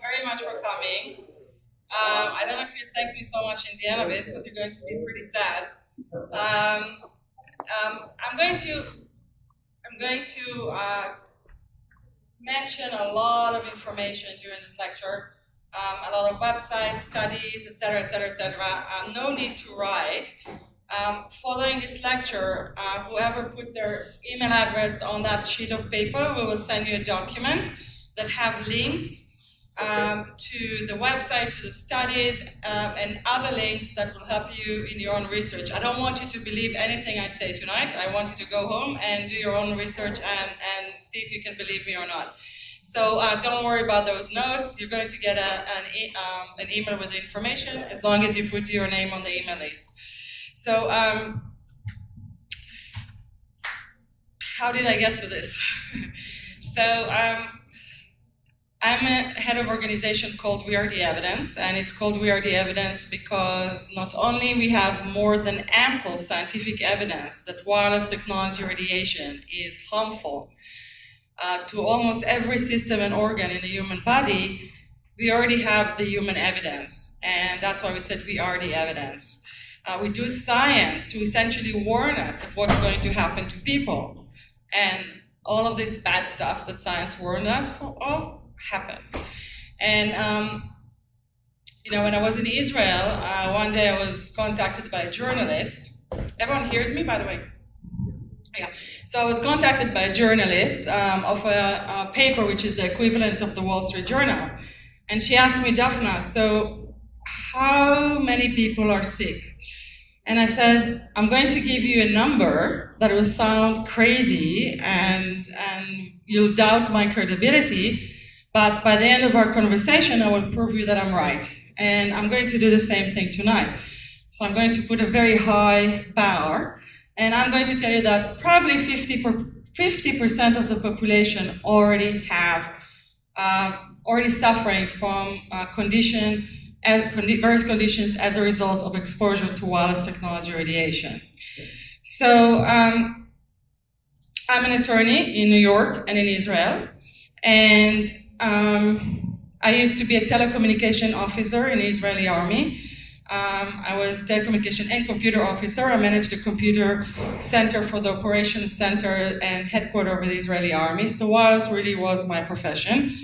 very much for coming. I don't know if you thank me so much in the end of it because you're going to be pretty sad. I'm going to mention a lot of information during this lecture, a lot of websites, studies, etc., etc., etc. No need to write. Following this lecture, whoever put their email address on that sheet of paper, we will send you a document that have links to the website, to the studies, and other links that will help you in your own research. I don't want you to believe anything I say tonight. I want you to go home and do your own research and see if you can believe me or not. So don't worry about those notes. You're going to get an email with the information as long as you put your name on the email list. So how did I get to this? So I'm a head of organization called We Are the Evidence, and it's called We Are the Evidence because not only we have more than ample scientific evidence that wireless technology radiation is harmful to almost every system and organ in the human body, we already have the human evidence, and that's why we said we are the evidence. We do science to essentially warn us of what's going to happen to people, and all of this bad stuff that science warned us of happens. And when I was in Israel, one day I was contacted by a journalist. Everyone hears me, by the way? Yeah. So I was contacted by a journalist of a paper which is the equivalent of the Wall Street Journal. And she asked me, Daphna, so how many people are sick? And I said, I'm going to give you a number that will sound crazy and you'll doubt my credibility, but by the end of our conversation, I will prove you that I'm right. And I'm going to do the same thing tonight. So I'm going to put a very high bar, and I'm going to tell you that probably 50% of the population already suffering from various conditions as a result of exposure to wireless technology radiation. So I'm an attorney in New York and in Israel, and I used to be a telecommunication officer in the Israeli army. I was telecommunication and computer officer. I managed the computer center for the operations center and headquarters of the Israeli army. So wireless really was my profession.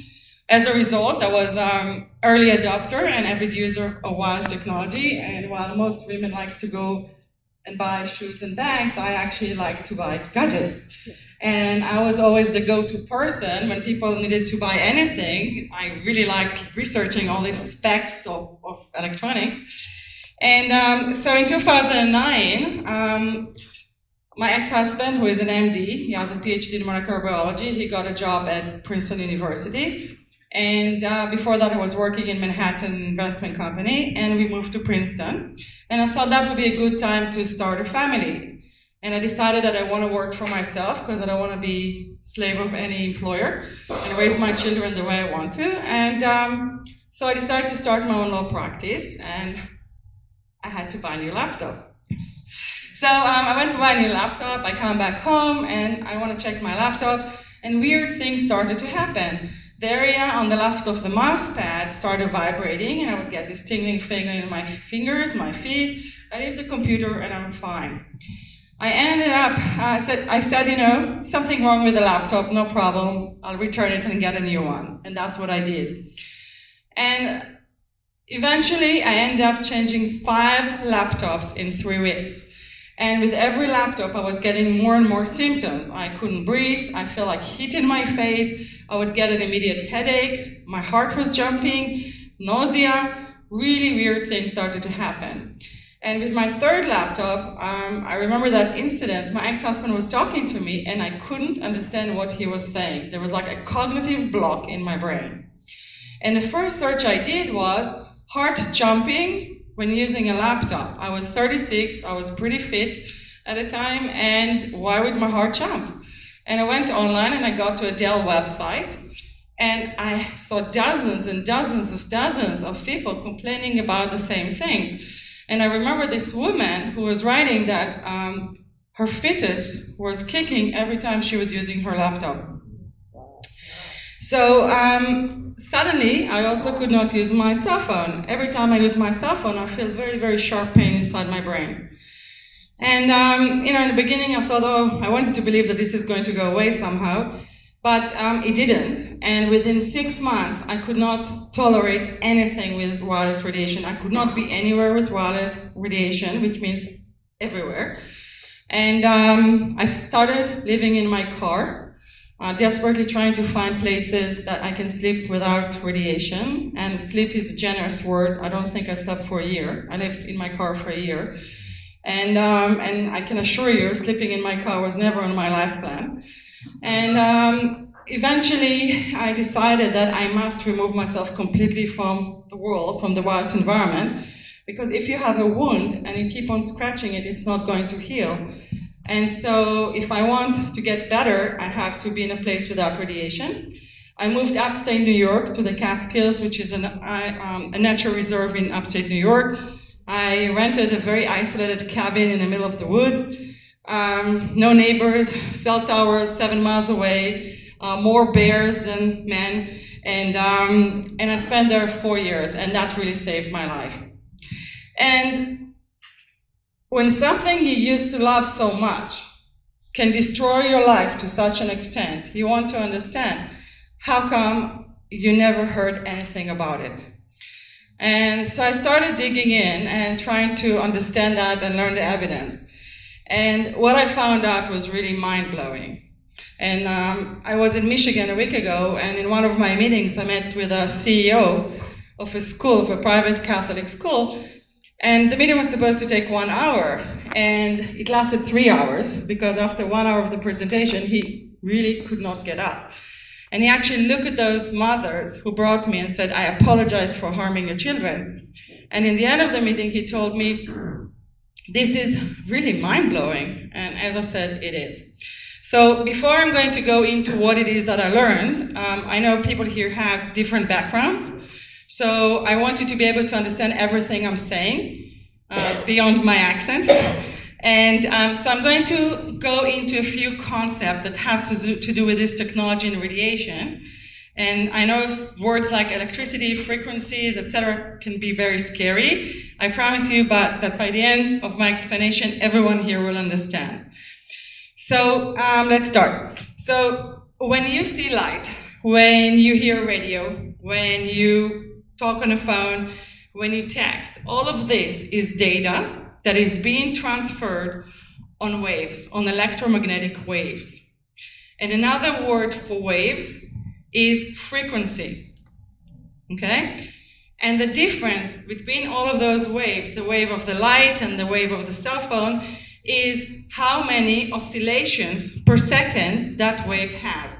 As a result, I was early adopter and avid user of wireless technology. And while most women like to go and buy shoes and bags, I actually like to buy gadgets. And I was always the go-to person when people needed to buy anything. I really liked researching all these specs of electronics. And so in 2009, my ex-husband, who is an MD, he has a PhD in molecular biology, he got a job at Princeton University. And before that, I was working in Manhattan investment company, and we moved to Princeton. And I thought that would be a good time to start a family. And I decided that I want to work for myself because I don't want to be slave of any employer and raise my children the way I want to. And so I decided to start my own law practice, and I had to buy a new laptop. So I went to buy a new laptop, I come back home, and I want to check my laptop, and weird things started to happen. The area on the left of the mouse pad started vibrating, and I would get this tingling feeling in my fingers, my feet. I leave the computer, and I'm fine. I ended up, I said, something wrong with the laptop, no problem. I'll return it and get a new one. And that's what I did. And eventually, I ended up changing 5 laptops in 3 weeks. And with every laptop, I was getting more and more symptoms. I couldn't breathe. I felt like heat in my face. I would get an immediate headache. My heart was jumping, nausea. Really weird things started to happen. And with my 3rd laptop, I remember that incident. My ex-husband was talking to me, and I couldn't understand what he was saying. There was like a cognitive block in my brain. And the first search I did was heart jumping when using a laptop. I was 36, I was pretty fit at the time, and why would my heart jump? And I went online and I got to a Dell website, and I saw dozens and dozens of people complaining about the same things. And I remember this woman who was writing that her fetus was kicking every time she was using her laptop. So suddenly, I also could not use my cell phone. Every time I use my cell phone, I feel very, very sharp pain inside my brain. And in the beginning, I thought, oh, I wanted to believe that this is going to go away somehow, but it didn't. And within 6 months, I could not tolerate anything with wireless radiation. I could not be anywhere with wireless radiation, which means everywhere. And I started living in my car, desperately trying to find places that I can sleep without radiation. And sleep is a generous word. I don't think I slept for a year. I lived in my car for a year. And I can assure you, sleeping in my car was never on my life plan. And eventually, I decided that I must remove myself completely from the world, from the wireless environment, because if you have a wound and you keep on scratching it, it's not going to heal. And so if I want to get better, I have to be in a place without radiation. I moved upstate New York to the Catskills, which is a natural reserve in upstate New York. I rented a very isolated cabin in the middle of the woods. No neighbors, cell towers 7 miles away, more bears than men. And I spent there 4 years, and that really saved my life. And when something you used to love so much can destroy your life to such an extent, you want to understand how come you never heard anything about it. And so I started digging in and trying to understand that and learn the evidence. And what I found out was really mind-blowing. And I was in Michigan a week ago, and in one of my meetings I met with a CEO of a school, of a private Catholic school, and the meeting was supposed to take 1 hour, and it lasted 3 hours, because after 1 hour of the presentation, he really could not get up. And he actually looked at those mothers who brought me and said, I apologize for harming your children. And in the end of the meeting, he told me, this is really mind-blowing. And as I said, it is. So before I'm going to go into what it is that I learned, I know people here have different backgrounds. So I want you to be able to understand everything I'm saying beyond my accent. And so I'm going to go into a few concepts that has to do with this technology and radiation. And I know words like electricity, frequencies, etc. can be very scary. I promise you that by the end of my explanation, everyone here will understand. So let's start. So when you see light, when you hear radio, when you talk on a phone, when you text, all of this is data that is being transferred on waves, on electromagnetic waves. And another word for waves is frequency, okay? And the difference between all of those waves, the wave of the light and the wave of the cell phone, is how many oscillations per second that wave has.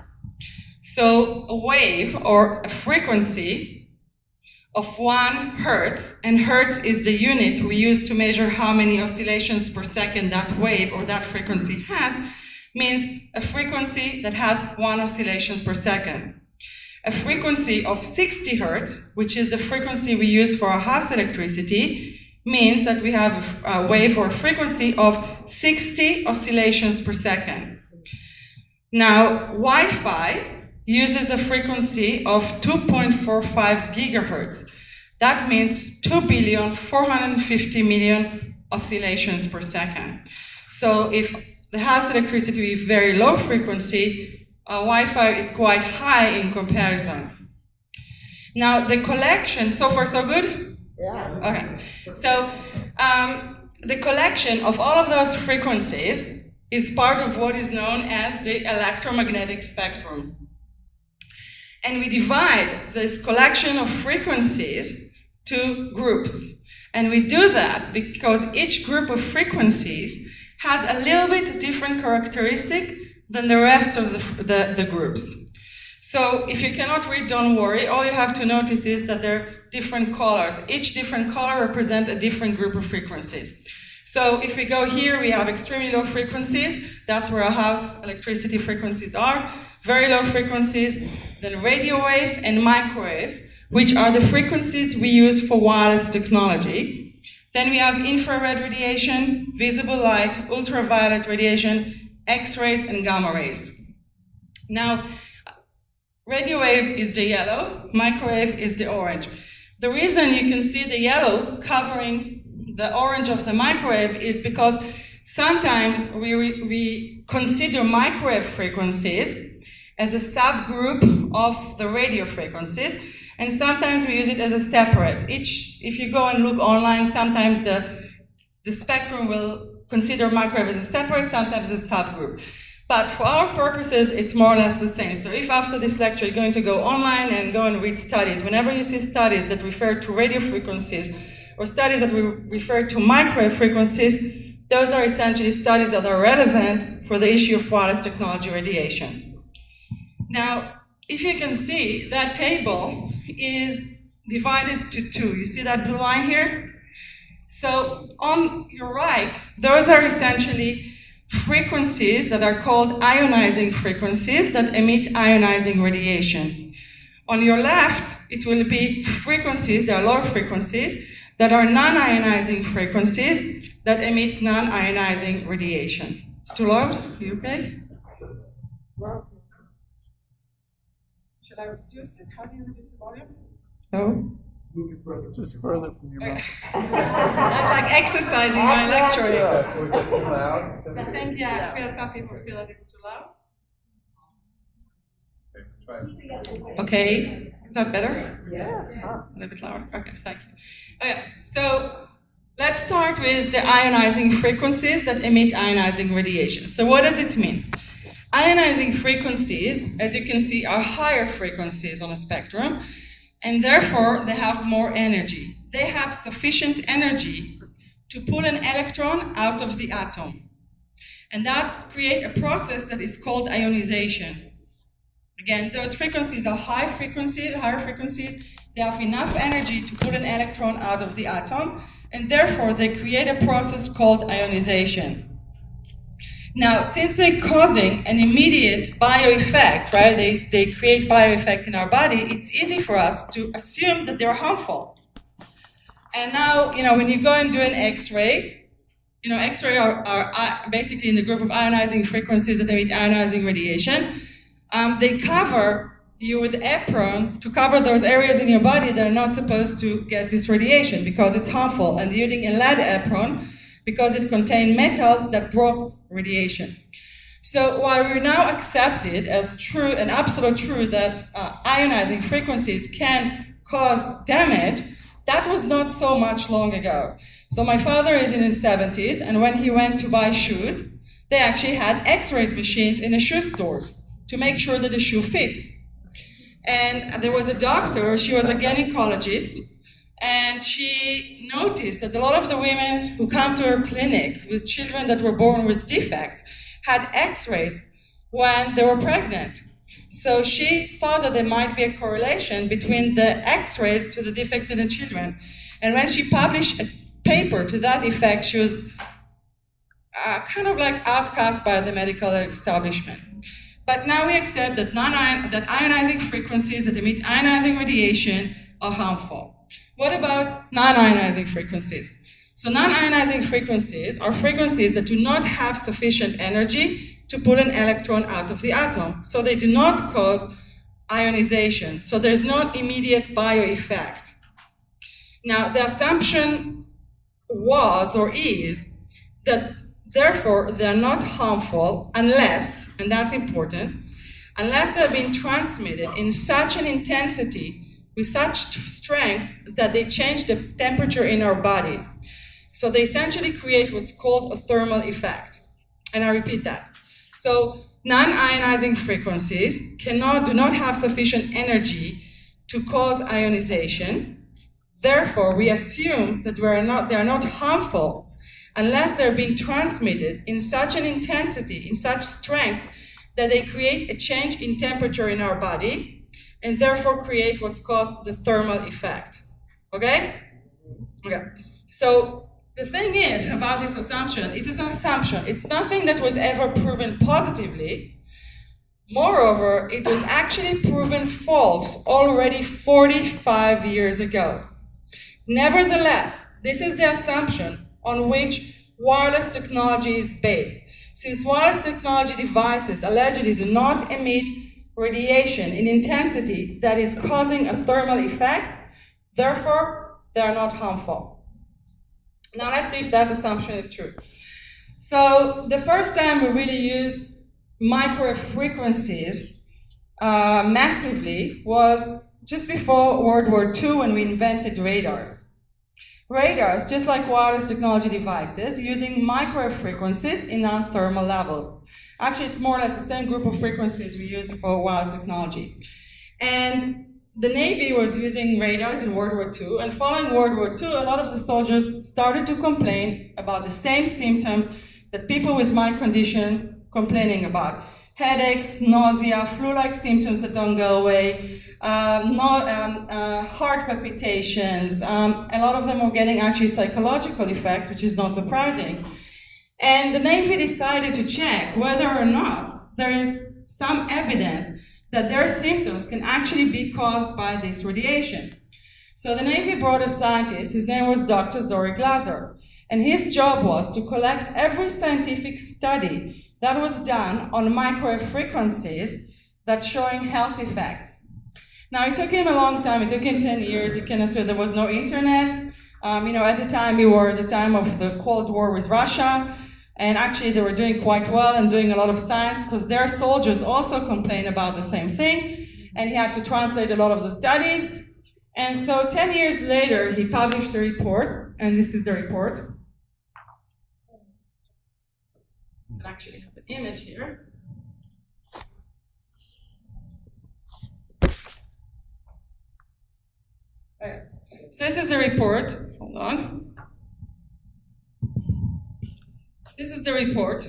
So a wave, or a frequency, of 1 hertz, and hertz is the unit we use to measure how many oscillations per second that wave or that frequency has, means a frequency that has 1 oscillations per second. A frequency of 60 hertz, which is the frequency we use for our house electricity, means that we have a wave or a frequency of 60 oscillations per second. Now, Wi-Fi uses a frequency of 2.45 gigahertz. That means 2,450,000,000 oscillations per second. So if the house electricity is very low frequency, Wi-Fi is quite high in comparison. Now the collection, so far so good? Yeah. Okay. So the collection of all of those frequencies is part of what is known as the electromagnetic spectrum. And we divide this collection of frequencies to groups. And we do that because each group of frequencies has a little bit different characteristic than the rest of the groups. So if you cannot read, don't worry. All you have to notice is that there are different colors. Each different color represents a different group of frequencies. So if we go here, we have extremely low frequencies. That's where our house electricity frequencies are. Very low frequencies, then radio waves and microwaves, which are the frequencies we use for wireless technology. Then we have infrared radiation, visible light, ultraviolet radiation, X-rays, and gamma rays. Now, radio wave is the yellow, microwave is the orange. The reason you can see the yellow covering the orange of the microwave is because sometimes we consider microwave frequencies as a subgroup of the radio frequencies, and sometimes we use it as a separate. If you go and look online, sometimes the spectrum will consider microwave as a separate, sometimes a subgroup. But for our purposes, it's more or less the same. So if after this lecture you're going to go online and go and read studies, whenever you see studies that refer to radio frequencies or studies that refer to microwave frequencies, those are essentially studies that are relevant for the issue of wireless technology radiation. Now, if you can see, that table is divided to two. You see that blue line here? So on your right, those are essentially frequencies that are called ionizing frequencies that emit ionizing radiation. On your left, it will be frequencies, there are low frequencies, that are non-ionizing frequencies that emit non-ionizing radiation. It's too loud? Are you okay? Should I reduce it? How do you reduce the volume? No? Move it further. Just further from your mouth. That's like exercising my lecturing. Or is it too loud? I think, yeah, I feel some people feel that it's too loud. Okay, try it. Okay, is that better? Yeah. A little bit louder. Okay, thank you. Okay, so let's start with the ionizing frequencies that emit ionizing radiation. So what does it mean? Ionizing frequencies, as you can see, are higher frequencies on a spectrum, and therefore they have more energy. They have sufficient energy to pull an electron out of the atom. And that creates a process that is called ionization. Again, those frequencies are higher frequencies, they have enough energy to pull an electron out of the atom, and therefore they create a process called ionization. Now, since they're causing an immediate bioeffect, right, they create bioeffect in our body, it's easy for us to assume that they're harmful. And now, when you go and do an X-ray, X-ray are basically in the group of ionizing frequencies that emit ionizing radiation. They cover you with apron to cover those areas in your body that are not supposed to get this radiation because it's harmful. And using a lead apron because it contained metal that blocks radiation. So while we now accept it as true and absolute true that ionizing frequencies can cause damage, that was not so much long ago. So my father is in his 70s, and when he went to buy shoes, they actually had X-ray machines in the shoe stores to make sure that the shoe fits. And there was a doctor, she was a gynecologist, and she noticed that a lot of the women who come to her clinic with children that were born with defects had X-rays when they were pregnant. So she thought that there might be a correlation between the X-rays to the defects in the children. And when she published a paper to that effect, she was kind of like outcast by the medical establishment. But now we accept that ionizing frequencies that emit ionizing radiation are harmful. What about non-ionizing frequencies? So non-ionizing frequencies are frequencies that do not have sufficient energy to pull an electron out of the atom. So they do not cause ionization. So there's no immediate bioeffect. Now, the assumption was or is that therefore they're not harmful unless, and that's important, unless they're being transmitted in such an intensity with such strength that they change the temperature in our body. So they essentially create what's called a thermal effect. And I repeat that. So non-ionizing frequencies do not have sufficient energy to cause ionization. Therefore, we assume that they are not harmful unless they're being transmitted in such an intensity, in such strength, that they create a change in temperature in our body, and therefore create what's called the thermal effect. Okay? Okay. So the thing is about this assumption, it is an assumption. It's nothing that was ever proven positively. Moreover, it was actually proven false already 45 years ago. Nevertheless, this is the assumption on which wireless technology is based. Since wireless technology devices allegedly do not emit radiation in intensity that is causing a thermal effect, therefore they are not harmful. Now let's see if that assumption is true. So the first time we really used microwave frequencies massively was just before World War II when we invented radars. Radars, just like wireless technology devices, using microwave frequencies in non-thermal levels. Actually, it's more or less the same group of frequencies we use for wireless technology. And the Navy was using radars in World War II, and following World War II, a lot of the soldiers started to complain about the same symptoms that people with my condition complaining about. Headaches, nausea, flu-like symptoms that don't go away, heart palpitations. A lot of them were getting actually psychological effects, which is not surprising. And the Navy decided to check whether or not there is some evidence that their symptoms can actually be caused by this radiation. So the Navy brought a scientist, his name was Dr. Zori Glaser, and his job was to collect every scientific study that was done on microwave frequencies that's showing health effects. Now, it took him a long time. It took him 10 years. You can assume there was no internet. At the time, we were at the time of the Cold War with Russia, and actually they were doing quite well and doing a lot of science because their soldiers also complained about the same thing, and he had to translate a lot of the studies. And so 10 years later, he published a report, and this is the report. I actually have an image here. Okay. So this is the report. Hold on. This is the report,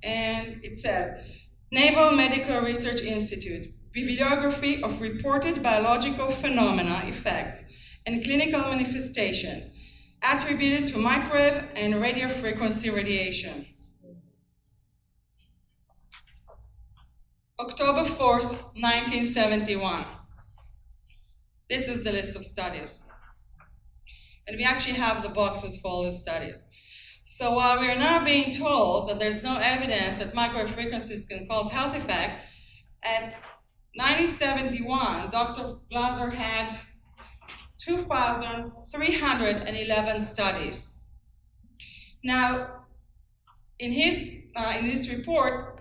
and it says, Naval Medical Research Institute, bibliography of reported biological phenomena, effects, and clinical manifestation attributed to microwave and radio frequency radiation. October 4th, 1971. This is the list of studies. And we actually have the boxes for all the studies. So while we are now being told that there's no evidence that microwave frequencies can cause health effect, at 1971, Dr. Glaser had 2,311 studies. Now, in this report,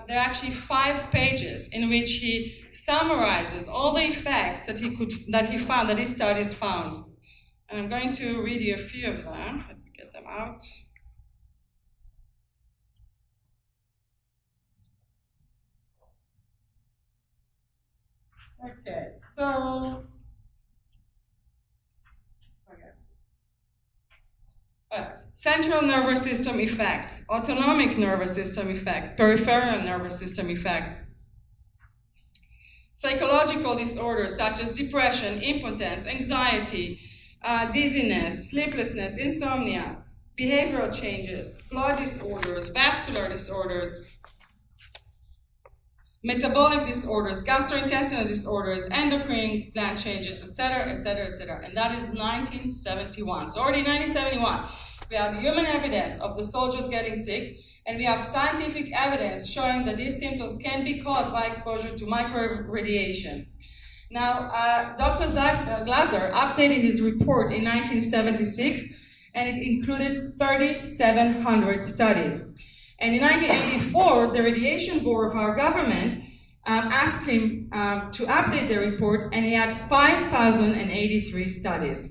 there are actually 5 pages in which he summarizes all the effects that that his studies found. And I'm going to read you a few of them. Let me get them out. Okay, so central nervous system effects, autonomic nervous system effect, peripheral nervous system effects, psychological disorders such as depression, impotence, anxiety, dizziness, sleeplessness, insomnia, behavioral changes, blood disorders, vascular disorders, metabolic disorders, gastrointestinal disorders, endocrine gland changes, etc., etc., etc. And that is 1971. So already 1971, we have human evidence of the soldiers getting sick, and we have scientific evidence showing that these symptoms can be caused by exposure to microwave radiation. Now, Dr. Glaser updated his report in 1976, and it included 3,700 studies. And in 1984, the Radiation Board of our government asked him to update the report, and he had 5,083 studies.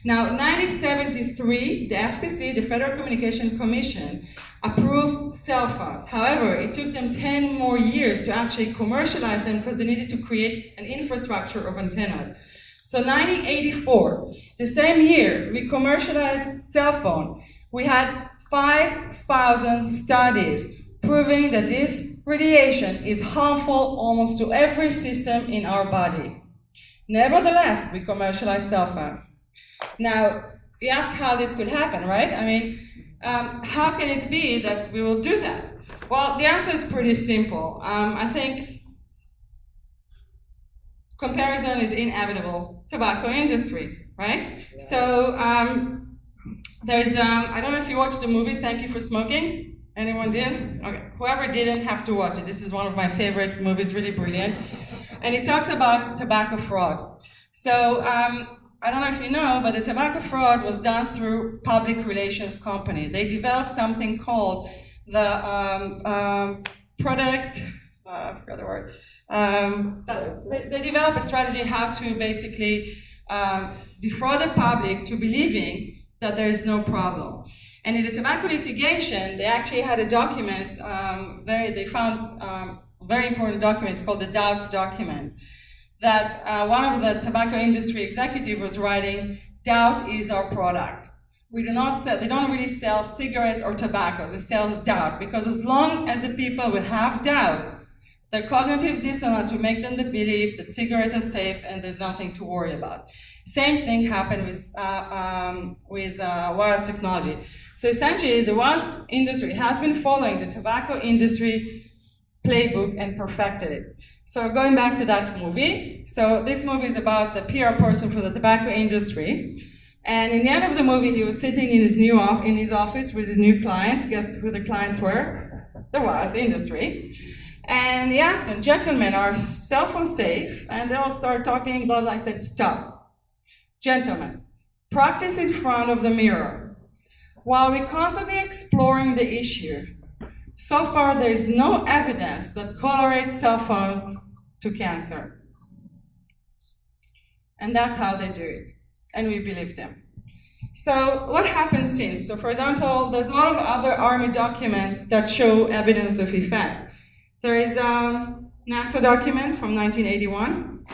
Now, in 1973, the FCC, the Federal Communication Commission, approved cell phones. However, it took them 10 more years to actually commercialize them because they needed to create an infrastructure of antennas. So 1984, the same year we commercialized cell phone, we had 5,000 studies proving that this radiation is harmful almost to every system in our body. Nevertheless, we commercialize cell phones. Now, we ask how this could happen, right? I mean, how can it be that we will do that? Well, the answer is pretty simple. I think comparison is inevitable. Tobacco industry, right? So, there's, I don't know if you watched the movie Thank You for Smoking. Anyone did? Okay. Whoever didn't have to watch it. This is one of my favorite movies, really brilliant. And it talks about tobacco fraud. So I don't know if you know, but the tobacco fraud was done through public relations company. They developed something called the product, I forgot the word. They developed a strategy how to basically defraud the public to believing that there is no problem. And in the tobacco litigation, they actually had a document, they found very important documents called the doubt document, that one of the tobacco industry executive was writing, doubt is our product. We do not sell, they don't really sell cigarettes or tobacco, they sell doubt, because as long as the people will have doubt, their cognitive dissonance will make them believe that cigarettes are safe and there's nothing to worry about. Same thing happened with wireless technology. So essentially, the wireless industry has been following the tobacco industry playbook and perfected it. So going back to that movie, so this movie is about the PR person for the tobacco industry. And in the end of the movie, he was sitting in his office with his new clients. Guess who the clients were? The wireless industry. And he asked them, gentlemen, are cell phones safe? And they all started talking, blah, blah. I said, stop. Gentlemen, practice in front of the mirror. While we're constantly exploring the issue, so far there is no evidence that correlates cell phone to cancer. And that's how they do it. And we believe them. So what happened since? So for example, there's a lot of other Army documents that show evidence of effect. There is a NASA document from 1981.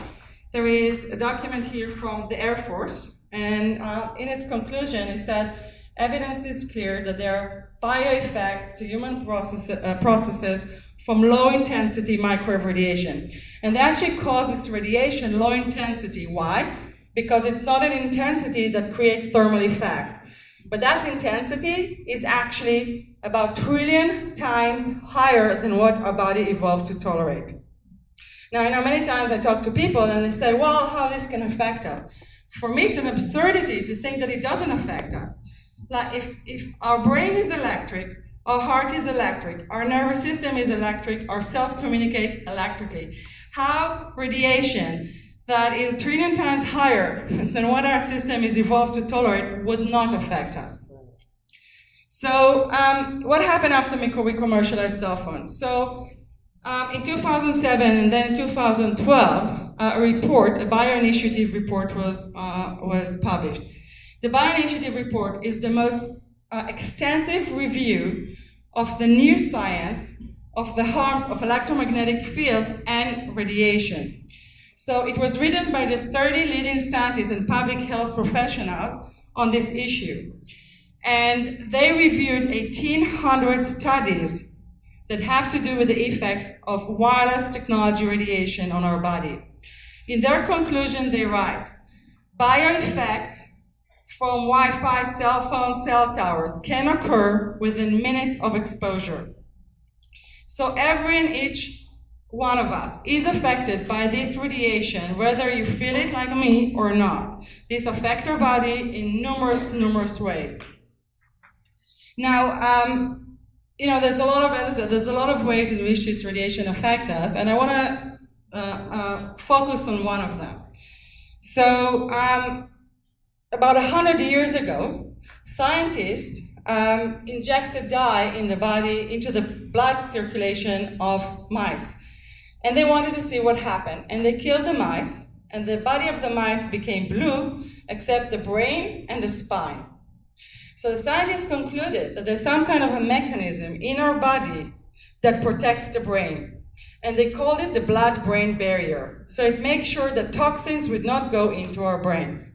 There is a document here from the Air Force. And in its conclusion, it said, evidence is clear that there are bioeffects to human processes from low-intensity microwave radiation. And they actually call this radiation low intensity. Why? Because it's not an intensity that creates thermal effect. But that intensity is actually about 1 trillion times higher than what our body evolved to tolerate. Now, I know many times I talk to people and they say, well, how this can affect us. For me, it's an absurdity to think that it doesn't affect us. Like if our brain is electric, our heart is electric, our nervous system is electric, our cells communicate electrically. How radiation that is 1 trillion times higher than what our system is evolved to tolerate would not affect us. So what happened after we commercialized cell phones? So in 2007 and then in 2012, a bioinitiative report was published. The bioinitiative report is the most extensive review of the new science of the harms of electromagnetic fields and radiation. So it was written by the 30 leading scientists and public health professionals on this issue. And they reviewed 1,800 studies that have to do with the effects of wireless technology radiation on our body. In their conclusion, they write, bioeffects from Wi-Fi, cell phone, cell towers can occur within minutes of exposure. So every and each one of us is affected by this radiation, whether you feel it like me or not. This affects our body in numerous ways. Now, there's a lot of ways in which this radiation affects us, and I want to focus on one of them. So, about 100 years ago, scientists injected dye in the body, into the blood circulation of mice. And they wanted to see what happened. And they killed the mice, and the body of the mice became blue, except the brain and the spine. So the scientists concluded that there's some kind of a mechanism in our body that protects the brain. And they called it the blood-brain barrier. So it makes sure that toxins would not go into our brain.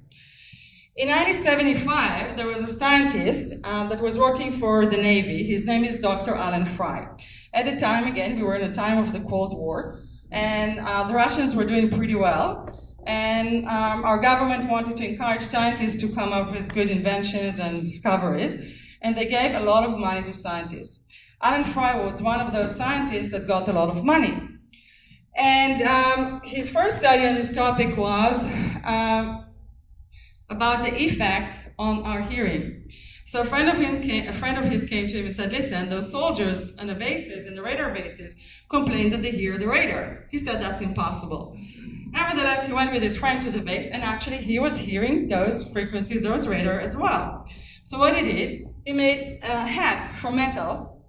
In 1975, there was a scientist that was working for the Navy. His name is Dr. Alan Fry. At the time, again, we were in the time of the Cold War, and the Russians were doing pretty well. And our government wanted to encourage scientists to come up with good inventions and discover it. And they gave a lot of money to scientists. Alan Fry was one of those scientists that got a lot of money. And his first study on this topic was about the effects on our hearing. So a friend of his came to him and said, listen, those soldiers on the bases, in the radar bases, complain that they hear the radars. He said that's impossible. Nevertheless, he went with his friend to the base, and actually he was hearing those frequencies, those radar as well. So what he did, he made a hat from metal,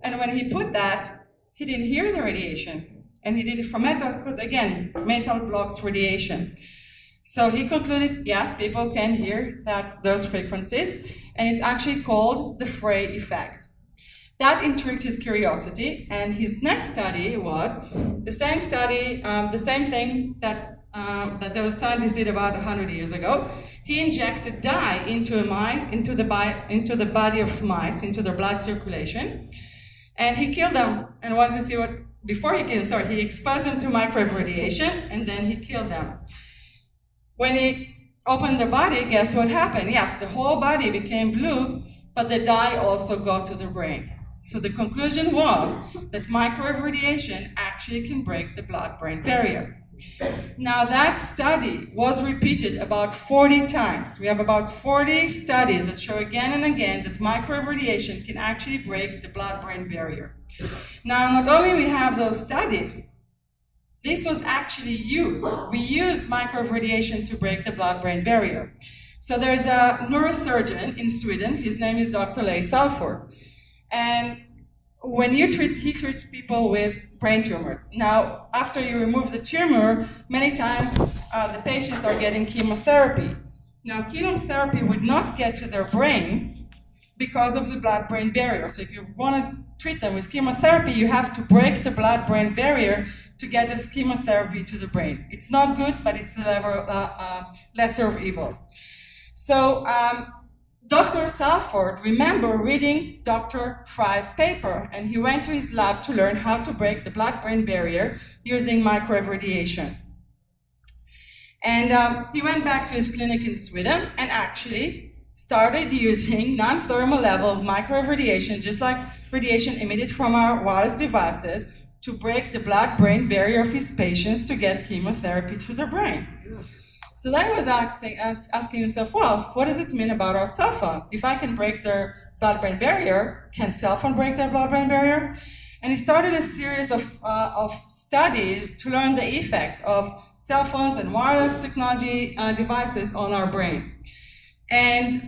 and when he put that, he didn't hear the radiation. And he did it from metal because, again, metal blocks radiation. So he concluded, yes, people can hear those frequencies, and it's actually called the Frey effect. That intrigued his curiosity, and his next study was the same study, the same thing that those scientists did about 100 years ago. He injected dye into the body of mice, into their blood circulation, and he killed them. And wanted to see what he exposed them to microwave radiation, and then he killed them. When he opened the body, guess what happened? Yes, the whole body became blue, but the dye also got to the brain. So the conclusion was that microwave radiation actually can break the blood-brain barrier. Now that study was repeated about 40 times. We have about 40 studies that show again and again that microwave radiation can actually break the blood-brain barrier. Now, not only we have those studies, this was actually used. We used microwave radiation to break the blood-brain barrier. So there's a neurosurgeon in Sweden. His name is Dr. Leigh Salford. And when he treats people with brain tumors. Now, after you remove the tumor, many times the patients are getting chemotherapy. Now, chemotherapy would not get to their brain because of the blood-brain barrier. So if you want to treat them with chemotherapy, you have to break the blood-brain barrier to get this chemotherapy to the brain. It's not good, but it's the lesser of evils. So Dr. Salford remembered reading Dr. Fry's paper, and he went to his lab to learn how to break the blood-brain barrier using microwave radiation. And he went back to his clinic in Sweden and actually started using non-thermal level of microwave radiation, just like radiation emitted from our wireless devices, to break the blood-brain barrier of his patients to get chemotherapy to the brain. So then he was asking himself, well, what does it mean about our cell phone? If I can break their blood-brain barrier, can cell phone break their blood-brain barrier? And he started a series of studies to learn the effect of cell phones and wireless technology devices on our brain. And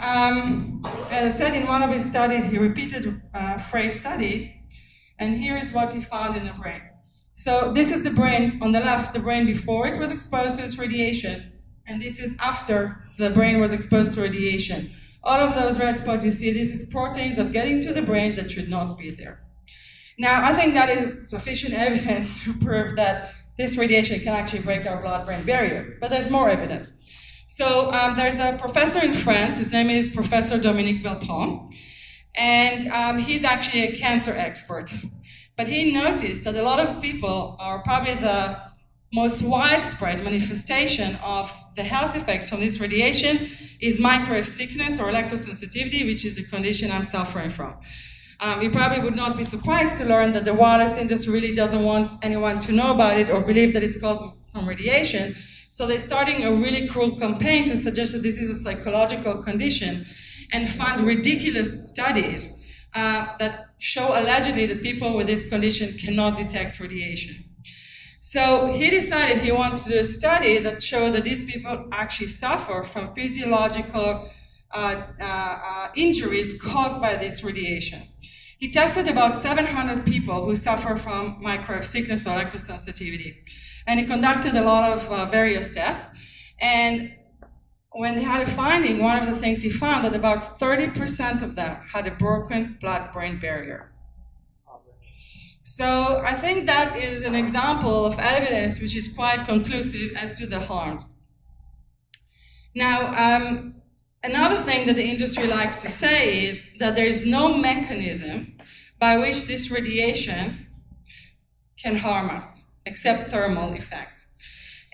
as I said, in one of his studies, he repeated Frey's study, and here is what he found in the brain. So this is the brain on the left, the brain before it was exposed to this radiation, and this is after the brain was exposed to radiation. All of those red spots you see, this is proteins that get into the brain that should not be there. Now, I think that is sufficient evidence to prove that this radiation can actually break our blood-brain barrier, but there's more evidence. So there's a professor in France, his name is Professor Dominique Belpont, and he's actually a cancer expert. But he noticed that a lot of people are probably the most widespread manifestation of the health effects from this radiation is microwave sickness or electrosensitivity, which is the condition I'm suffering from. You probably would not be surprised to learn that the wireless industry really doesn't want anyone to know about it or believe that it's caused from radiation. So they're starting a really cruel campaign to suggest that this is a psychological condition and fund ridiculous studies that show allegedly that people with this condition cannot detect radiation. So he decided he wants to do a study that shows that these people actually suffer from physiological injuries caused by this radiation. He tested about 700 people who suffer from microwave sickness or electrosensitivity. And he conducted a lot of various tests. And when they had a finding, one of the things he found that about 30% of them had a broken blood-brain barrier. So I think that is an example of evidence which is quite conclusive as to the harms. Now, another thing that the industry likes to say is that there is no mechanism by which this radiation can harm us, except thermal effects.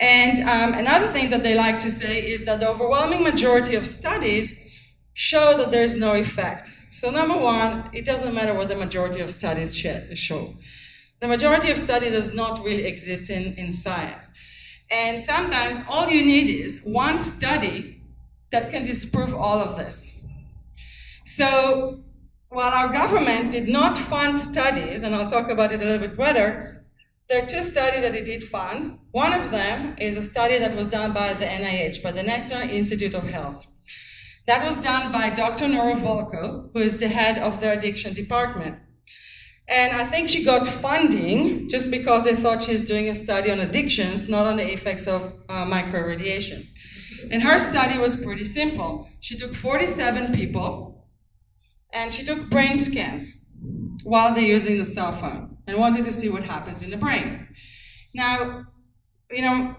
And another thing that they like to say is that the overwhelming majority of studies show that there's no effect. So number one, it doesn't matter what the majority of studies show. The majority of studies does not really exist in science. And sometimes all you need is one study that can disprove all of this. So while our government did not fund studies, and I'll talk about it a little bit later, there are two studies that it did fund. One of them is a study that was done by the NIH, by the National Institute of Health. That was done by Dr. Nora Volko, who is the head of the addiction department. And I think she got funding just because they thought she's doing a study on addictions, not on the effects of microradiation. And her study was pretty simple. She took 47 people, and she took brain scans while they're using the cell phone and wanted to see what happens in the brain. Now,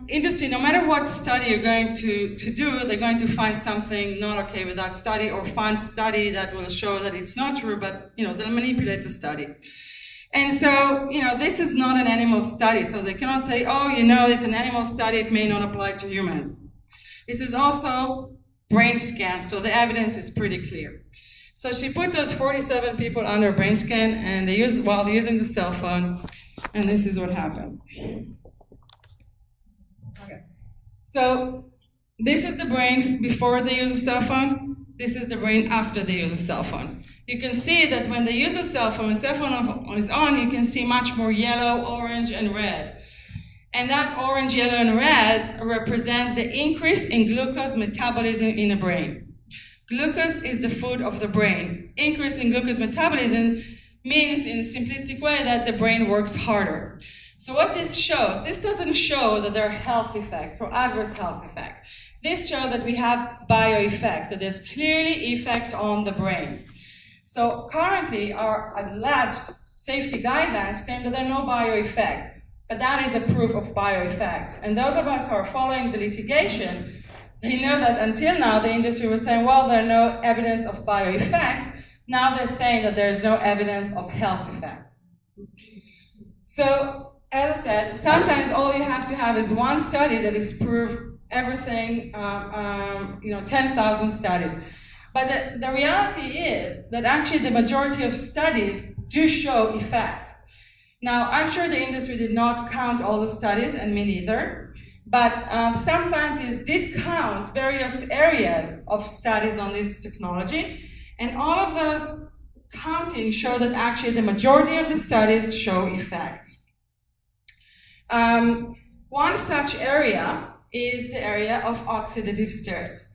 industry, no matter what study you're going to do, they're going to find something not okay with that study or find study that will show that it's not true, but they'll manipulate the study. And so, this is not an animal study, so they cannot say, oh, it's an animal study, it may not apply to humans. This is also brain scans, so the evidence is pretty clear. So she put those 47 people under a brain scan, and while they're using the cell phone, and this is what happened. Okay. So this is the brain before they use a cell phone. This is the brain after they use a cell phone. You can see that when they use a cell phone, is on, you can see much more yellow, orange, and red. And that orange, yellow, and red represent the increase in glucose metabolism in the brain. Glucose is the food of the brain. Increase in glucose metabolism means, in a simplistic way, that the brain works harder. So what this shows, this doesn't show that there are health effects or adverse health effects. This shows that we have bioeffect, that there's clearly effect on the brain. So currently, our alleged safety guidelines claim that there are no bioeffect, but that is a proof of bioeffects. And those of us who are following the litigation, they know that until now, the industry was saying, well, there are no evidence of bioeffects. Now they're saying that there's no evidence of health effects. So, as I said, sometimes all you have to have is one study that is proof everything, 10,000 studies. But the reality is that actually the majority of studies do show effect. Now, I'm sure the industry did not count all the studies, and me neither, but some scientists did count various areas of studies on this technology, and all of those counting show that actually the majority of the studies show effect. One such area is the area of oxidative stress.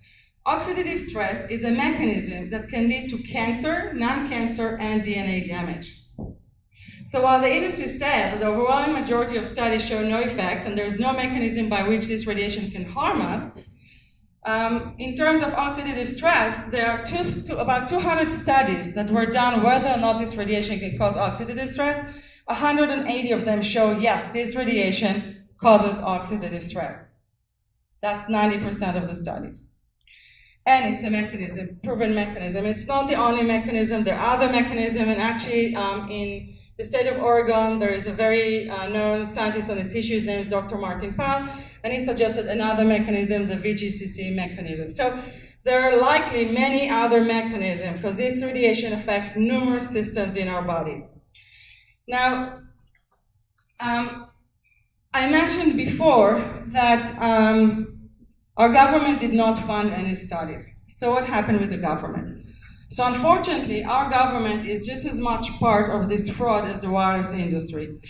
Oxidative stress is a mechanism that can lead to cancer, non-cancer, and DNA damage. So while the industry said that the overwhelming majority of studies show no effect and there is no mechanism by which this radiation can harm us, in terms of oxidative stress, there are about 200 studies that were done whether or not this radiation can cause oxidative stress. 180 of them show, yes, this radiation causes oxidative stress. That's 90% of the studies. And it's a mechanism, proven mechanism. It's not the only mechanism. There are other mechanisms, and actually in the state of Oregon, there is a very known scientist on this issue. His name is Dr. Martin Powell, and he suggested another mechanism, the VGCC mechanism. So there are likely many other mechanisms because this radiation affects numerous systems in our body. Now, I mentioned before that our government did not fund any studies. So what happened with the government? So unfortunately, our government is just as much part of this fraud as the wireless industry.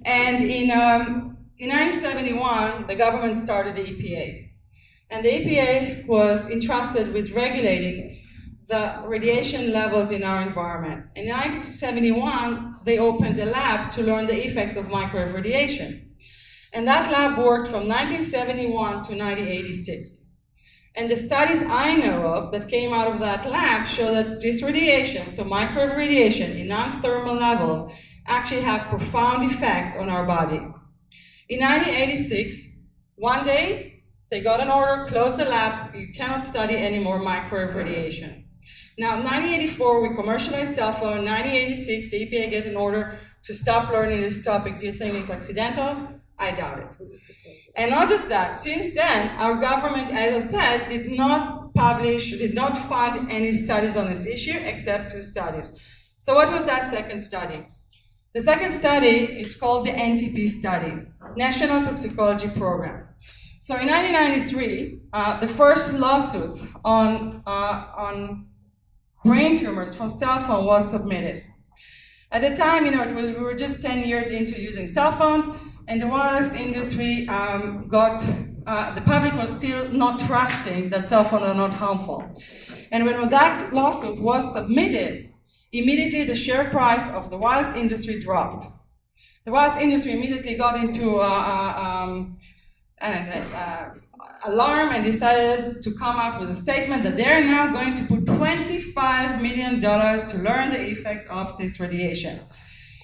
And in 1971, the government started the EPA. And the EPA was entrusted with regulating the radiation levels in our environment. In 1971, they opened a lab to learn the effects of microwave radiation. And that lab worked from 1971 to 1986. And the studies I know of that came out of that lab show that this radiation, so microwave radiation in non-thermal levels, actually have profound effects on our body. In 1986, one day, they got an order, closed the lab, you cannot study any more microwave radiation. Now, in 1984, we commercialized cell phone. In 1986, the EPA get an order to stop learning this topic. Do you think it's accidental? I doubt it. And not just that, since then, our government, as I said, did not fund any studies on this issue except 2 studies. So what was that second study? The second study is called the NTP study, National Toxicology Program. So in 1993, the first lawsuits on brain tumors from cell phone was submitted. At the time, we were just 10 years into using cell phones, and the wireless industry the public was still not trusting that cell phones are not harmful. And when that lawsuit was submitted, immediately the share price of the wireless industry dropped. The wireless industry immediately got into alarm and decided to come up with a statement that they're now going to put $25 million to learn the effects of this radiation.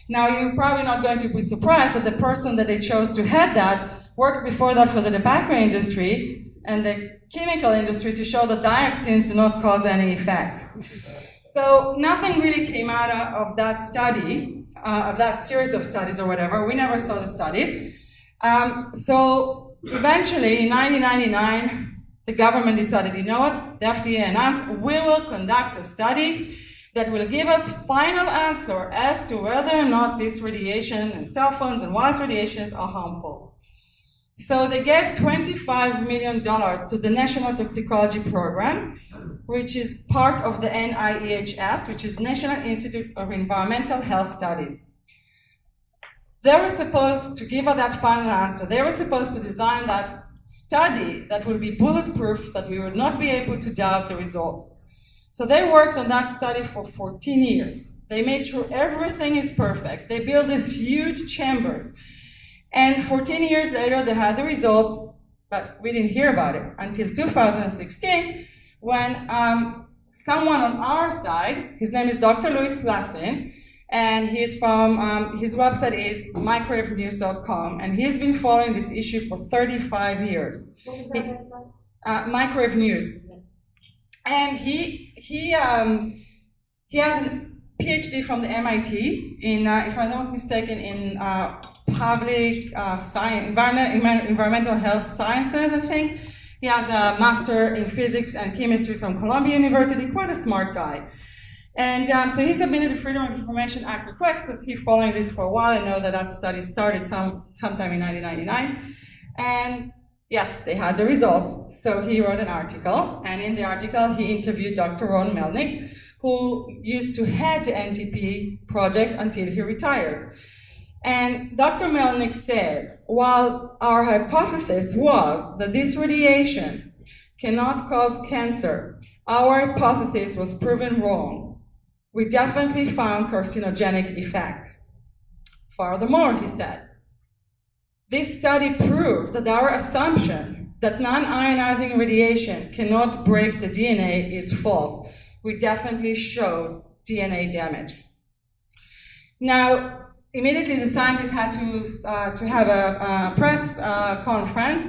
Now, you're probably not going to be surprised that the person that they chose to head that worked before that for the tobacco industry and the chemical industry to show that dioxins do not cause any effect. So nothing really came out of that study, of that series of studies or whatever. We never saw the studies. So eventually, in 1999, the government decided, you know what, the FDA announced, we will conduct a study that will give us final answer as to whether or not this radiation and cell phones and wireless radiations are harmful. So they gave $25 million to the National Toxicology Program, which is part of the NIEHS, which is National Institute of Environmental Health Studies. They were supposed to give us that final answer. They were supposed to design that study that would be bulletproof, that we would not be able to doubt the results. So they worked on that study for 14 years. They made sure everything is perfect. They built these huge chambers. And 14 years later, they had the results, but we didn't hear about it until 2016, when someone on our side, his name is Dr. Louis Lassin, and he's from, his website is microwavenews.com, and he's been following this issue for 35 years. What was that website? Microwave News. And he has a PhD from the MIT in, if I'm not mistaken, in public science, environmental health sciences, I think. He has a master in physics and chemistry from Columbia University, quite a smart guy. And so he submitted a Freedom of Information Act request because he's following this for a while. I know that study started sometime in 1999. And yes, they had the results. So he wrote an article, and in the article he interviewed Dr. Ron Melnick, who used to head the NTP project until he retired. And Dr. Melnick said, while our hypothesis was that this radiation cannot cause cancer, our hypothesis was proven wrong. We definitely found carcinogenic effects. Furthermore, he said, this study proved that our assumption that non-ionizing radiation cannot break the DNA is false. We definitely showed DNA damage. Now, immediately the scientists had to have a press conference,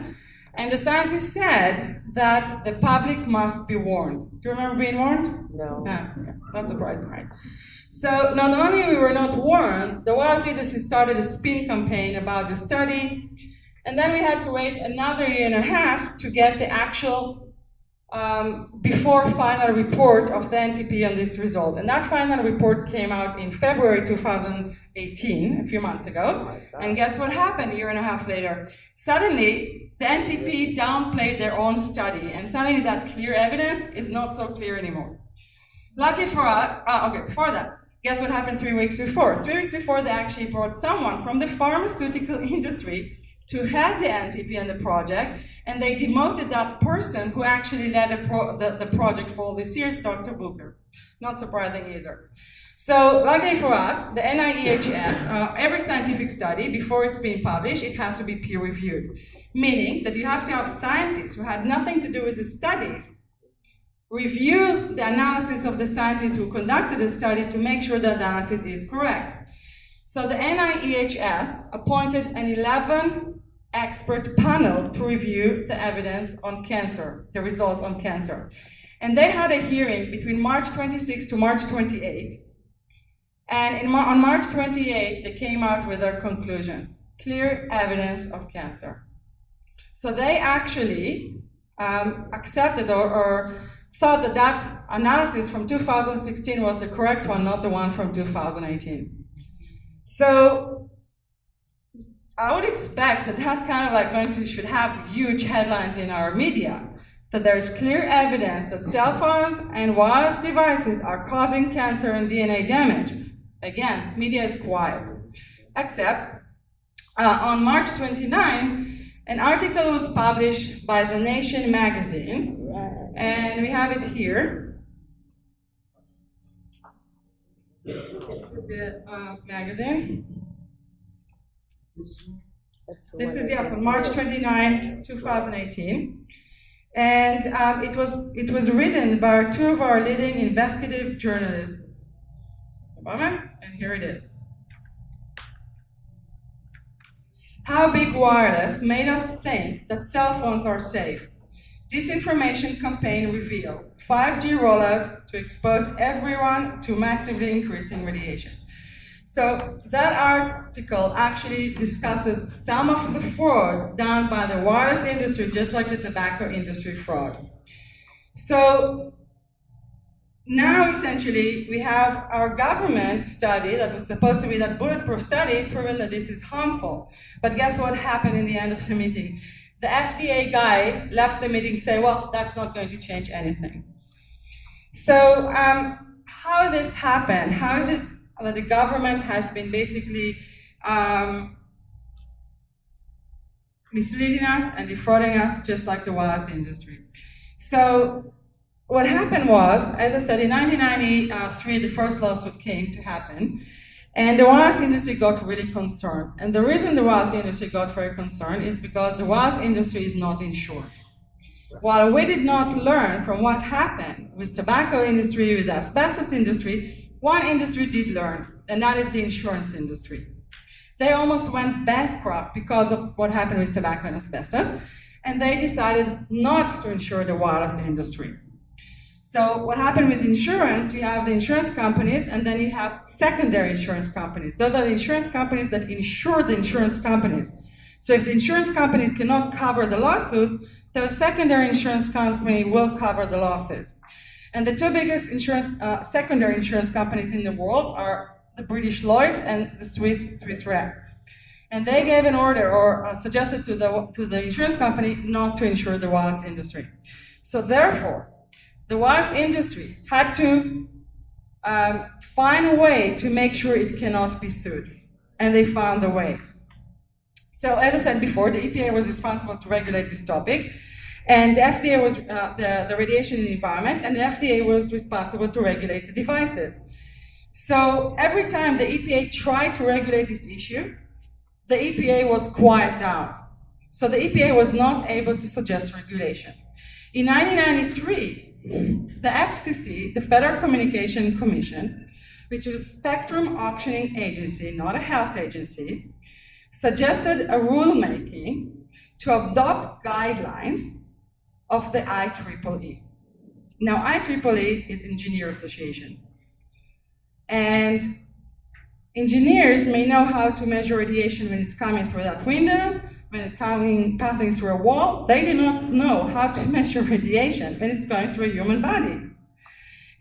and the scientists said that the public must be warned. Do you remember being warned? No. No, not surprising, right? So not only we were not warned, the wireless industry started a spin campaign about the study, and then we had to wait another year and a half to get the actual before final report of the NTP on this result. And that final report came out in February 2018, a few months ago. And guess what happened a year and a half later? Suddenly, the NTP downplayed their own study, and suddenly that clear evidence is not so clear anymore. Lucky for us, before that, guess what happened 3 weeks before? 3 weeks before, they actually brought someone from the pharmaceutical industry to head the NTP and the project, and they demoted that person who actually led the project for all these years, Dr. Booker. Not surprising either. So, luckily for us, the NIEHS, every scientific study, before it's being published, it has to be peer-reviewed, meaning that you have to have scientists who had nothing to do with the studies review the analysis of the scientists who conducted the study to make sure the analysis is correct. So the NIEHS appointed an 11-expert panel to review the evidence on cancer, the results on cancer. And they had a hearing between March 26 to March 28. And on March 28, they came out with their conclusion: clear evidence of cancer. So they actually accepted or thought that that analysis from 2016 was the correct one, not the one from 2018. So I would expect that kind of should have huge headlines in our media. that there is clear evidence that cell phones and wireless devices are causing cancer and DNA damage. Again, media is quiet. Except on March 29, an article was published by The Nation magazine, and we have it here. The magazine. This is from March 29, 2018. And it was written by two of our leading investigative journalists. Just a moment, and here it is. How big wireless made us think that cell phones are safe. Disinformation campaign revealed 5G rollout to expose everyone to massively increasing radiation. So that article actually discusses some of the fraud done by the wireless industry, just like the tobacco industry fraud. So now essentially we have our government study that was supposed to be that bulletproof study proving that this is harmful. But guess what happened in the end of the meeting? The FDA guy left the meeting saying, well, that's not going to change anything. So how this happened? How is it that the government has been basically misleading us and defrauding us just like the wireless industry? So what happened was, as I said, in 1993, the first lawsuit came to happen, and the wireless industry got really concerned. And the reason the wireless industry got very concerned is because the wireless industry is not insured. While we did not learn from what happened with tobacco industry, with the asbestos industry, one industry did learn, and that is the insurance industry. They almost went bankrupt because of what happened with tobacco and asbestos, and they decided not to insure the wireless industry. So what happened with insurance, you have the insurance companies, and then you have secondary insurance companies. So the insurance companies that insure the insurance companies. So if the insurance companies cannot cover the lawsuit, the secondary insurance company will cover the losses. And the two biggest secondary insurance companies in the world are the British Lloyd's and the Swiss Re. And they gave an order or suggested to the insurance company not to insure the wireless industry. So therefore, the wireless industry had to find a way to make sure it cannot be sued. And they found a way. So as I said before, the EPA was responsible to regulate this topic. And the FDA was the radiation in the environment, and the FDA was responsible to regulate the devices. So every time the EPA tried to regulate this issue, the EPA was quiet down. So the EPA was not able to suggest regulation. In 1993, the FCC, the Federal Communication Commission, which was a spectrum auctioning agency, not a health agency, suggested a rulemaking to adopt guidelines of the IEEE. Now, IEEE is Engineer Association. And engineers may know how to measure radiation when it's coming through that window, when it's passing through a wall. They do not know how to measure radiation when it's going through a human body.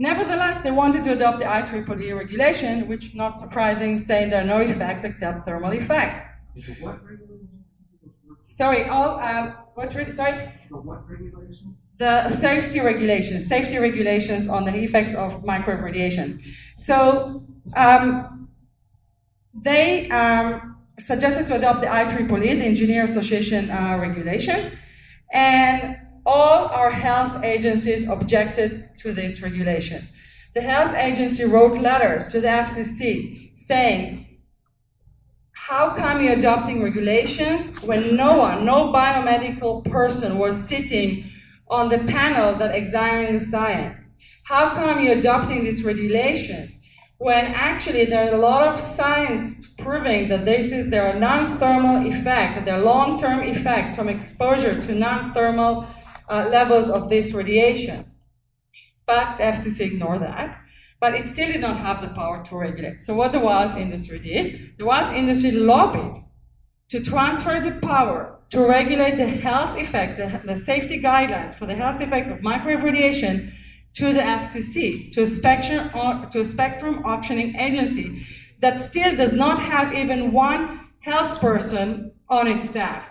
Nevertheless, they wanted to adopt the IEEE regulation, which, not surprising, say there are no effects except thermal effects. What regulation? Sorry, Sorry? What regulation? The safety regulations on the effects of microwave radiation. So they suggested to adopt the IEEE, the Engineer Association regulations, and all our health agencies objected to this regulation. The health agency wrote letters to the FCC saying, how come you're adopting regulations when no biomedical person was sitting on the panel that examined the science? How come you're adopting these regulations when actually there are a lot of science proving that there are non-thermal effects, that there are long-term effects from exposure to non-thermal levels of this radiation? But the FCC ignored that. But it still did not have the power to regulate. So what the wireless industry did, the wireless industry lobbied to transfer the power to regulate the health effect, the safety guidelines for the health effects of microwave radiation to the FCC, to a spectrum auctioning agency that still does not have even one health person on its staff.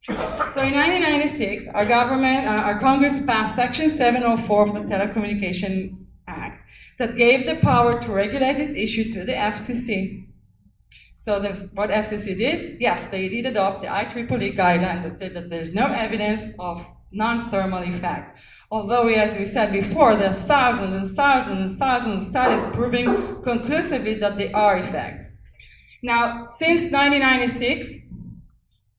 So in 1996, our Congress passed Section 704 of the Telecommunication Act that gave the power to regulate this issue to the FCC. So what FCC did? Yes, they did adopt the IEEE guidelines that said that there's no evidence of non-thermal effects. Although, as we said before, there are thousands and thousands and thousands of studies proving conclusively that they are effects. Now, since 1996,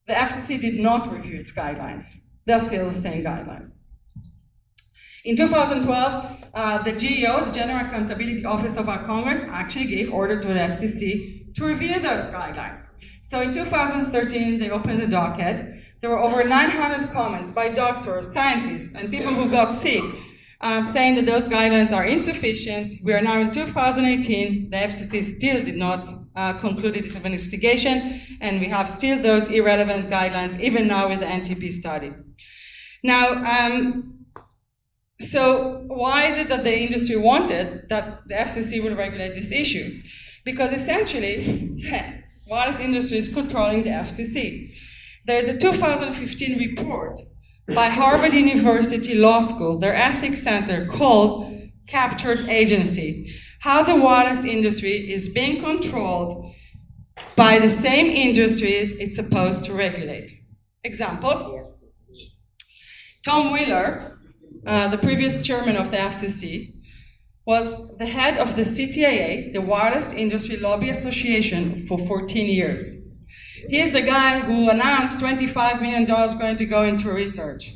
the FCC did not review its guidelines. They're still the same guidelines. In 2012, the GEO, the General Accountability Office of our Congress, actually gave order to the FCC to review those guidelines. So in 2013, they opened a docket. There were over 900 comments by doctors, scientists, and people who got sick, saying that those guidelines are insufficient. We are now in 2018. The FCC still did not conclude its investigation, and we have still those irrelevant guidelines, even now with the NTP study. Now, so why is it that the industry wanted that the FCC would regulate this issue? Because essentially, the wireless industry is controlling the FCC. There is a 2015 report by Harvard University Law School, their ethics center, called Captured Agency, how the wireless industry is being controlled by the same industries it's supposed to regulate. Examples? Tom Wheeler, the previous chairman of the FCC, was the head of the CTIA, the Wireless Industry Lobby Association, for 14 years. He's the guy who announced $25 million going to go into research.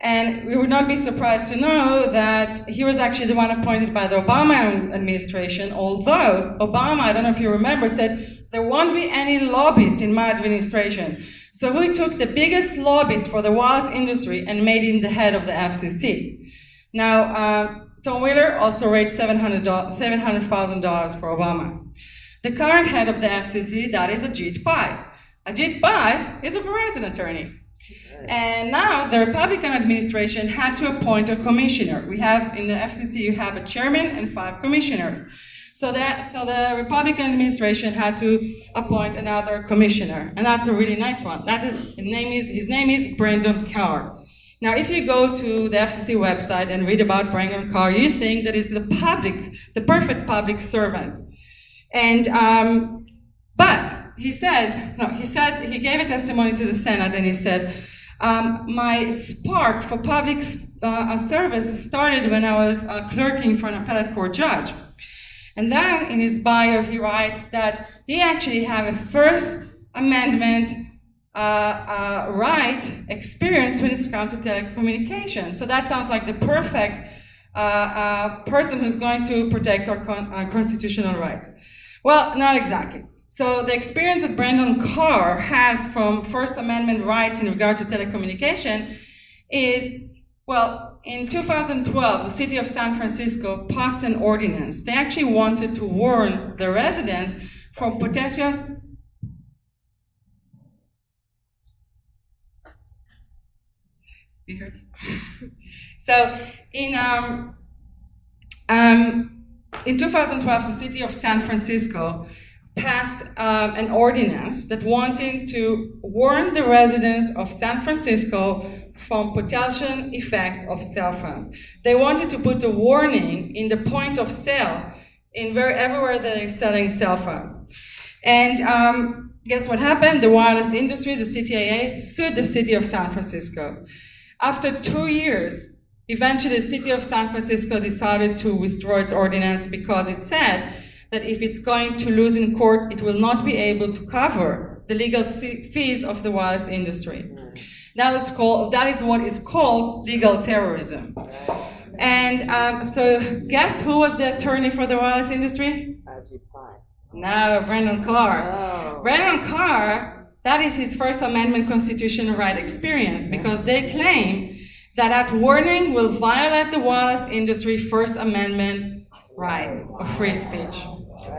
And we would not be surprised to know that he was actually the one appointed by the Obama administration, although Obama, I don't know if you remember, said there won't be any lobbyists in my administration. So we took the biggest lobbyist for the wireless industry and made him the head of the FCC. Now, Tom Wheeler also raised $700,000 for Obama. The current head of the FCC, that is Ajit Pai. Ajit Pai is a Verizon attorney. And now the Republican administration had to appoint a commissioner. We have, in the FCC, you have a chairman and 5 commissioners. So the Republican administration had to appoint another commissioner. And that's a really nice one. His name is Brendan Carr. Now, if you go to the FCC website and read about Brendan Carr, you think that he's the perfect public servant. And, but he gave a testimony to the Senate, and he said, my spark for public service started when I was clerking for an appellate court judge. And then in his bio, he writes that he actually had a First Amendment right experience when it's come to telecommunications. So that sounds like the perfect person who's going to protect our constitutional rights. Well, not exactly. So the experience that Brendan Carr has from First Amendment rights in regard to telecommunication is, well, in 2012, the city of San Francisco passed an ordinance. They actually wanted to warn the residents from potential So in 2012, the city of San Francisco passed an ordinance that wanted to warn the residents of San Francisco from potential effects of cell phones. They wanted to put a warning in the point of sale everywhere they're selling cell phones. And guess what happened? The wireless industry, the CTIA, sued the city of San Francisco. After 2 years, eventually the city of San Francisco decided to withdraw its ordinance because it said that if it's going to lose in court, it will not be able to cover the legal fees of the wireless industry. That is what is called legal terrorism. And so guess who was the attorney for the wireless industry? No, Brendan Carr. Oh. Brendan Carr, that is his First Amendment constitutional right experience, because they claim that warning will violate the wireless industry First Amendment right of free speech.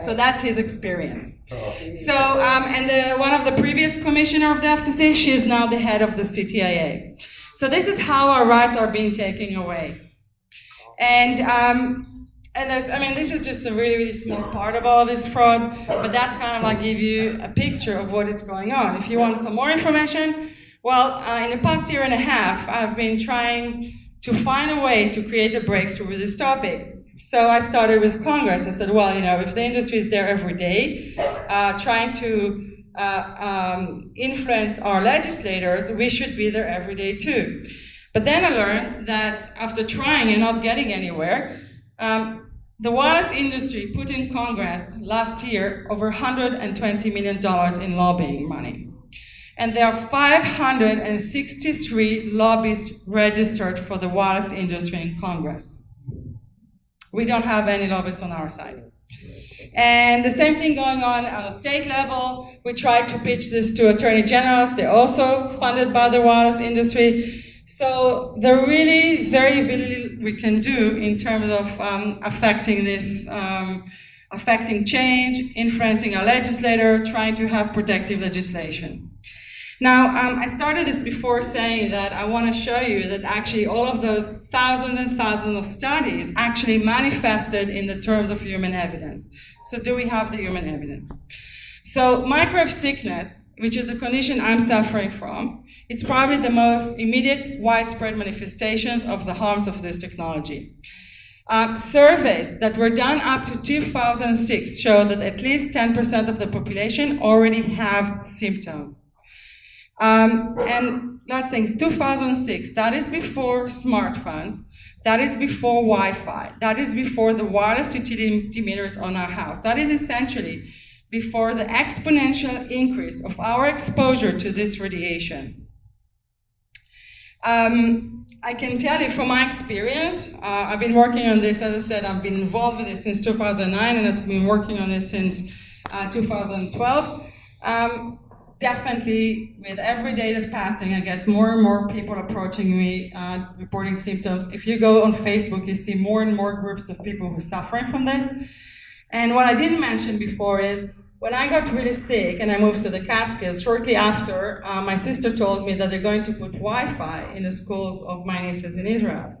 So that's his experience. So, one of the previous commissioner of the FCC, she is now the head of the CTIA. So this is how our rights are being taken away. And this is just a really, really small part of all this fraud, but that kind of like give you a picture of what is going on. If you want some more information, Well, in the past year and a half, I've been trying to find a way to create a breakthrough with this topic. So I started with Congress. I said, well, if the industry is there every day, trying to influence our legislators, we should be there every day too. But then I learned that after trying and not getting anywhere, the wireless industry put in Congress last year over $120 million in lobbying money. And there are 563 lobbyists registered for the wireless industry in Congress. We don't have any lobbyists on our side. And the same thing going on a state level. We tried to pitch this to attorney generals. They're also funded by the wireless industry. So there really very little we can do in terms of affecting this, affecting change, influencing our legislator, trying to have protective legislation. Now, I started this before saying that I want to show you that actually all of those thousands and thousands of studies actually manifested in the terms of human evidence. So do we have the human evidence? So microwave sickness, which is the condition I'm suffering from, it's probably the most immediate widespread manifestations of the harms of this technology. Surveys that were done up to 2006 show that at least 10% of the population already have symptoms. And let's think, 2006, that is before smartphones, that is before Wi-Fi, that is before the wireless utility meters on our house. That is essentially before the exponential increase of our exposure to this radiation. I can tell you from my experience, I've been working on this, as I said, I've been involved with this since 2009, and I've been working on this since 2012. Definitely, with every day that's passing, I get more and more people approaching me, reporting symptoms. If you go on Facebook, you see more and more groups of people who are suffering from this. And what I didn't mention before is, when I got really sick and I moved to the Catskills, shortly after, my sister told me that they're going to put Wi-Fi in the schools of my nieces in Israel.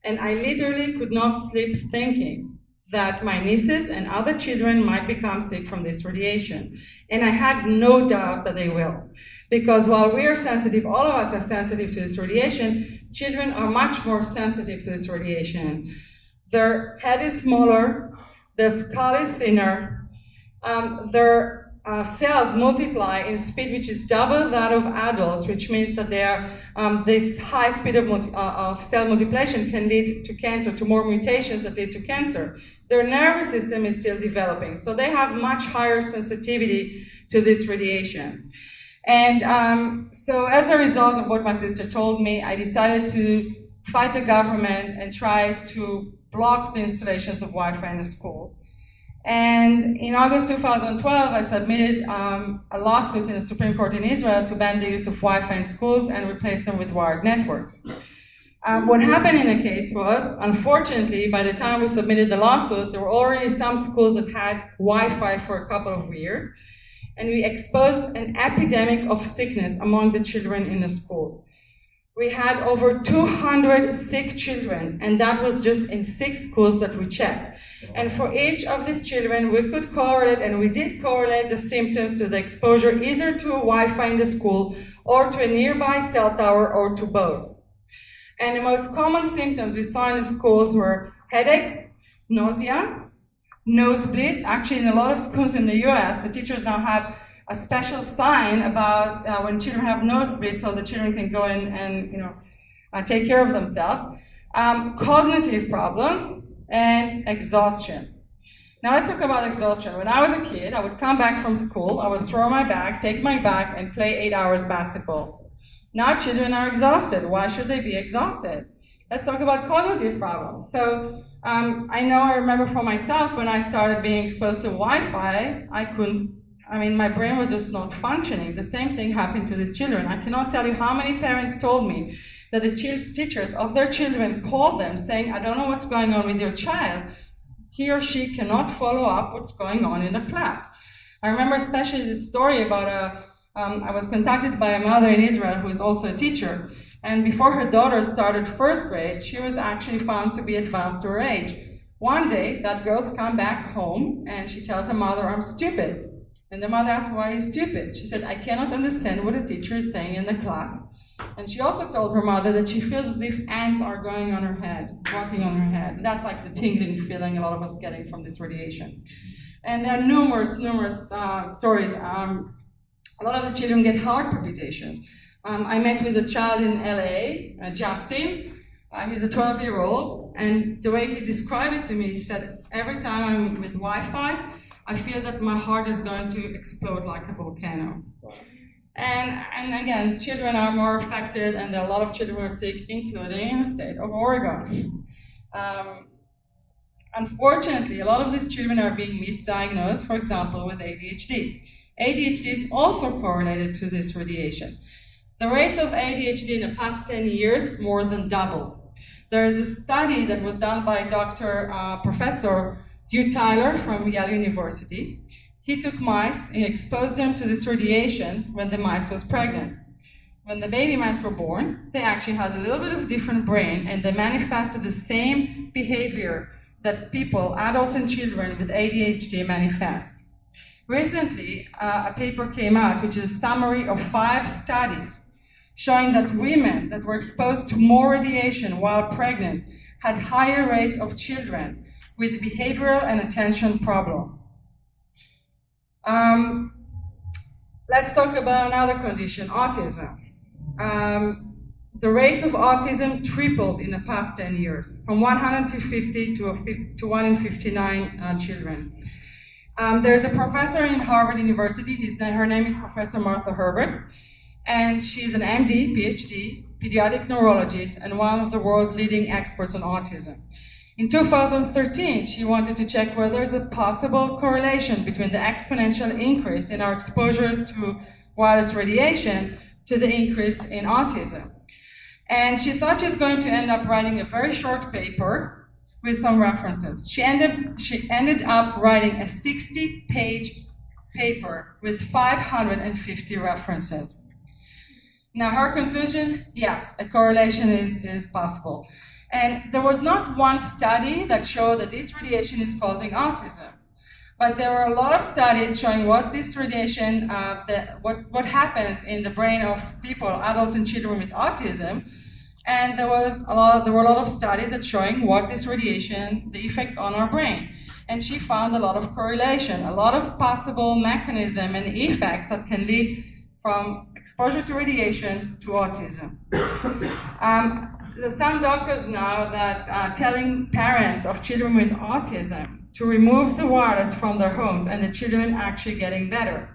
And I literally could not sleep thinking that my nieces and other children might become sick from this radiation. And I had no doubt that they will. Because while we are sensitive, all of us are sensitive to this radiation, children are much more sensitive to this radiation. Their head is smaller, their skull is thinner, their cells multiply in speed which is double that of adults, which means that this high speed of cell multiplication can lead to cancer, to more mutations that lead to cancer. Their nervous system is still developing, so they have much higher sensitivity to this radiation. And so as a result of what my sister told me, I decided to fight the government and try to block the installations of Wi-Fi in the schools. And in August 2012, I submitted a lawsuit in the Supreme Court in Israel to ban the use of Wi-Fi in schools and replace them with wired networks. What happened in the case was, unfortunately, by the time we submitted the lawsuit, there were already some schools that had Wi-Fi for a couple of years, and we exposed an epidemic of sickness among the children in the schools. We had over 200 sick children, and that was just in 6 schools that we checked. And for each of these children, we could correlate, and we did correlate the symptoms to the exposure either to a Wi-Fi in the school, or to a nearby cell tower, or to both. And the most common symptoms we saw in the schools were headaches, nausea, nosebleeds. Actually, in a lot of schools in the US, the teachers now have a special sign about when children have nosebleeds, so the children can go in and take care of themselves. Cognitive problems and exhaustion. Now let's talk about exhaustion. When I was a kid, I would come back from school, I would throw my bag, take my bag, and play 8 hours basketball. Now children are exhausted. Why should they be exhausted? Let's talk about cognitive problems. So I remember for myself, when I started being exposed to Wi-Fi, my brain was just not functioning. The same thing happened to these children. I cannot tell you how many parents told me that the teachers of their children called them saying, I don't know what's going on with your child. He or she cannot follow up what's going on in the class. I remember especially this story about I was contacted by a mother in Israel who is also a teacher. And before her daughter started first grade, she was actually found to be advanced to her age. One day, that girl's come back home and she tells her mother, I'm stupid. And the mother asked, why are you stupid? She said, I cannot understand what the teacher is saying in the class. And she also told her mother that she feels as if ants are going on her head, walking on her head. And that's like the tingling feeling a lot of us getting from this radiation. And there are numerous stories. A lot of the children get heart palpitations. I met with a child in LA, Justin. He's a 12-year-old, and the way he described it to me, he said, every time I'm with Wi-Fi, I feel that my heart is going to explode like a volcano. And again, children are more affected, and there are a lot of children who are sick, including in the state of Oregon. Unfortunately, a lot of these children are being misdiagnosed, for example, with ADHD. ADHD is also correlated to this radiation. The rates of ADHD in the past 10 years more than doubled. There is a study that was done by Professor Hugh Tyler from Yale University. He took mice and exposed them to this radiation when the mice was pregnant. When the baby mice were born, they actually had a little bit of different brain, and they manifested the same behavior that people, adults and children with ADHD manifest. Recently, a paper came out, which is a summary of 5 studies showing that women that were exposed to more radiation while pregnant had higher rates of children with behavioral and attention problems. Let's talk about another condition, autism. The rates of autism tripled in the past 10 years, from 150 to 1 in 59 children. There's a professor in Harvard University, her name is Professor Martha Herbert, and she's an MD, PhD, pediatric neurologist, and one of the world's leading experts on autism. In 2013, she wanted to check whether there's a possible correlation between the exponential increase in our exposure to wireless radiation to the increase in autism. And she thought she was going to end up writing a very short paper with some references. She ended up writing a 60-page paper with 550 references. Now, her conclusion, yes, a correlation is possible. And there was not one study that showed that this radiation is causing autism. But there were a lot of studies showing what this radiation, what happens in the brain of people, adults and children with autism. And there were a lot of studies that showing what this radiation, the effects on our brain. And she found a lot of correlation, a lot of possible mechanism and effects that can lead from exposure to radiation to autism. There's some doctors now that are telling parents of children with autism to remove the wires from their homes, and the children actually getting better.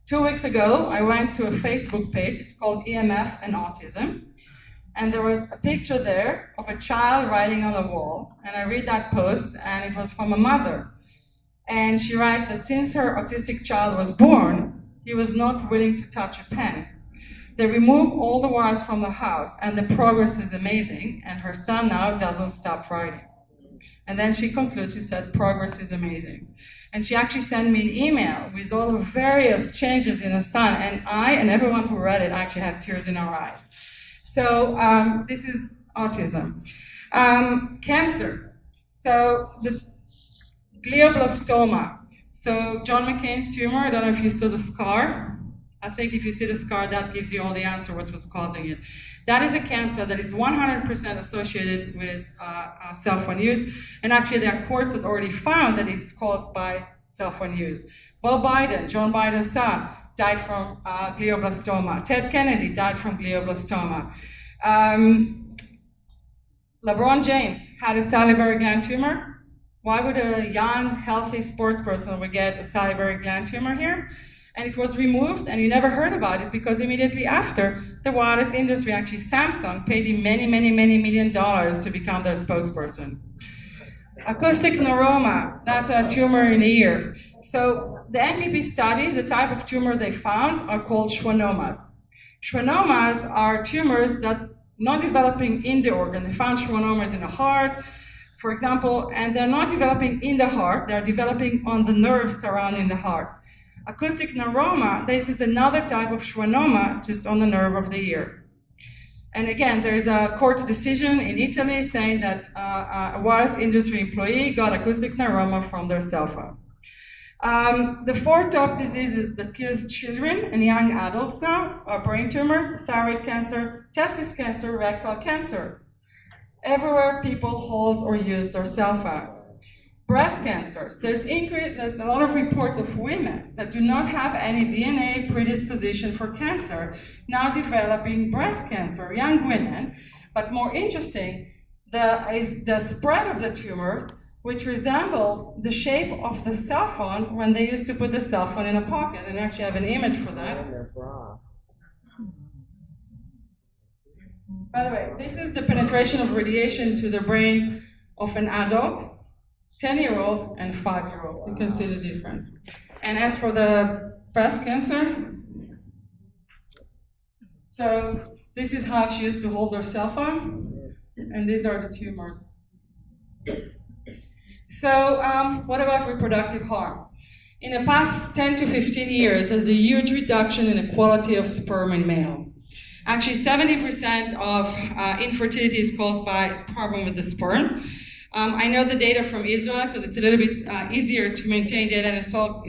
2 weeks ago, I went to a Facebook page, it's called EMF and Autism, and there was a picture there of a child writing on a wall, and I read that post, and it was from a mother. And she writes that since her autistic child was born, he was not willing to touch a pen. They remove all the wires from the house, and the progress is amazing, and her son now doesn't stop writing. And then she concludes, she said, progress is amazing. And she actually sent me an email with all the various changes in her son, and I and everyone who read it actually had tears in our eyes. So this is autism. Cancer. So the glioblastoma. So John McCain's tumor, I don't know if you saw the scar. I think if you see the scar, that gives you all the answer what was causing it. That is a cancer that is 100% associated with cell phone use. And actually, there are courts that already found that it's caused by cell phone use. Bill Biden, John Biden's son, died from glioblastoma. Ted Kennedy died from glioblastoma. LeBron James had a salivary gland tumor. Why would a young, healthy sports person would get a salivary gland tumor here? And it was removed, and you never heard about it because immediately after, the wireless industry, actually Samsung, paid him many $1 million to become their spokesperson. Acoustic neuroma, that's a tumor in the ear. So the NTP study, the type of tumor they found are called schwannomas. Schwannomas are tumors that not developing in the organ. They found schwannomas in the heart, for example, and they're not developing in the heart, they're developing on the nerves surrounding the heart. Acoustic neuroma, this is another type of schwannoma just on the nerve of the ear. And again, there's a court decision in Italy saying that a wireless industry employee got acoustic neuroma from their cell phone. The four top diseases that kills children and young adults now are brain tumor, thyroid cancer, testis cancer, rectal cancer. Everywhere people hold or use their cell phones. Breast cancers. There's a lot of reports of women that do not have any DNA predisposition for cancer now developing breast cancer, young women. But more interesting, the spread of the tumors, which resembles the shape of the cell phone when they used to put the cell phone in a pocket. And actually I have an image for that. By the way, this is the penetration of radiation to the brain of an adult, 10-year-old and 5-year-old. You can see the difference. And as for the breast cancer, so this is how she used to hold her cell phone, and these are the tumors. So what about reproductive harm? In the past 10 to 15 years, there's a huge reduction in the quality of sperm in male. Actually, 70% of infertility is caused by a problem with the sperm. I know the data from Israel because it's a little bit easier to maintain data in a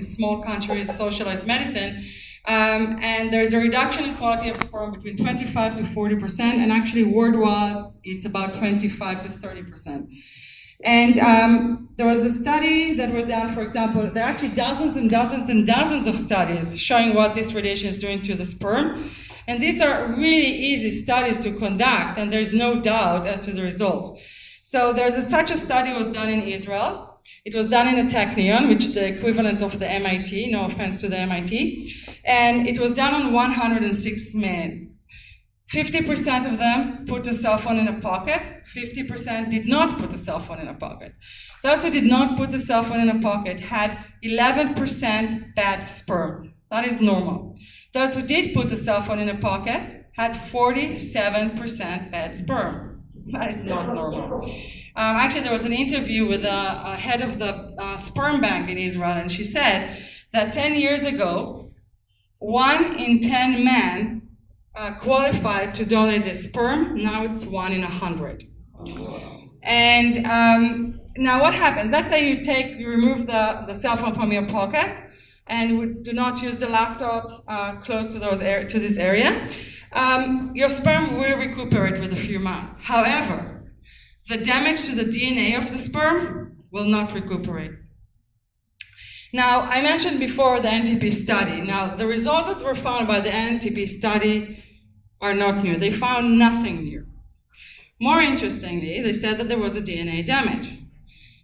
small country with socialized medicine. And there's a reduction in quality of sperm between 25 to 40%, and actually worldwide it's about 25 to 30%. And there was a study that was done, for example, there are actually dozens and dozens and dozens of studies showing what this radiation is doing to the sperm. And these are really easy studies to conduct, and there's no doubt as to the results. So such a study was done in Israel. It was done in a Technion, which is the equivalent of the MIT, no offense to the MIT. And it was done on 106 men. 50% of them put a cell phone in a pocket, 50% did not put a cell phone in a pocket. Those who did not put the cell phone in a pocket had 11% bad sperm. That is normal. Those who did put the cell phone in a pocket had 47% bad sperm. That is not normal. Actually, there was an interview with a head of the sperm bank in Israel, and she said that 10 years ago, 1 in 10 men qualified to donate their sperm. Now it's 1 in 100. And now what happens? Let's say you remove the cell phone from your pocket, and you do not use the laptop close to this area. Your sperm will recuperate with a few months. However, the damage to the DNA of the sperm will not recuperate. Now, I mentioned before the NTP study. Now, the results that were found by the NTP study are not new. They found nothing new. More interestingly, they said that there was a DNA damage.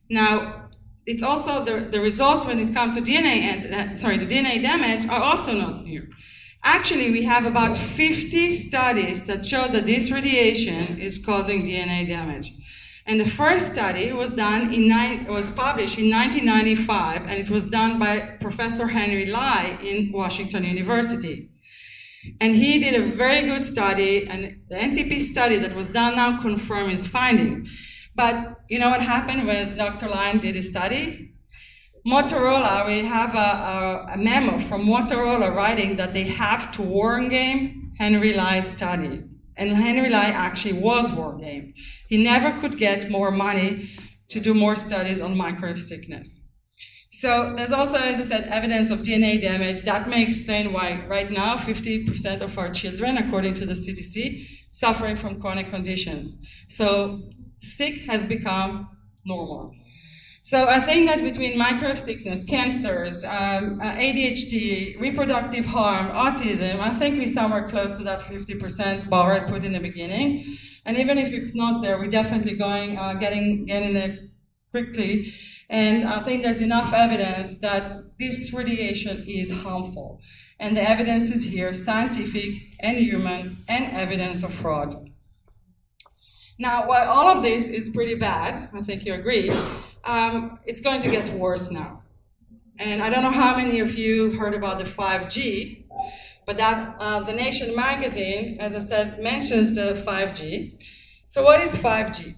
Now, it's also the results when it comes to the DNA damage are also not new. Actually, we have about 50 studies that show that this radiation is causing DNA damage. And the first study was published in 1995, and it was done by Professor Henry Lai in Washington University. And he did a very good study, and the NTP study that was done now confirmed his finding. But you know what happened when Dr. Lai did his study? Motorola, we have a memo from Motorola writing that they have to warn game Henry Lai's study. And Henry Lai actually was warn game. He never could get more money to do more studies on microwave sickness. So there's also, as I said, evidence of DNA damage. That may explain why right now 50% of our children, according to the CDC, suffering from chronic conditions. So sick has become normal. So I think that between microwave sickness, cancers, ADHD, reproductive harm, autism, I think we're somewhere close to that 50% bar I put in the beginning. And even if it's not there, we're definitely getting there quickly. And I think there's enough evidence that this radiation is harmful. And the evidence is here, scientific and human, and evidence of fraud. Now, while all of this is pretty bad, I think you agree, it's going to get worse now. And I don't know how many of you heard about the 5G, but that the Nation magazine, as I said, mentions the 5G. So what is 5G?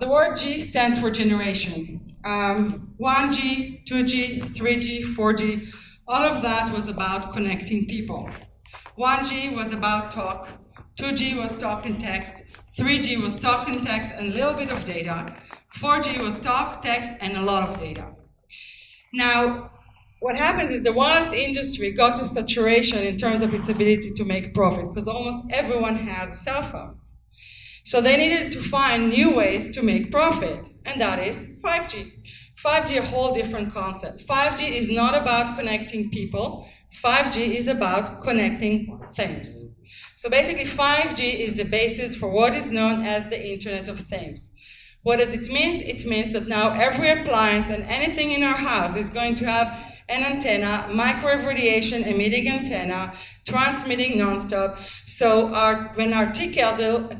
The word G stands for generation. 1G, 2G, 3G, 4G, all of that was about connecting people. 1G was about talk, 2G was talk and text, 3G was talk and text and a little bit of data, 4G was talk, text, and a lot of data. Now, what happens is the wireless industry got to saturation in terms of its ability to make profit, because almost everyone has a cell phone. So they needed to find new ways to make profit, and that is 5G. 5G, a whole different concept. 5G is not about connecting people. 5G is about connecting things. So basically, 5G is the basis for what is known as the Internet of Things. What does it mean? It means that now every appliance and anything in our house is going to have an antenna, microwave radiation emitting antenna, transmitting nonstop. So when our tea kettle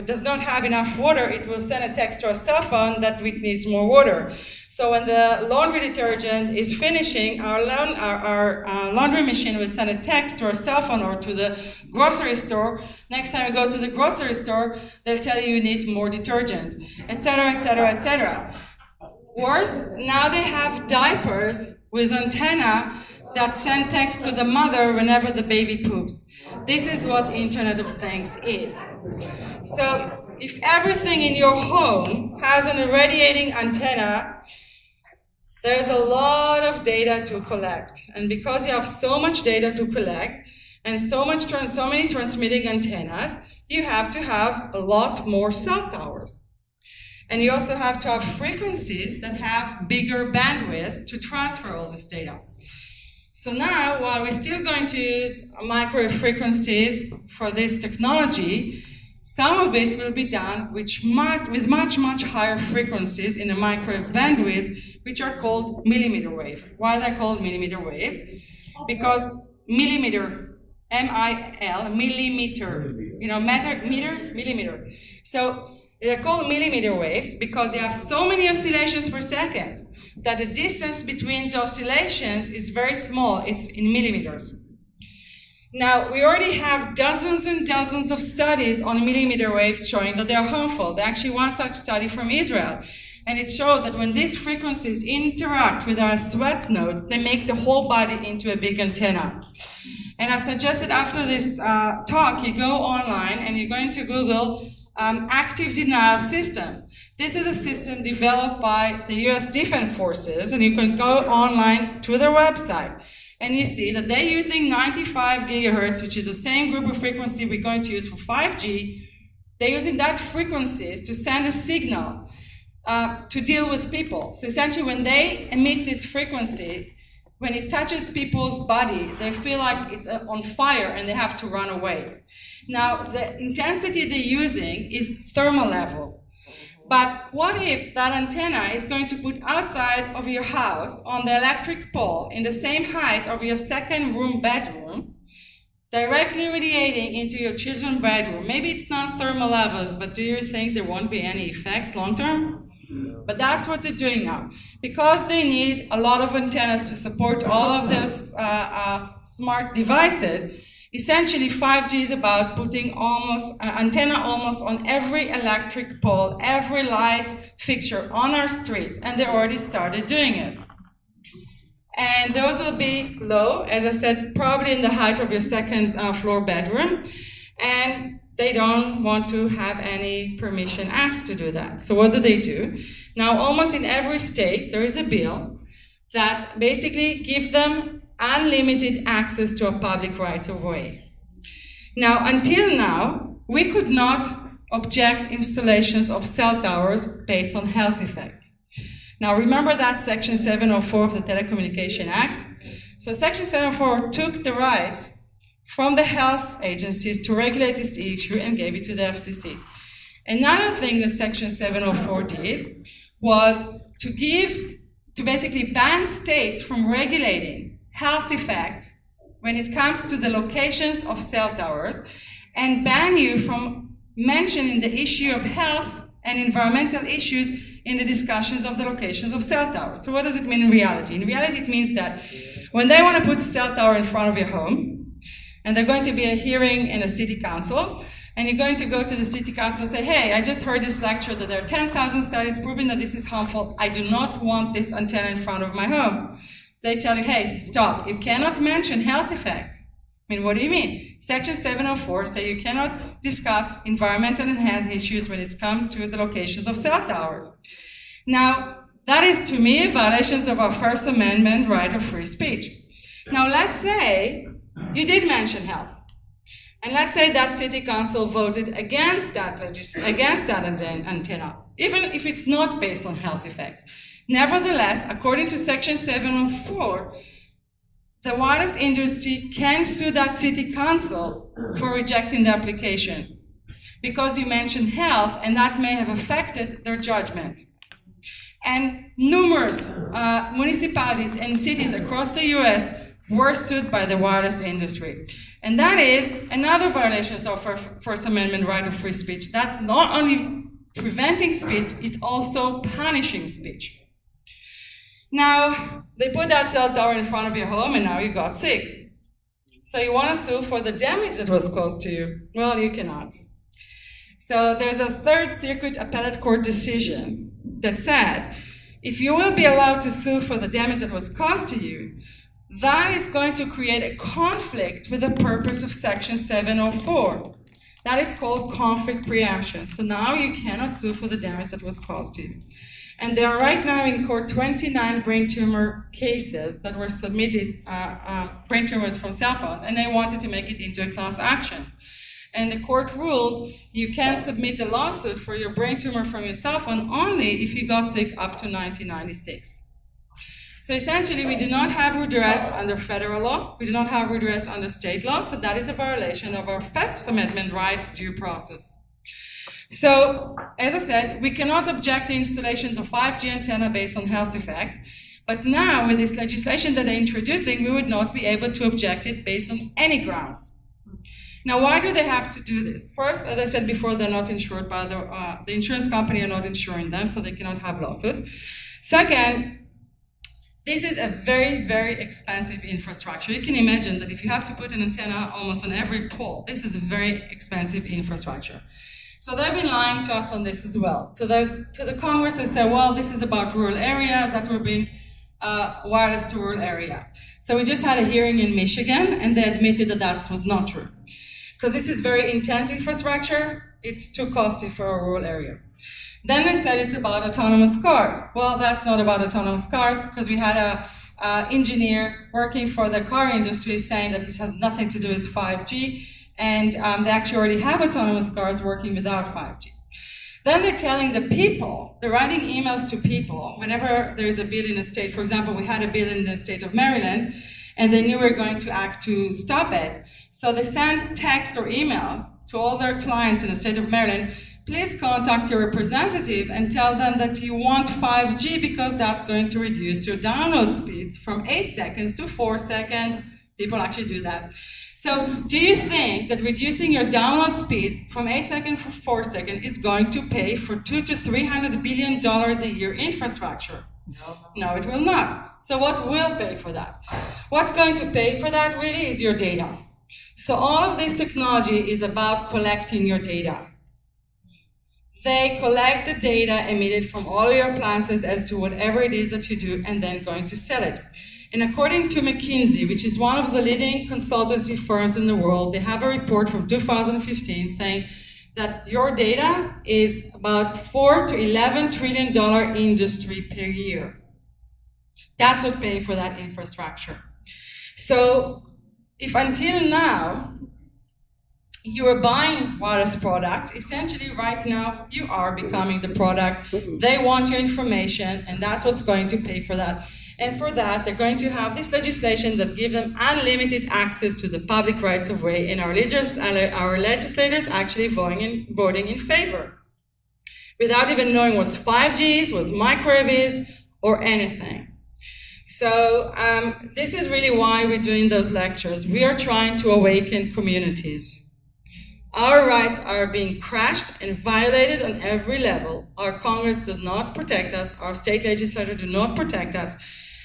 does not have enough water, it will send a text to our cell phone that it needs more water. So when the laundry detergent is finishing, our laundry machine will send a text to our cell phone or to the grocery store. Next time you go to the grocery store, they'll tell you need more detergent, etc., etc., etc. Worse, now they have diapers with antenna that send text to the mother whenever the baby poops. This is what Internet of Things is. So if everything in your home has an irradiating antenna, there's a lot of data to collect. And because you have so much data to collect and so many transmitting antennas, you have to have a lot more cell towers. And you also have to have frequencies that have bigger bandwidth to transfer all this data. So now, while we're still going to use microwave frequencies for this technology, some of it will be done with much higher frequencies in a microwave bandwidth, which are called millimeter waves. Why are they called millimeter waves? Because millimeter, M-I-L, millimeter, millimeter. So they're called millimeter waves because they have so many oscillations per second that the distance between the oscillations is very small. It's in millimeters. Now, we already have dozens and dozens of studies on millimeter waves showing that they are harmful. There's actually one such study from Israel, and it showed that when these frequencies interact with our sweat nodes, they make the whole body into a big antenna. And I suggested after this talk, you go online and you're going to Google active denial system. This is a system developed by the US Defense Forces, and you can go online to their website. And you see that they're using 95 gigahertz, which is the same group of frequency we're going to use for 5G. They're using that frequencies to send a signal to deal with people. So essentially, when they emit this frequency, when it touches people's body, they feel like it's on fire and they have to run away. Now, the intensity they're using is thermal levels. But what if that antenna is going to put outside of your house on the electric pole in the same height of your second room bedroom, directly radiating into your children's bedroom? Maybe it's not thermal levels, but do you think there won't be any effects long term? But that's what they're doing now. Because they need a lot of antennas to support all of those smart devices, essentially 5G is about putting antenna almost on every electric pole, every light fixture on our streets, and they already started doing it. And those will be low, as I said, probably in the height of your second floor bedroom, and they don't want to have any permission asked to do that. So what do? Now, almost in every state, there is a bill that basically gives them unlimited access to a public right-of-way. Now, until now, we could not object installations of cell towers based on health effect. Now, remember that Section 704 of the Telecommunication Act? So Section 704 took the right from the health agencies to regulate this issue and gave it to the FCC. Another thing that Section 704 did was to basically ban states from regulating health effects when it comes to the locations of cell towers and ban you from mentioning the issue of health and environmental issues in the discussions of the locations of cell towers. So what does it mean in reality? In reality, it means that when they want to put a cell tower in front of your home, and they're going to be a hearing in a city council, and you're going to go to the city council and say, hey, I just heard this lecture that there are 10,000 studies proving that this is harmful. I do not want this antenna in front of my home. They tell you, hey, stop. You cannot mention health effects. I mean, what do you mean? Section 704 says you cannot discuss environmental and health issues when it's come to the locations of cell towers. Now, That is, to me, violations of our First Amendment right of free speech. Now, let's say you did mention health. And let's say that city council voted against that antenna, even if it's not based on health effects. Nevertheless, according to Section 704, the wireless industry can sue that city council for rejecting the application because you mentioned health, and that may have affected their judgment. And numerous municipalities and cities across the US were sued by the wireless industry. And that is another violation of our First Amendment right of free speech. That's not only preventing speech, it's also punishing speech. Now, they put that cell tower in front of your home and now you got sick. So you want to sue for the damage that was caused to you. Well, you cannot. So there's a Third Circuit Appellate Court decision that said, if you will be allowed to sue for the damage that was caused to you, that is going to create a conflict with the purpose of Section 704. That is called conflict preemption. So now you cannot sue for the damage that was caused to you. And there are right now in court 29 brain tumor cases that were submitted, brain tumors from cell phones, and they wanted to make it into a class action. And the court ruled you can submit a lawsuit for your brain tumor from your cell phone only if you got sick up to 1996. So essentially, we do not have redress under federal law. We do not have redress under state law. So that is a violation of our First Amendment right to due process. So, as I said, we cannot object to installations of 5G antenna based on health effects. But now, with this legislation that they're introducing, we would not be able to object it based on any grounds. Now, why do they have to do this? First, as I said before, they're not insured by the insurance company are not insuring them, so they cannot have lawsuits. Second, this is a very, very expensive infrastructure. You can imagine that if you have to put an antenna almost on every pole, this is a very expensive infrastructure. So they've been lying to us on this as well. To the Congress, they say, well, this is about rural areas, that we're being wireless to rural area. So we just had a hearing in Michigan, and they admitted that that was not true. Because this is very intense infrastructure, it's too costly for our rural areas. Then they said it's about autonomous cars. Well, that's not about autonomous cars, because we had an engineer working for the car industry saying that it has nothing to do with 5G, and they actually already have autonomous cars working without 5G. Then they're telling the people, they're writing emails to people whenever there's a bill in a state. For example, we had a bill in the state of Maryland, and they knew we were going to act to stop it. So they sent text or email to all their clients in the state of Maryland, please contact your representative and tell them that you want 5G because that's going to reduce your download speeds from 8 seconds to 4 seconds. People actually do that. So do you think that reducing your download speeds from 8 seconds to 4 seconds is going to pay for $200 to $300 billion a year infrastructure? No, it will not. So what will pay for that? What's going to pay for that really is your data. So all of this technology is about collecting your data. They collect the data emitted from all your appliances as to whatever it is that you do and then going to sell it. And according to McKinsey, which is one of the leading consultancy firms in the world, they have a report from 2015 saying that your data is about $4 to $11 trillion industry per year. That's what paying for that infrastructure. So if until now you are buying wireless products, essentially right now you are becoming the product. They want your information, and that's what's going to pay for that. And for that, they're going to have this legislation that gives them unlimited access to the public rights of way, and our legislators actually voting in favor, without even knowing what's 5Gs, what's microwaves, or anything. So this is really why we're doing those lectures. We are trying to awaken communities. Our rights are being crushed and violated on every level. Our Congress does not protect us. Our state legislators do not protect us.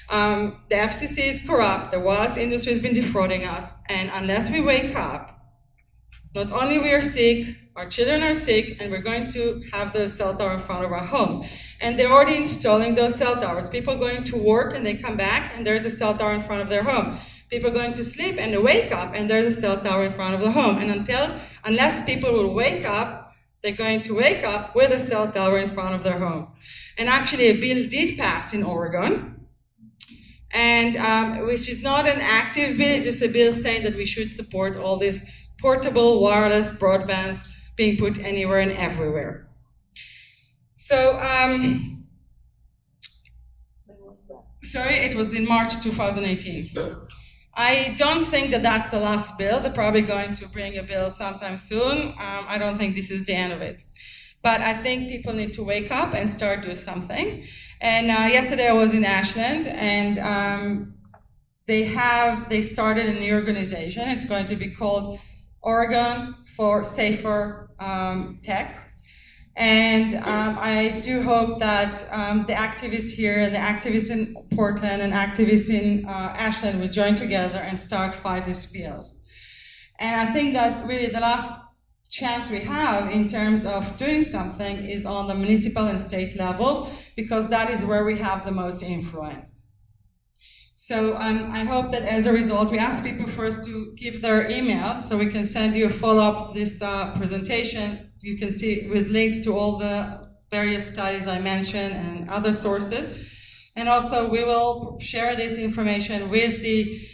The FCC is corrupt. The wireless industry has been defrauding us. And unless we wake up, not only we are sick, our children are sick, and we're going to have those cell towers in front of our home. And they're already installing those cell towers. People going to work and they come back and there's a cell tower in front of their home. People going to sleep and they wake up and there's a cell tower in front of the home. And unless people will wake up, they're going to wake up with a cell tower in front of their homes. And actually, a bill did pass in Oregon, and which is not an active bill, it's just a bill saying that we should support all these portable wireless broadbands being put anywhere and everywhere. So, sorry, it was in March 2018. I don't think that that's the last bill. They're probably going to bring a bill sometime soon. I don't think this is the end of it. But I think people need to wake up and start doing something. And yesterday I was in Ashland, and they started a new organization. It's going to be called Oregon for Safer Tech. And I do hope that the activists here, and the activists in Portland, and activists in Ashland will join together and start fight these bills. And I think that really the last chance we have in terms of doing something is on the municipal and state level, because that is where we have the most influence. So I hope that as a result, we ask people first to give their emails so we can send you a follow-up to this presentation. You can see with links to all the various studies I mentioned and other sources. And also we will share this information with the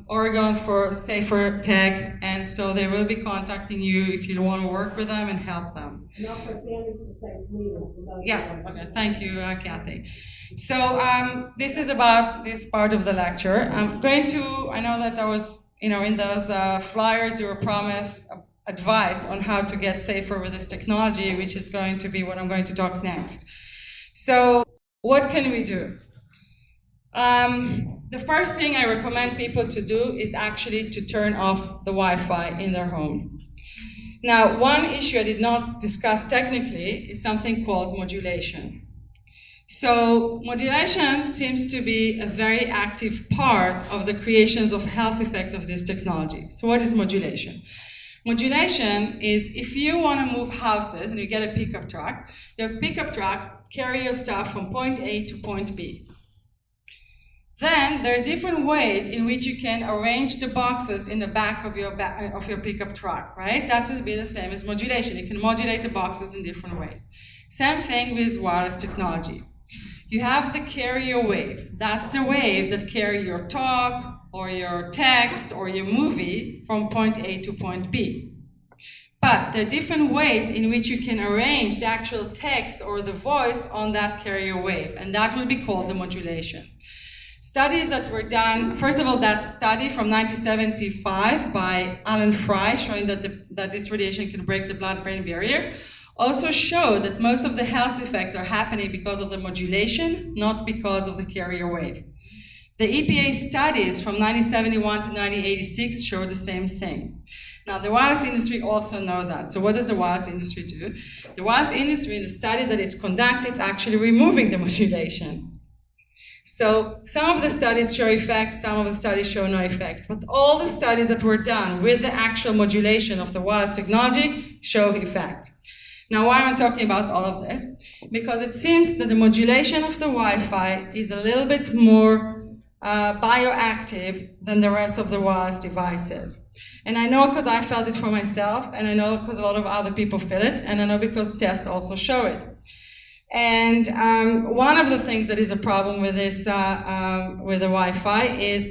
Oregon for Safer Tech, and so they will be contacting you if you want to work with them and help them. And also Families for Safe Meals. Yes, okay, thank you, Kathy. So this is about this part of the lecture. I'm going to, I know that I was, in those flyers you were promised advice on how to get safer with this technology, which is going to be what I'm going to talk next. So what can we do? The first thing I recommend people to do is actually to turn off the Wi-Fi in their home. Now, one issue I did not discuss technically is something called modulation. So modulation seems to be a very active part of the creations of health effect of this technology. So what is modulation? Modulation is if you want to move houses and you get a pickup truck, your pickup truck carry your stuff from point A to point B. Then there are different ways in which you can arrange the boxes in the back of your pickup truck, right? That would be the same as modulation. You can modulate the boxes in different ways. Same thing with wireless technology. You have the carrier wave. That's the wave that carries your talk or your text or your movie from point A to point B. But there are different ways in which you can arrange the actual text or the voice on that carrier wave, and that will be called the modulation. Studies that were done, first of all, that study from 1975 by Alan Fry showing that this radiation can break the blood-brain barrier, also showed that most of the health effects are happening because of the modulation, not because of the carrier wave. The EPA studies from 1971 to 1986 show the same thing. Now, the wireless industry also knows that. So what does the wireless industry do? The wireless industry, in the study that it's conducted, is actually removing the modulation. So some of the studies show effects, some of the studies show no effects, but all the studies that were done with the actual modulation of the wireless technology show effect. Now, why am I talking about all of this? Because it seems that the modulation of the Wi-Fi is a little bit more bioactive than the rest of the wireless devices. And I know because I felt it for myself, and I know because a lot of other people feel it, and I know because tests also show it. And one of the things that is a problem with this, with the Wi-Fi is,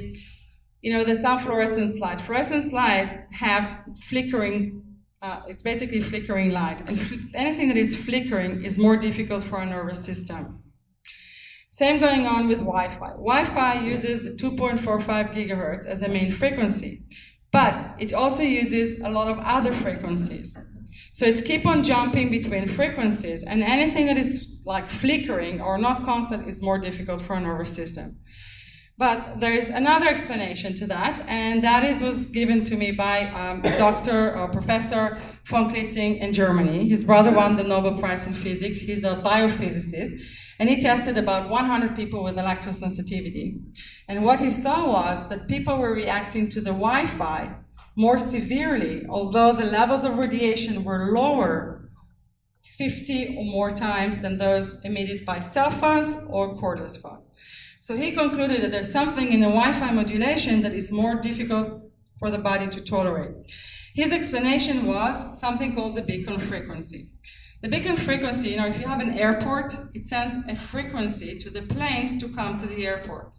there's some fluorescent lights. Fluorescent lights have flickering, it's basically flickering light. And anything that is flickering is more difficult for our nervous system. Same going on with Wi-Fi. Wi-Fi uses 2.45 gigahertz as a main frequency, but it also uses a lot of other frequencies. So it's keep on jumping between frequencies, and anything that is like flickering or not constant is more difficult for our nervous system. But there is another explanation to that, and that was given to me by Dr. or Professor von Klitzing in Germany. His brother won the Nobel Prize in Physics. He's a biophysicist, and he tested about 100 people with electrosensitivity. And what he saw was that people were reacting to the Wi-Fi more severely, although the levels of radiation were lower 50 or more times than those emitted by cell phones or cordless phones. So he concluded that there's something in the Wi-Fi modulation that is more difficult for the body to tolerate. His explanation was something called the beacon frequency. The beacon frequency, if you have an airport, it sends a frequency to the planes to come to the airport.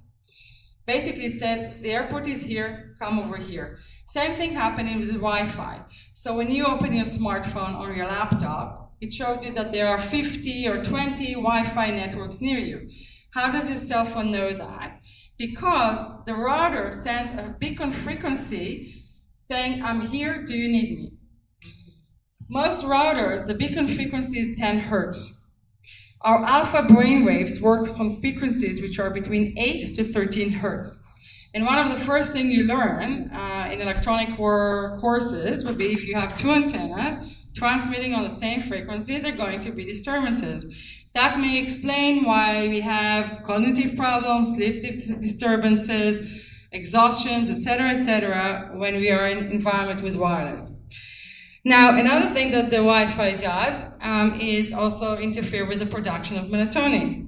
Basically, it says, the airport is here, come over here. Same thing happening with the Wi-Fi. So when you open your smartphone or your laptop, it shows you that there are 50 or 20 Wi-Fi networks near you. How does your cell phone know that? Because the router sends a beacon frequency saying, I'm here, do you need me? Most routers, the beacon frequency is 10 hertz. Our alpha brainwaves work on frequencies which are between 8 to 13 hertz. And one of the first things you learn in electronic courses would be if you have two antennas transmitting on the same frequency, there are going to be disturbances. That may explain why we have cognitive problems, sleep disturbances, exhaustions, etc., when we are in an environment with wireless. Now, another thing that the Wi-Fi does is also interfere with the production of melatonin.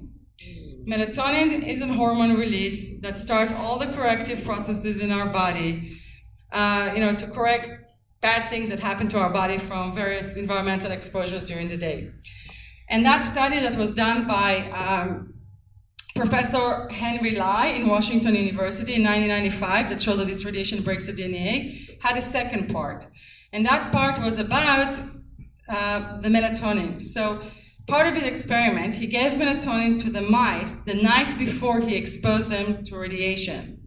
Melatonin is a hormone release that starts all the corrective processes in our body, to correct bad things that happen to our body from various environmental exposures during the day. And that study that was done by Professor Henry Lai in Washington University in 1995 that showed that this radiation breaks the DNA had a second part. And that part was about the melatonin. So part of his experiment, he gave melatonin to the mice the night before he exposed them to radiation.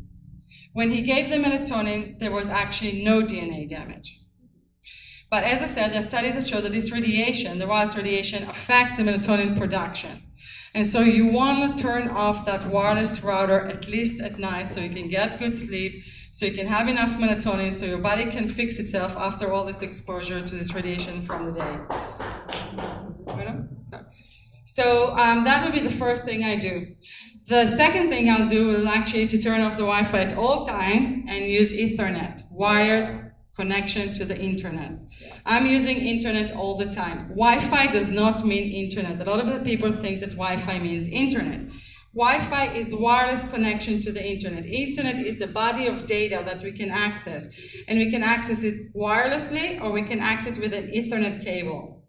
When he gave them melatonin, there was actually no DNA damage. But as I said, there are studies that show that this radiation, the wireless radiation, affect the melatonin production. And so you want to turn off that wireless router at least at night so you can get good sleep, so you can have enough melatonin so your body can fix itself after all this exposure to this radiation from the day. So that would be the first thing I do. The second thing I'll do is actually to turn off the Wi-Fi at all times and use Ethernet, wired connection to the internet. I'm using internet all the time. Wi-Fi does not mean internet. A lot of the people think that Wi-Fi means internet. Wi-Fi is wireless connection to the internet. Internet is the body of data that we can access. And we can access it wirelessly or we can access it with an Ethernet cable.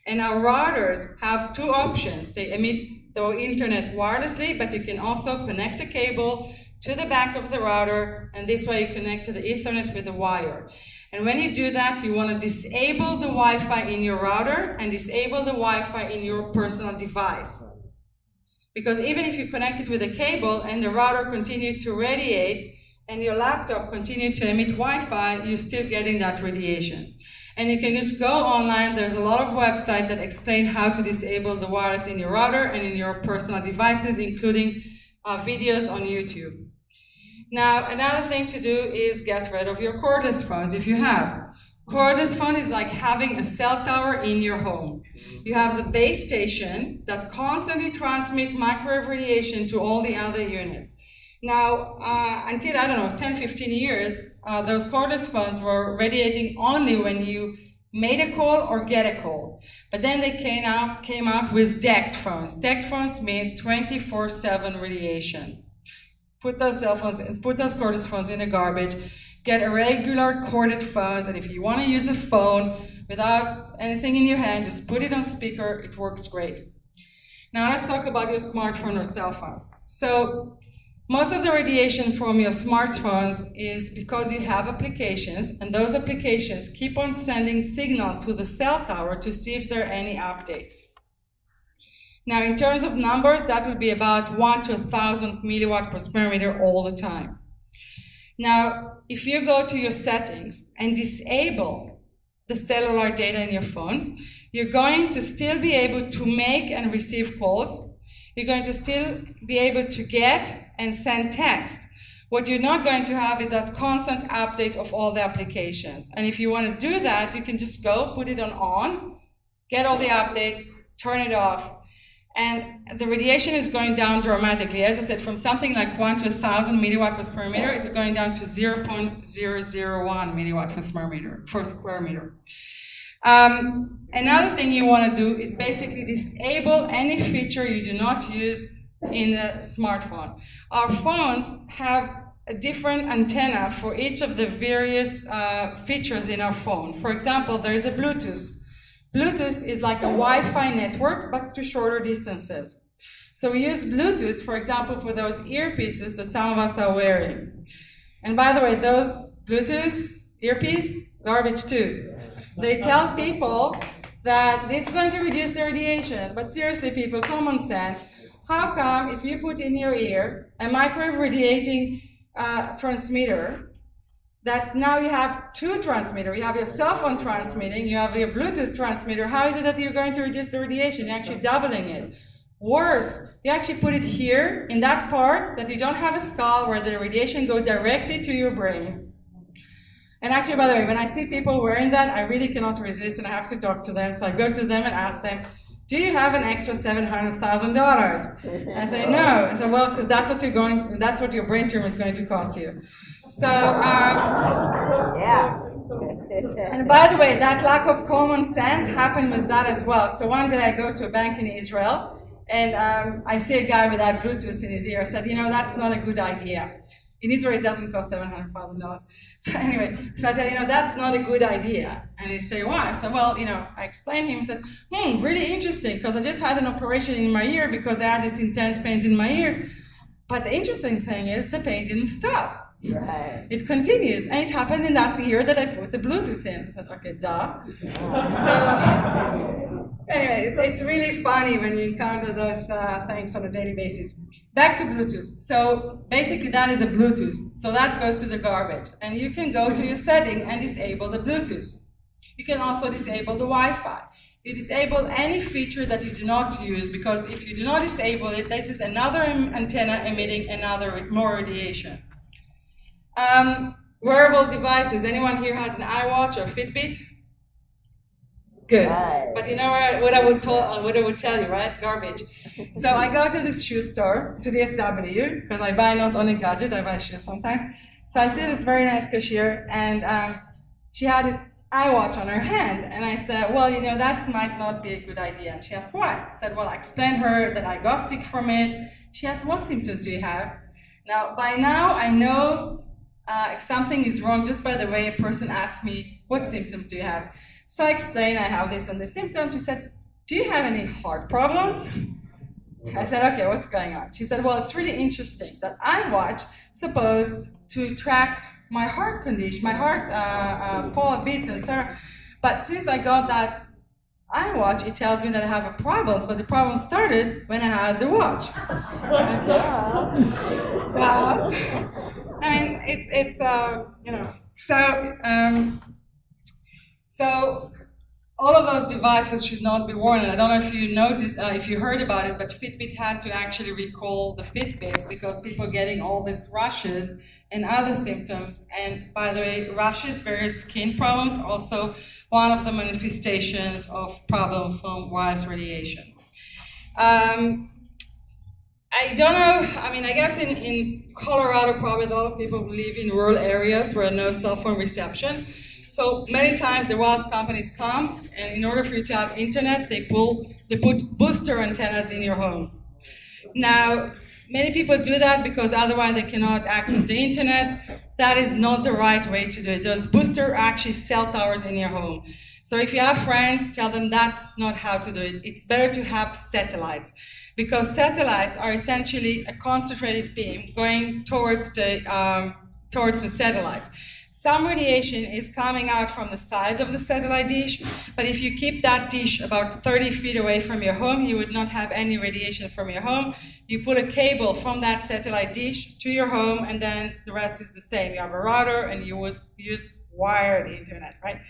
And our routers have two options. They emit the internet wirelessly, but you can also connect a cable to the back of the router, and this way you connect to the Ethernet with a wire. And when you do that, you want to disable the Wi-Fi in your router and disable the Wi-Fi in your personal device. Because even if you connect it with a cable and the router continues to radiate and your laptop continues to emit Wi-Fi, you're still getting that radiation. And you can just go online. There's a lot of websites that explain how to disable the wireless in your router and in your personal devices, including videos on YouTube. Now, another thing to do is get rid of your cordless phones if you have. Cordless phone is like having a cell tower in your home. You have the base station that constantly transmits microwave radiation to all the other units. Now, until, 10, 15 years, those cordless phones were radiating only when you made a call or get a call. But then they came out with DECT phones. DECT phones means 24/7 radiation. Put those cordless phones in the garbage. Get a regular corded phones, and if you want to use a phone without anything in your hand, just put it on speaker. It works great. Now let's talk about your smartphone or cell phone. So most of the radiation from your smartphones is because you have applications, and those applications keep on sending signal to the cell tower to see if there are any updates. Now, in terms of numbers, that would be about 1 to 1,000 milliwatt per square meter all the time. Now, if you go to your settings and disable the cellular data in your phones, you're going to still be able to make and receive calls. You're going to still be able to get and send text. What you're not going to have is that constant update of all the applications. And if you want to do that, you can just go, put it on, get all the updates, turn it off. And the radiation is going down dramatically. As I said, from something like 1 to 1,000 milliwatt per square meter, it's going down to 0.001 milliwatt per square meter. Another thing you want to do is basically disable any feature you do not use in a smartphone. Our phones have a different antenna for each of the various features in our phone. For example, there is a Bluetooth. Bluetooth is like a Wi-Fi network, but to shorter distances. So we use Bluetooth, for example, for those earpieces that some of us are wearing. And by the way, those Bluetooth earpiece, garbage too. They tell people that this is going to reduce the radiation, but seriously, people, common sense. How come if you put in your ear a microwave radiating transmitter, that now you have two transmitters? You have your cell phone transmitting, you have your Bluetooth transmitter. How is it that you're going to reduce the radiation? You're actually doubling it. Worse, you actually put it here, in that part that you don't have a skull where the radiation goes directly to your brain. And actually, by the way, when I see people wearing that, I really cannot resist and I have to talk to them. So I go to them and ask them, do you have an extra $700,000? I say, no. I say, well, because that's what your brain tumor is going to cost you. So, Yeah. and by the way, that lack of common sense happened with that as well. So one day I go to a bank in Israel, and I see a guy with that Bluetooth in his ear. I said, that's not a good idea. In Israel, it doesn't cost $700,000. Anyway, so I said, that's not a good idea. And he said, why? I said, well, I explained to him. He said, really interesting, because I just had an operation in my ear because I had this intense pains in my ears. But the interesting thing is the pain didn't stop. Right. It continues, and it happened in that ear that I put the Bluetooth in. I said, okay, duh. So, anyway, it's really funny when you encounter those things on a daily basis. Back to Bluetooth. So basically that is a Bluetooth. So that goes to the garbage. And you can go to your setting and disable the Bluetooth. You can also disable the Wi-Fi. You disable any feature that you do not use, because if you do not disable it, this is another antenna emitting more radiation. Wearable devices. Anyone here has an iWatch or Fitbit? Good. Right. But you know what I would tell you, right? Garbage. So I go to this shoe store, to the SW, because I buy not only gadget, I buy shoes sometimes. So I see this very nice cashier, and she had this iWatch on her hand, and I said, well, that might not be a good idea. And she asked, why? I said, well, I explained her that I got sick from it. She asked, what symptoms do you have? Now, by now, I know if something is wrong just by the way a person asks me, what symptoms do you have? So I explained I have this and this symptoms. She said, do you have any heart problems? I said, okay, what's going on? She said, well, it's really interesting that iWatch supposed to track my heart condition, my heart pulse beats, etc. But since I got that iWatch, it tells me that I have a problem, but the problem started when I had the watch. I mean, it's so all of those devices should not be worn. And I don't know if you noticed, if you heard about it, but Fitbit had to actually recall the Fitbits because people are getting all these rashes and other symptoms. And by the way, rashes, various skin problems, also one of the manifestations of problem from wireless radiation. I don't know, I guess in Colorado, probably a lot of people live in rural areas where no cell phone reception. So many times the wireless companies come, and in order for you to have internet, they put booster antennas in your homes. Now, many people do that because otherwise they cannot access the internet. That is not the right way to do it. Those boosters are actually cell towers in your home. So if you have friends, tell them that's not how to do it. It's better to have satellites, because satellites are essentially a concentrated beam going towards the satellites. Some radiation is coming out from the sides of the satellite dish, but if you keep that dish about 30 feet away from your home, you would not have any radiation from your home. You put a cable from that satellite dish to your home, and then the rest is the same. You have a router, and you use wired internet, right?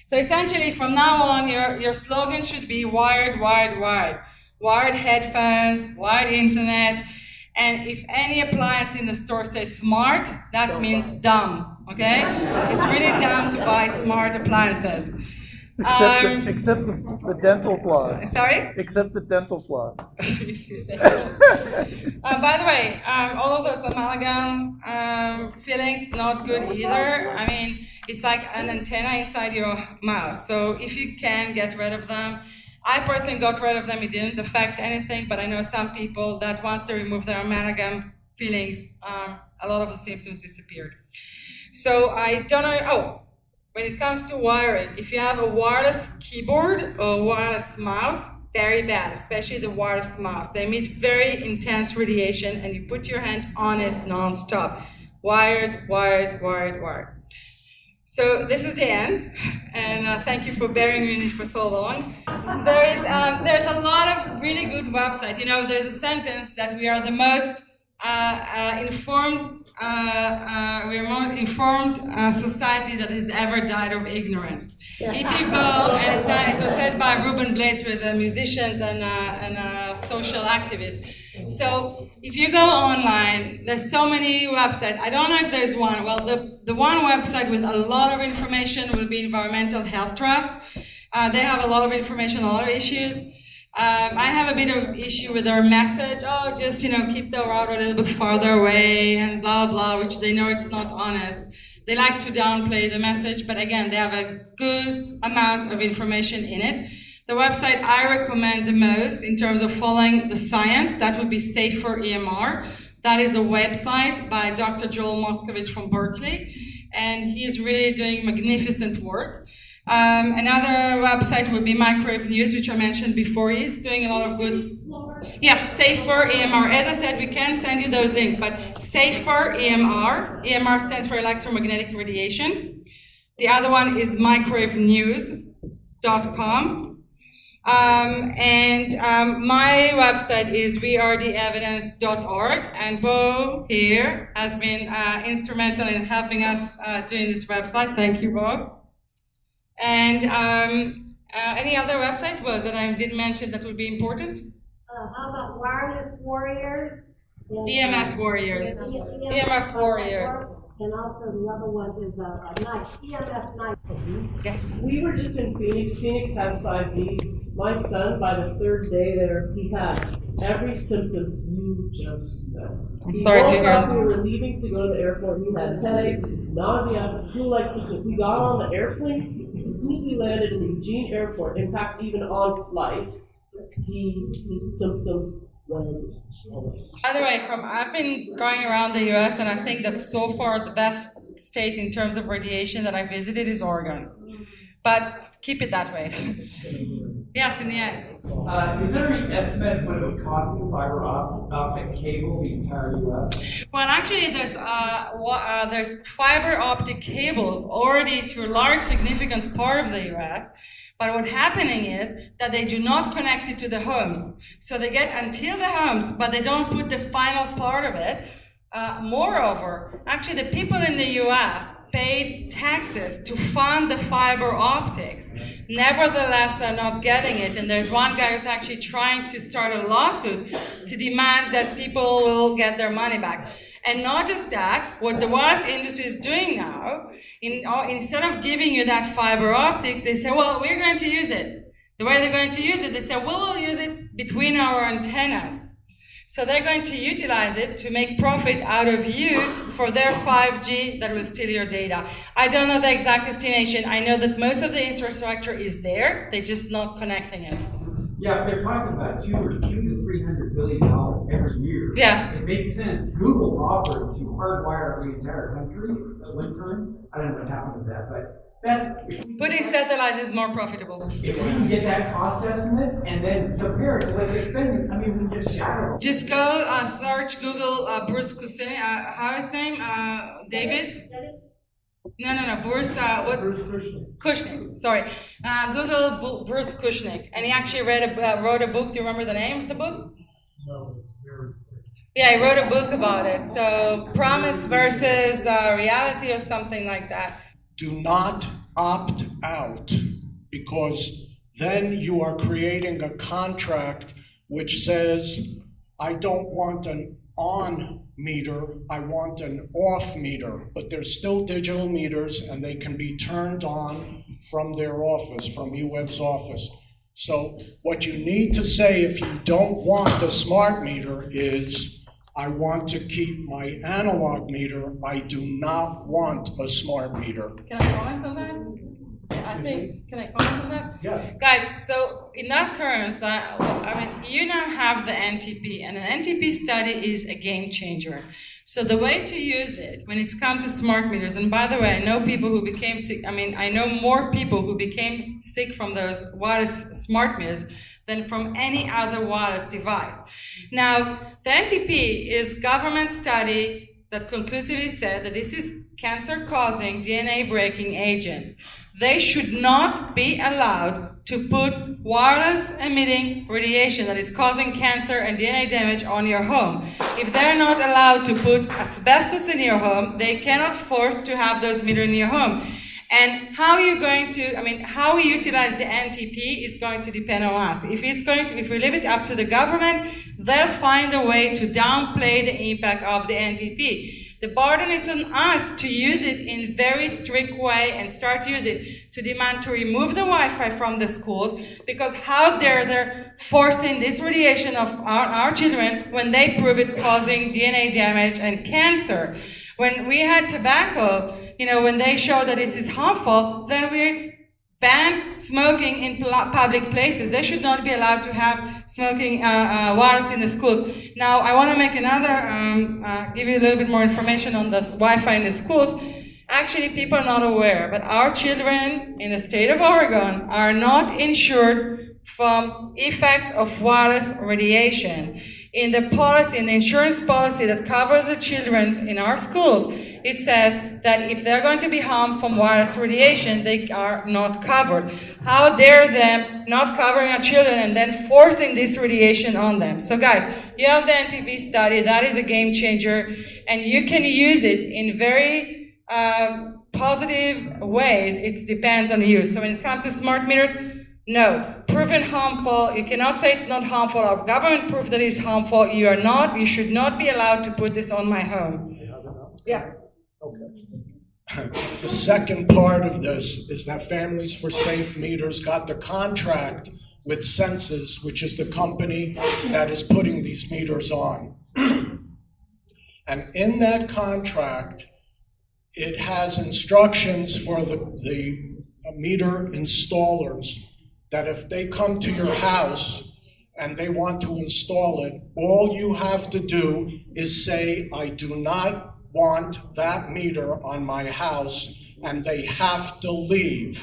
So essentially, from now on, your slogan should be wired, wired, wired. Wired headphones, wired internet, and if any appliance in the store says smart, that means dumb, okay? It's really dumb to buy smart appliances. Except the dental floss. Sorry? Except the dental floss. By the way, all of those amalgam fillings, not good either. It's like an antenna inside your mouth. So if you can get rid of them, I personally got rid of them. It didn't affect anything, but I know some people that once they remove their amalgam, feelings, a lot of the symptoms disappeared. So I don't know, when it comes to wiring, if you have a wireless keyboard or wireless mouse, very bad, especially the wireless mouse. They emit very intense radiation and you put your hand on it non-stop. Wired, wired, wired, wired. So this is the end, and thank you for bearing with me for so long. There's a lot of really good websites. You know, there's a sentence that we are the most informed society that has ever died of ignorance. If you go, and it was said by Ruben Blades, who is a musician and a social activist. So if you go online, there's so many websites. I don't know if there's one. Well, the one website with a lot of information will be Environmental Health Trust. They have a lot of information on a lot of issues. I have a bit of issue with their message. Oh, just, keep the router a little bit farther away and blah, blah, which they know it's not honest. They like to downplay the message, but again, they have a good amount of information in it. The website I recommend the most in terms of following the science, that would be Safer EMR. That is a website by Dr. Joel Moscovich from Berkeley, and he's really doing magnificent work. Another website would be Microwave News, which I mentioned before. He's doing a lot of good. Yes, Safer EMR. As I said, we can send you those links, but Safer EMR. EMR stands for electromagnetic radiation. The other one is microwavenews.com. My website is wearetheevidence.org, and Bo here has been instrumental in helping us doing this website. Thank you, Bo. And any other website that I didn't mention that would be important? How about Wireless Warriors? EMF Warriors. EMF Warriors. And also the other one is EMF Night. Yes. We were just in Phoenix. Phoenix has 5G. My son, by the third day there, he had every symptom you just said. I'm sorry to hear that. We were leaving to go to the airport. He had headache, nausea, flu-like symptoms. We got on the airplane. As soon as we landed in the Eugene airport, in fact, even on flight, his symptoms went away. By the way, I've been going around the U.S. and I think that so far the best state in terms of radiation that I visited is Oregon. But keep it that way. Yes, in the end. Is there any estimate what it would cost to fiber optic cable the entire U.S.? Well, actually, there's fiber optic cables already to a large, significant part of the U.S. But what's happening is that they do not connect it to the homes. So they get until the homes, but they don't put the final part of it. Moreover, actually, the people in the U.S. paid taxes to fund the fiber optics. Nevertheless, are not getting it. And there's one guy who's actually trying to start a lawsuit to demand that people will get their money back. And not just that, what the wireless industry is doing now, instead of giving you that fiber optic, they say, well, we're going to use it. The way they're going to use it, they say, well, we'll use it between our antennas. So they're going to utilize it to make profit out of you for their 5G that will steal your data. I don't know the exact estimation. I know that most of the infrastructure is there. They're just not connecting it. Yeah, they're talking about $200 to $300 billion every year. Yeah. It makes sense. Google offered to hardwire the entire country at one time. I don't know what happened with that, but putting satellite is more profitable. If we can get that cost estimate and then compare it to what they're spending, I mean, we just shadow. Just go search Google Bruce Kushnick. How is his name? David? No. Bruce. Bruce Kushnick. Kushnick. Sorry. Google Bruce Kushnick, and he actually wrote a book. Do you remember the name of the book? No, it's very. Yeah, he wrote a book about it. So promise versus reality, or something like that. Do not opt out, because then you are creating a contract which says, I don't want an on meter, I want an off meter. But they're still digital meters and they can be turned on from their office, from UWeb's office. So what you need to say if you don't want the smart meter is, I want to keep my analog meter. I do not want a smart meter. Can I comment on that? I think, can I comment on that? Yes. Guys, so in that terms, you now have the NTP, and an NTP study is a game changer. So the way to use it when it's come to smart meters, and by the way, I know people who became sick, I know more people who became sick from those wireless smart meters than from any other wireless device. Now, the NTP is government study that conclusively said that this is cancer-causing DNA-breaking agent. They should not be allowed to put wireless-emitting radiation that is causing cancer and DNA damage on your home. If they're not allowed to put asbestos in your home, they cannot force to have those meters in your home. And how you're going to, how we utilize the NTP is going to depend on us. If we leave it up to the government, they'll find a way to downplay the impact of the NTP. The burden is on us to use it in very strict way and start using it to demand to remove the Wi-Fi from the schools, because how dare they're forcing this radiation of our children when they prove it's causing DNA damage and cancer. When we had tobacco, when they show that this is harmful, then we ban smoking in public places. They should not be allowed to have smoking wireless in the schools. Now, I want to make give you a little bit more information on this Wi-Fi in the schools. Actually, people are not aware, but our children in the state of Oregon are not insured from effects of wireless radiation. In the policy, in the insurance policy that covers the children in our schools, it says that if they're going to be harmed from wireless radiation, they are not covered. How dare them not covering our children and then forcing this radiation on them? So guys, you have the NTP study, that is a game changer, and you can use it in very positive ways. It depends on you. So when it comes to smart meters, no, proven harmful. You cannot say it's not harmful. Our government proved that it's harmful. You should not be allowed to put this on my home. Yes. Okay. The second part of this is that Families for Safe Meters got the contract with Census, which is the company that is putting these meters on. And in that contract, it has instructions for the meter installers that if they come to your house and they want to install it, all you have to do is say, I do not want that meter on my house, and they have to leave.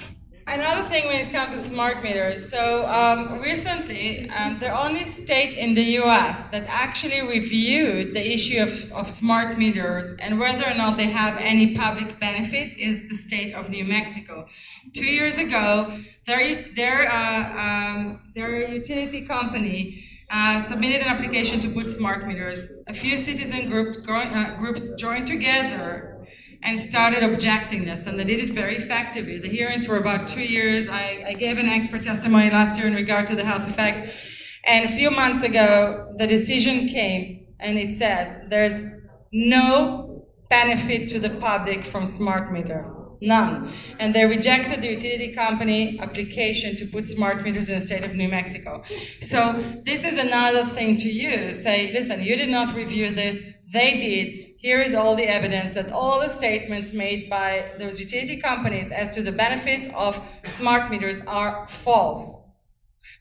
Another thing when it comes to smart meters, so recently, the only state in the US that actually reviewed the issue of smart meters and whether or not they have any public benefits is the state of New Mexico. 2 years ago, their utility company submitted an application to put smart meters. A few citizen groups joined together and started objecting this, and they did it very effectively. The hearings were about 2 years. I gave an expert testimony last year in regard to the House effect, and a few months ago, the decision came, and it says there's no benefit to the public from smart meters. None. And they rejected the utility company application to put smart meters in the state of New Mexico. So this is another thing to use. Say, listen, you did not review this, they did. Here is all the evidence that all the statements made by those utility companies as to the benefits of smart meters are false.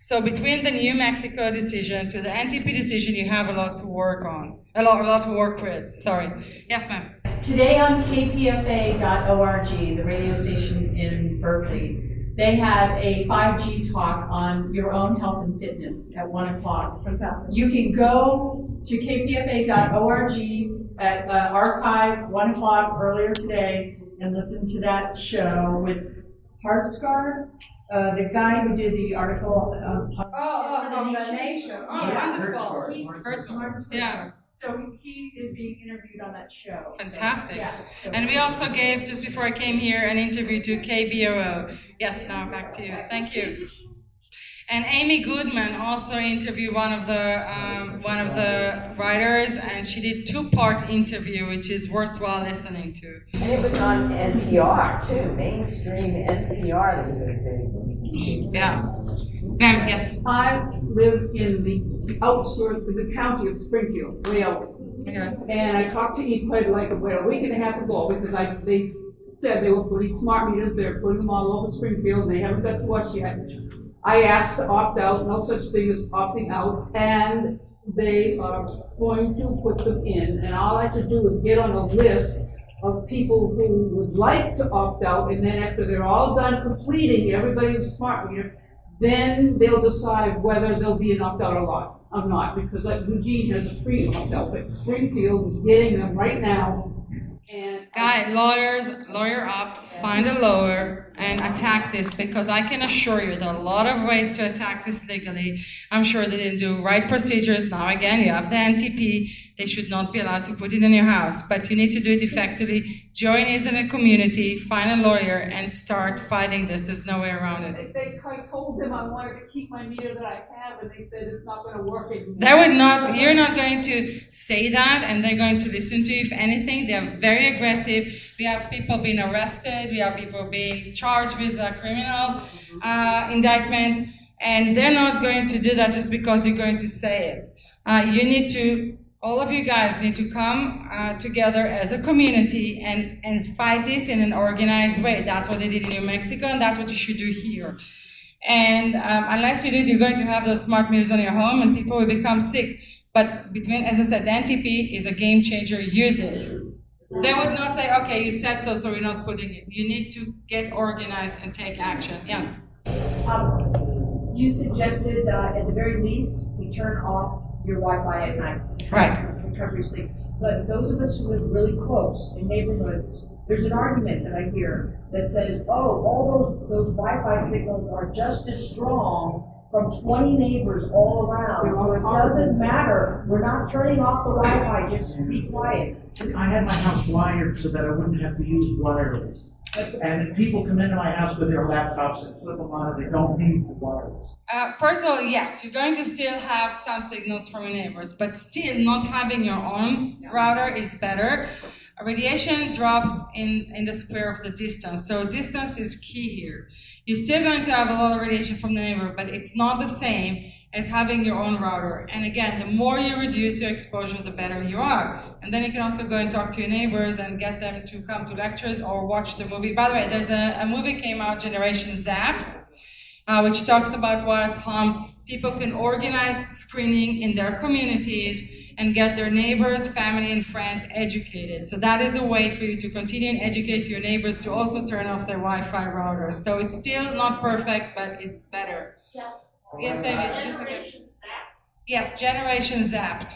So between the New Mexico decision to the NTP decision, you have a lot to work on, a lot to work with. Sorry. Yes, ma'am. Today on kpfa.org, the radio station in Berkeley, they had a 5G talk on your own health and fitness at 1 o'clock. Fantastic. You can go to kpfa.org at archive 1 o'clock earlier today and listen to that show with Hartsgaard, the guy who did the article. From the Nation. Oh, Yeah. wonderful. Yeah. So he is being interviewed on that show. Fantastic. So, yeah, so. And we also gave, just before I came here, an interview to KBOO. Yes, now back to you. Thank you. And Amy Goodman also interviewed one of the writers, and she did two-part interview, which is worthwhile listening to. And it was on NPR too, mainstream NPR. That was a big. Yeah. Ma'am, yes. I live in the outskirts of the county of Springfield, Wyoming. Okay. And I talked to EPUD like about a week and a half ago because they said they were putting smart meters, they're putting them all over Springfield, and they haven't got to us yet. I asked to opt out, no such thing as opting out, and they are going to put them in, and all I have to do is get on a list of people who would like to opt out, and then after they're all done completing everybody's smart meter, then they'll decide whether there'll be an opt-out or not, because like Eugene has a free opt-out, but Springfield is getting them right now, and. Lawyer up, find a lawyer, and attack this, because I can assure you there are a lot of ways to attack this legally. I'm sure they didn't do right procedures. Now again, you have the NTP. They should not be allowed to put it in your house, but you need to do it effectively. Join us in a community, find a lawyer, and start fighting this. There's no way around it. I told them I wanted to keep my meter that I have, and they said it's not going to work anymore. You're not going to say that, and they're going to listen to you. If anything, they're very aggressive. We have people being arrested. We have people being charged with criminal indictments, and they're not going to do that just because you're going to say it. All of you guys need to come together as a community and fight this in an organized way. That's what they did in New Mexico, and that's what you should do here. And unless you do, you're going to have those smart meters on your home, and people will become sick. But as I said, the NTP is a game changer. Use it. They would not say, okay, you said so, so we're not putting it. You need to get organized and take action. Yeah. You suggested, at the very least, to turn off your Wi-Fi at night. Right. Recovery sleep. But those of us who live really close in neighborhoods, there's an argument that I hear that says, oh, all those Wi-Fi signals are just as strong from 20 neighbors all around. So it doesn't matter. We're not turning off the Wi-Fi, just be quiet. I had my house wired so that I wouldn't have to use wireless. And people come into my house with their laptops and flip them on, and they don't need the wireless. First of all, yes, you're going to still have some signals from your neighbors, but still not having your own router is better. Radiation drops in the square of the distance, so distance is key here. You're still going to have a lot of radiation from the neighbor, but it's not the same as having your own router. And again, the more you reduce your exposure, the better you are. And then you can also go and talk to your neighbors and get them to come to lectures or watch the movie. By the way, there's a movie came out, Generation Zapped, which talks about wireless harms. People can organize screening in their communities and get their neighbors, family, and friends educated. So that is a way for you to continue and educate your neighbors to also turn off their Wi-Fi routers. So it's still not perfect, but it's better. Yeah. Yes, David. Generation Zapped. Yes, Generation Zapped.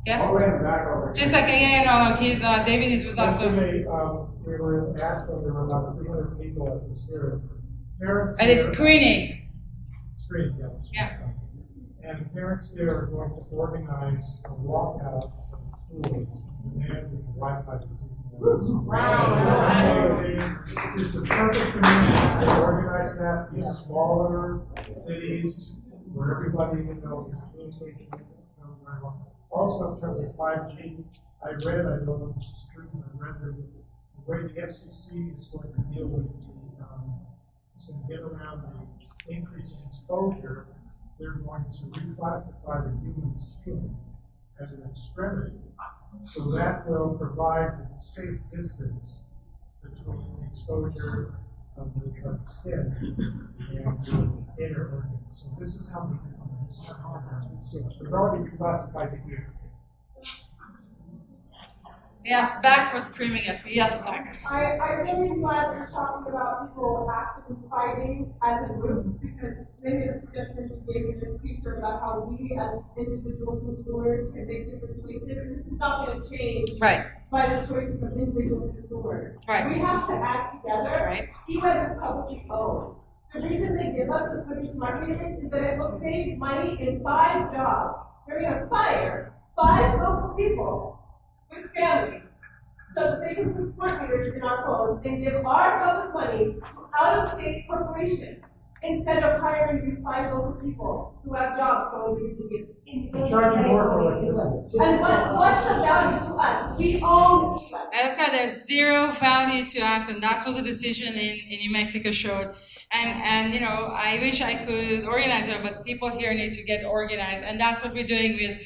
Yeah. Just like David was also. Yesterday, we were in Asheville. There were about 300 people at this hearing. Parents. And it's screening. Screening, yeah. Yeah. And parents there are going to organize a walkout from schools demanding Wi-Fi to Wow. It's a perfect community to organize that in smaller cities where everybody is communication goes very well. Also, in terms of 5G, I don't know if this is true, but I read that the way the FCC is going to deal with is going to get around the increase in exposure. They're going to reclassify the human skin as an extremity. So that will provide a safe distance between the exposure of the skin and the inner organs. So this is how we can so we've already reclassified the ear. Yes, back for screaming at me. Yes, back. I really glad you're talking about people actively fighting as a group, because many of the suggestions you gave in your speech are about how we as individual consumers can make different choices. This is not going to change by the choices of individual consumers. Right. We have to act together, even as publicly owned. The reason they give us the pretty smart meters is that it will save money in 5 jobs. They're going to fire 5 local people with families, so that they can put smart meters in our phones and give our public money to out-of-state corporations instead of hiring these 5 local people who have jobs going to the Charging more for electricity. And what's the value to us? We own. As I said, there's zero value to us, and that's what the decision in New Mexico showed. And you know, I wish I could organize it, but people here need to get organized, and that's what we're doing with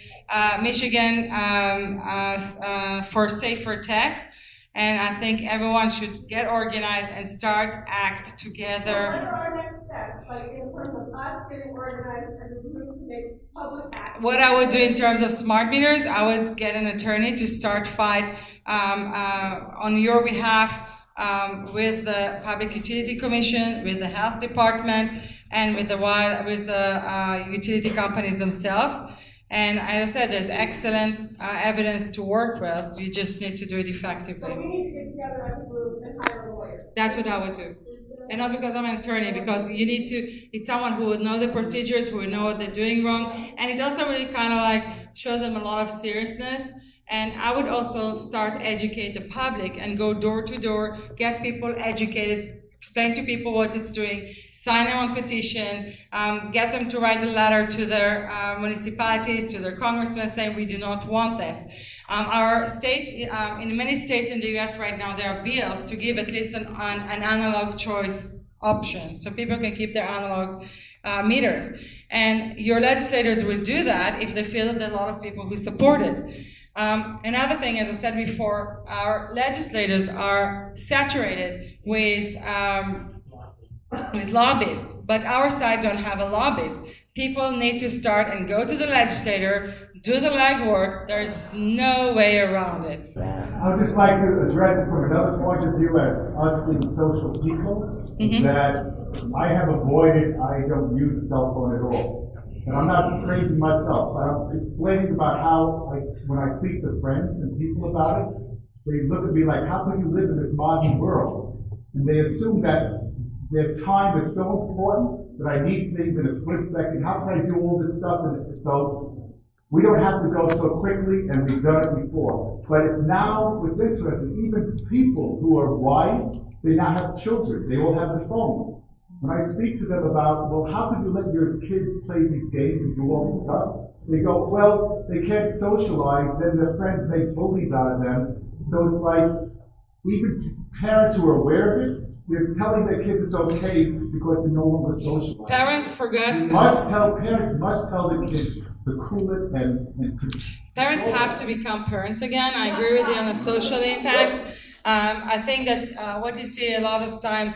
Michigan for Safer Tech. And I think everyone should get organized and start act So what together. are our next steps, like in terms of us getting organized as a group to make public action? What I would do in terms of smart meters, I would get an attorney to start fight on your behalf with the Public Utility Commission, with the Health Department, and with the utility companies themselves. And as I said, there's excellent evidence to work with. You just need to do it effectively. So we need to get together as a group and hire a lawyer. That's what I would do. And not because I'm an attorney, because you need to, it's someone who would know the procedures, who would know what they're doing wrong. And it also really kind of like shows them a lot of seriousness. And I would also start educate the public and go door to door, get people educated, explain to people what it's doing, sign them on petition, get them to write a letter to their municipalities, to their congressmen saying we do not want this. Our state, in many states in the US right now, there are bills to give at least an analog choice option, so people can keep their analog meters. And your legislators will do that if they feel that there are a lot of people who support it. Another thing, as I said before, our legislators are saturated with lobbyists, but our side don't have a lobbyist. People need to start and go to the legislator, do the legwork. There's no way around it. I would just like to address it from another point of view as us being social people, that I have avoided, I don't use a cell phone at all. And I'm not crazy myself, but I'm explaining about how when I speak to friends and people about it, they look at me like, how can you live in this modern world? And they assume that their time is so important that I need things in a split second. How can I do all this stuff? And so we don't have to go so quickly, and we've done it before. But it's now, what's interesting, even people who are wise, they now have children. They all have their phones. When I speak to them about, well, how can you let your kids play these games and do all this stuff? They go, well, they can't socialize, then their friends make bullies out of them. So it's like, even parents who are aware of it, they're telling their kids it's okay because they're no longer socializing. Parents forget. Parents must tell their kids to cool it and Parents have to become parents again. I agree with you on the social impact. I think that what you see a lot of times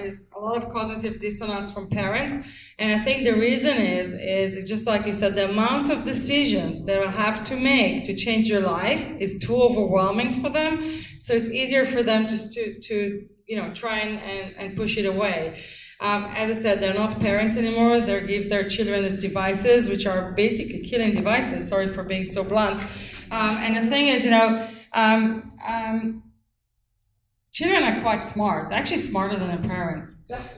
is a lot of cognitive dissonance from parents. And I think the reason is just like you said, the amount of decisions they will have to make to change your life is too overwhelming for them. So it's easier for them just to try and push it away. As I said, they're not parents anymore. They give their children these devices, which are basically killing devices. Sorry for being so blunt. And the thing is, children are quite smart. They're actually smarter than their parents.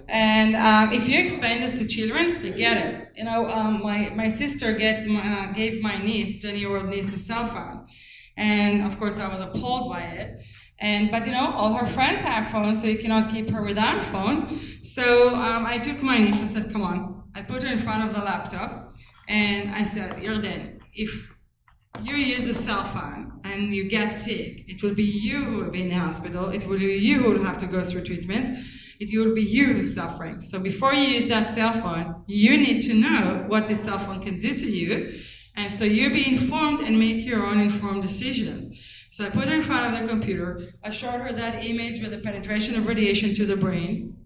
And if you explain this to children, they get it. My sister gave my niece, 10-year-old niece, a cell phone. And of course, I was appalled by it. But all her friends have phones, so you cannot keep her without a phone. So I took my niece and said, come on. I put her in front of the laptop, and I said, Yarden, if you use a cell phone and you get sick, it will be you who will be in the hospital, it will be you who will have to go through treatments, it will be you who's suffering. So before you use that cell phone, you need to know what this cell phone can do to you, and so you be informed and make your own informed decision. So I put her in front of the computer, I showed her that image with the penetration of radiation to the brain,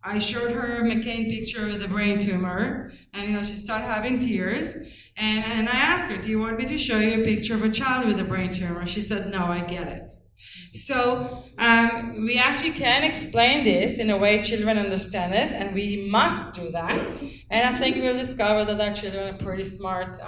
I showed her a McCain picture of the brain tumor, and she started having tears. And I asked her, do you want me to show you a picture of a child with a brain tumor? She said, no, I get it. So we actually can explain this in a way children understand it, and we must do that. And I think we'll discover that our children are pretty smart,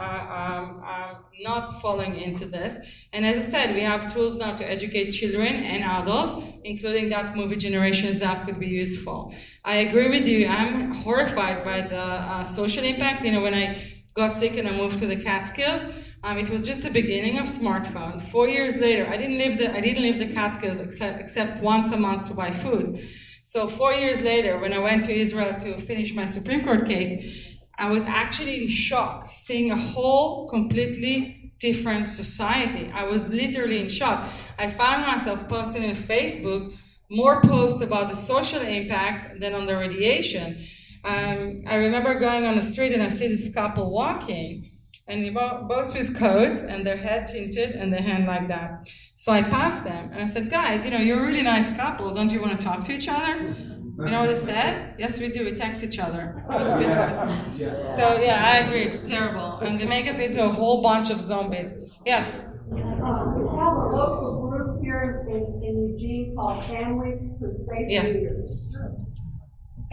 not falling into this. And as I said, we have tools now to educate children and adults, including that movie Generations app could be useful. I agree with you. I'm horrified by the social impact. When I got sick and I moved to the Catskills, it was just the beginning of smartphones. 4 years later, I didn't leave the Catskills except once a month to buy food. So 4 years later, when I went to Israel to finish my Supreme Court case, I was actually in shock, seeing a whole completely different society. I was literally in shock. I found myself posting on Facebook more posts about the social impact than on the radiation. I remember going on the street and I see this couple walking, And they both with coats and their head tinted and their hand like that. So I passed them and I said, guys, you're a really nice couple. Don't you want to talk to each other? You know what they said? Yes, we do. We text each other. I was speechless. So yeah, I agree. It's terrible. And they make us into a whole bunch of zombies. Yes? We have a local group here in Eugene called Families for Safe Meters.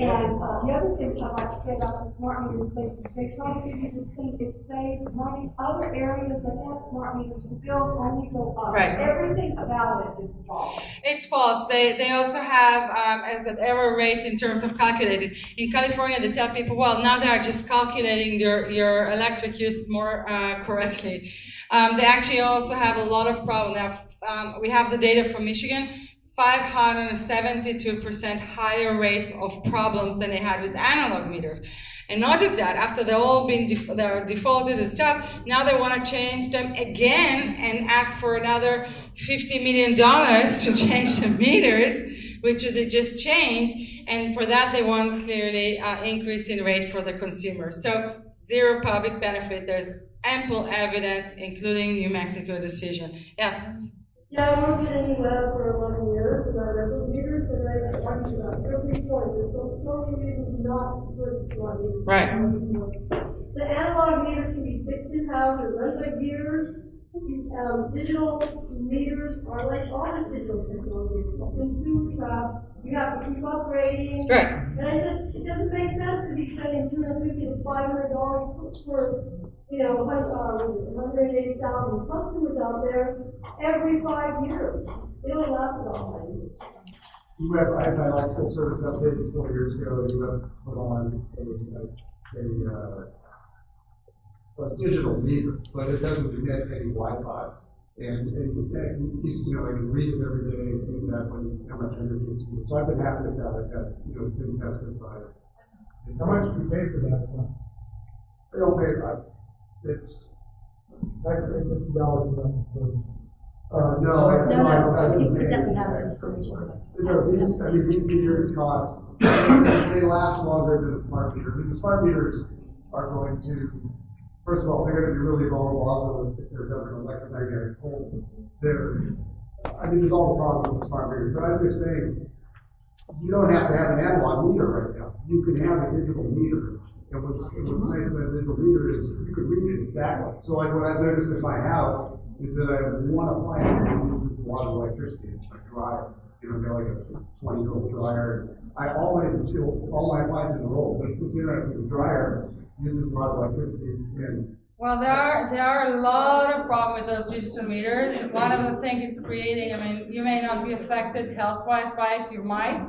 And the other thing I'd like to say about the smart meters, they try to give you to think it saves money. Other areas that have smart meters, the bills only go up. Right. Everything about it is false. It's false. They also have, as an error rate in terms of calculating. In California, they tell people, well, now they are just calculating your electric use more correctly. They actually also have a lot of problems. We have the data from Michigan. 572% higher rates of problems than they had with analog meters. And not just that, after they're all been they're defaulted and stuff, now they want to change them again and ask for another $50 million to change the meters, which they just changed. And for that, they want clearly increase in rate for the consumer. So zero public benefit. There's ample evidence, including New Mexico decision. Yes? Yeah, I worked at AUF for 11 years, and I read those meters, and I argued about every point. There's so many reasons not to put smart meters. Right. The analog meters can be fixed in-house, they're run by gears. These digital meters are like all this digital technology, consumer trap. You have to keep upgrading. Right. And I said, it doesn't make sense to be spending $250 to $500 for 180,000 customers out there every 5 years. They only last about 5 years. I had my electrical service updated 4 years ago. You have put on a digital meter, but it doesn't emit any Wi-Fi. And I can read it every day and see exactly how much energy it's using. So I've been happy with that. It's been tested by. How much do you pay for that? I don't pay. It's $50 a month. No, it doesn't have that information. These meters cost, they last longer than a smart meter. The smart meters are going to, first of all, they're going to be really vulnerable also if there's ever an electromagnetic pulse. There's all the problems with smart meters. But I'm just saying, you don't have to have an analog meter right now. You can have a digital meter. And what's nice about a digital meter is you can read it exactly. So like what I've noticed in my house is that I have one appliance that uses a lot of electricity. It's my dryer. I've got like a 20-year-old dryer. All my appliances are old, but it's just interesting. The dryer uses a lot of electricity. Well, there are a lot of problems with those digital meters. One of the things it's creating, you may not be affected health-wise by it, you might.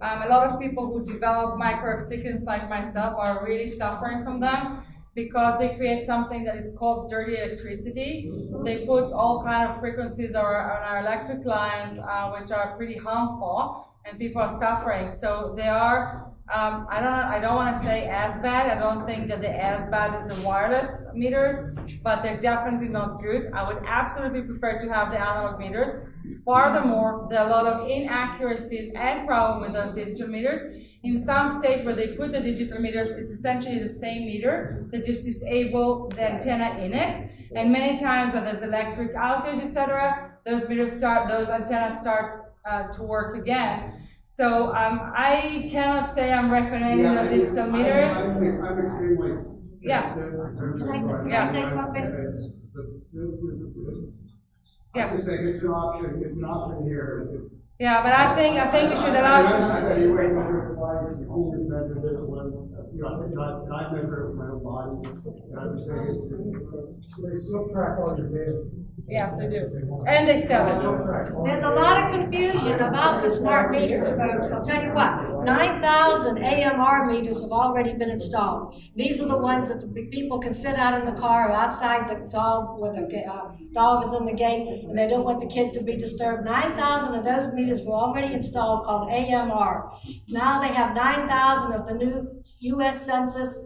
A lot of people who develop microwave like myself are really suffering from them because they create something that is called dirty electricity. They put all kind of frequencies on our electric lines, which are pretty harmful, and people are suffering. So they are. I don't want to say as bad. I don't think that they're as bad as the wireless meters, but they're definitely not good. I would absolutely prefer to have the analog meters. Furthermore, there are a lot of inaccuracies and problems with those digital meters. In some states where they put the digital meters, it's essentially the same meter. They just disable the antenna in it. And many times when there's electric outage, etc., those antennas start to work again. So I cannot say I'm recommending the digital meters. I'm extremely sensitive. Can I say something? I'm just saying it's an option. It's an option here. Yeah, but I think we should allow. I've measured it with my own body, and I'm just saying They still track all your data. Yes, they do. And they sell it. There's a lot of confusion about the smart meters, folks. I'll tell you what, 9,000 AMR meters have already been installed. These are the ones that the people can sit out in the car or outside the dog where the dog is in the gate and they don't want the kids to be disturbed. 9,000 of those meters were already installed called AMR. Now they have 9,000 of the new U.S. Census,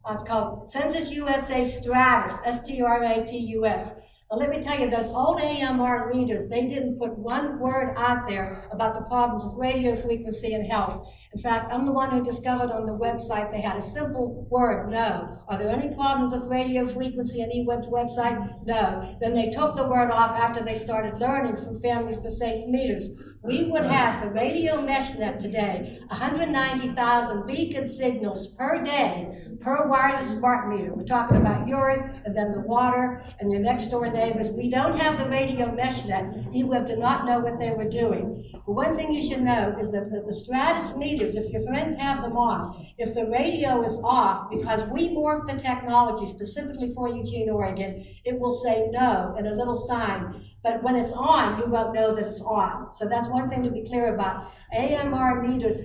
it's called Census USA Stratus, STRATUS. But let me tell you, those old AMR readers, they didn't put one word out there about the problems with radio frequency and health. In fact, I'm the one who discovered on the website they had a simple word, no. Are there any problems with radio frequency and eWeb's website? No. Then they took the word off after they started learning from Families for Safe Meters. We would have the radio mesh net today, 190,000 beacon signals per day per wireless smart meter. We're talking about yours and then the water and your next door neighbors. We don't have the radio mesh net. eWeb did not know what they were doing. But one thing you should know is that the Stratus meters, if your friends have them on, if the radio is off, because we morphed the technology specifically for Eugene, Oregon, it will say no in a little sign. But when it's on, you won't know that it's on. So that's one thing to be clear about. AMR meters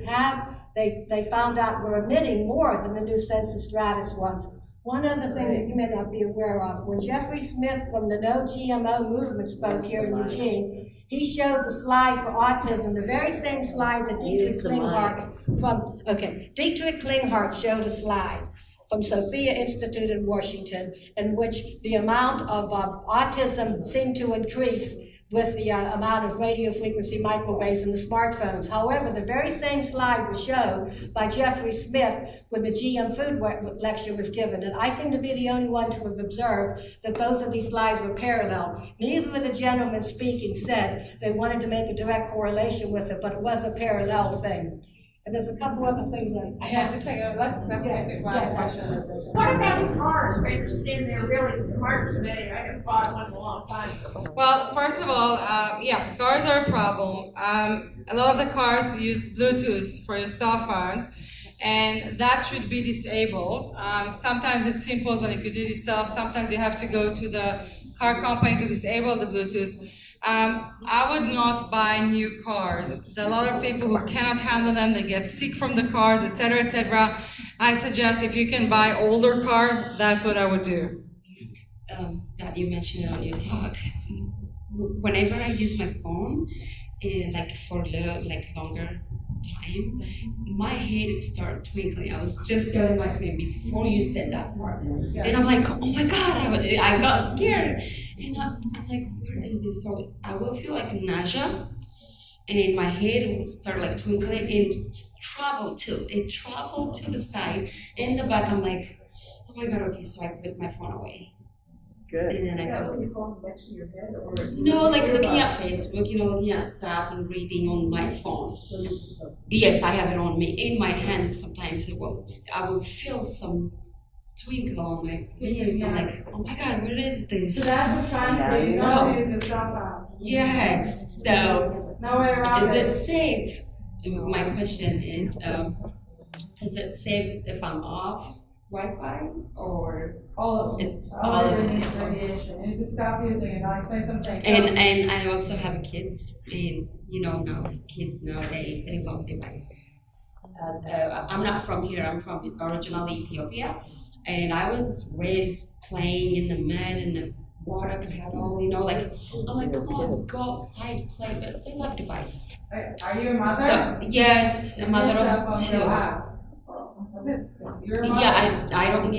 they found out were emitting more than the new Census Stratus ones. One other thing that you may not be aware of, when Jeffrey Smith from the No GMO movement spoke here in Eugene, he showed the slide for autism, the very same slide that Dietrich Klinghardt showed a slide from Sophia Institute in Washington, in which the amount of autism seemed to increase with the amount of radio frequency microwaves in the smartphones. However, the very same slide was shown by Jeffrey Smith when the GM food lecture was given, and I seem to be the only one to have observed that both of these slides were parallel. Neither of the gentlemen speaking said they wanted to make a direct correlation with it, but it was a parallel thing. And there's a couple other things I have to say. Let's make it one question. What about the cars? I understand they're really smart today. I haven't bought one in a long time. Well, first of all, yes, cars are a problem. A lot of the cars use Bluetooth for your cell phone, and that should be disabled. Sometimes it's simple and you could do it yourself. Sometimes you have to go to the car company to disable the Bluetooth. I would not buy new cars. There's a lot of people who cannot handle them. They get sick from the cars, etc., etc. I suggest if you can buy older car, that's what I would do. That you mentioned on your talk. Whenever I use my phone, like for a little, like longer time, my head started twinkling. I was just telling my friend before you said that part, and I'm like, oh my god, I got scared, and I'm like, where is this? So I will feel like nausea, and my head will start like twinkling, and travel to the side, in the back. I'm like, oh my god, okay, so I put my phone away. Good. And then Is I that go. what you call next to your head, or? No, like looking at Facebook, looking at stuff and reading on my phone. Yes, I have it on me, in my hand. Sometimes I will feel some twinkle on my fingers. I'm like, oh my god, what is this? So that's a sign for you not to use your cell phone. Yes, so No way around is it safe? My question is it safe if I'm off Wi-Fi or all of it? All of it is radiation. You need to stop using it. I'll explain something. And I also have kids, and now kids nowadays they love devices. I'm not from here. I'm from originally Ethiopia, and I was raised playing in the mud and the water puddle. I'm like, come on, go outside, play, but they love devices. Are you a mother? So, yes, a mother of two. Yeah, I don't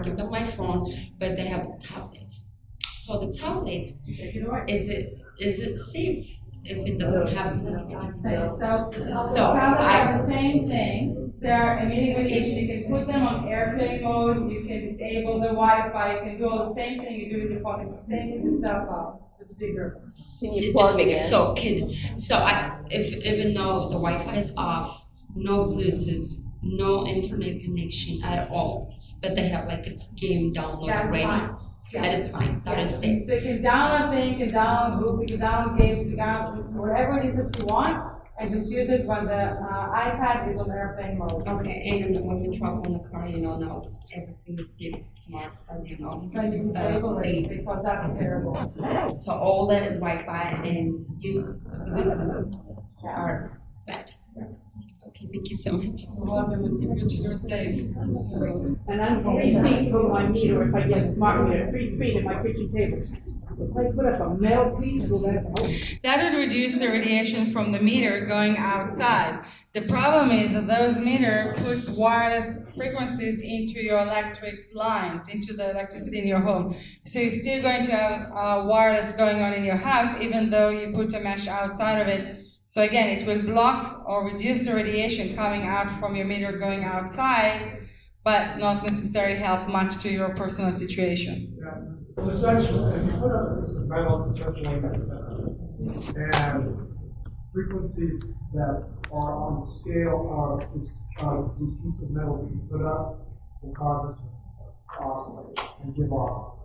give them my phone, but they have a tablet. So the tablet, is it safe if it doesn't have? So tablets are the same thing. They're emitting radiation. You can put them on airplane mode. You can disable the Wi-Fi. You can do all the same thing you do with your phone. It's the same as a cell phone, just bigger. Can you Just plug it bigger. in? So if even though the Wi-Fi is off, no Bluetooth, no internet connection at all, but they have like a game download That's already. fine. That is fine. That is safe. So you can download things, you can download books, you can download games, you can download whatever it is that you want, and just use it when the iPad is on airplane mode. Okay, and when you travel in the car, now everything is getting smart, as you know. But you disable it because that's terrible. So all the Wi-Fi and Bluetooth are bad. Okay, thank you so much. You're safe. And I'm 3 feet from my meter if I get a smart meter, 3 feet at my kitchen table. If I put up a metal piece, will that help? That would reduce the radiation from the meter going outside. The problem is that those meters put wireless frequencies into your electric lines, into the electricity in your home. So you're still going to have wireless going on in your house, even though you put a mesh outside of it. So again, it will block or reduce the radiation coming out from your meter going outside, but not necessarily help much to your personal situation. Yeah. It's essential, if you put up a piece of metal, it's essentially and frequencies that are on the scale of the piece of metal that you put up will cause it to oscillate and give off.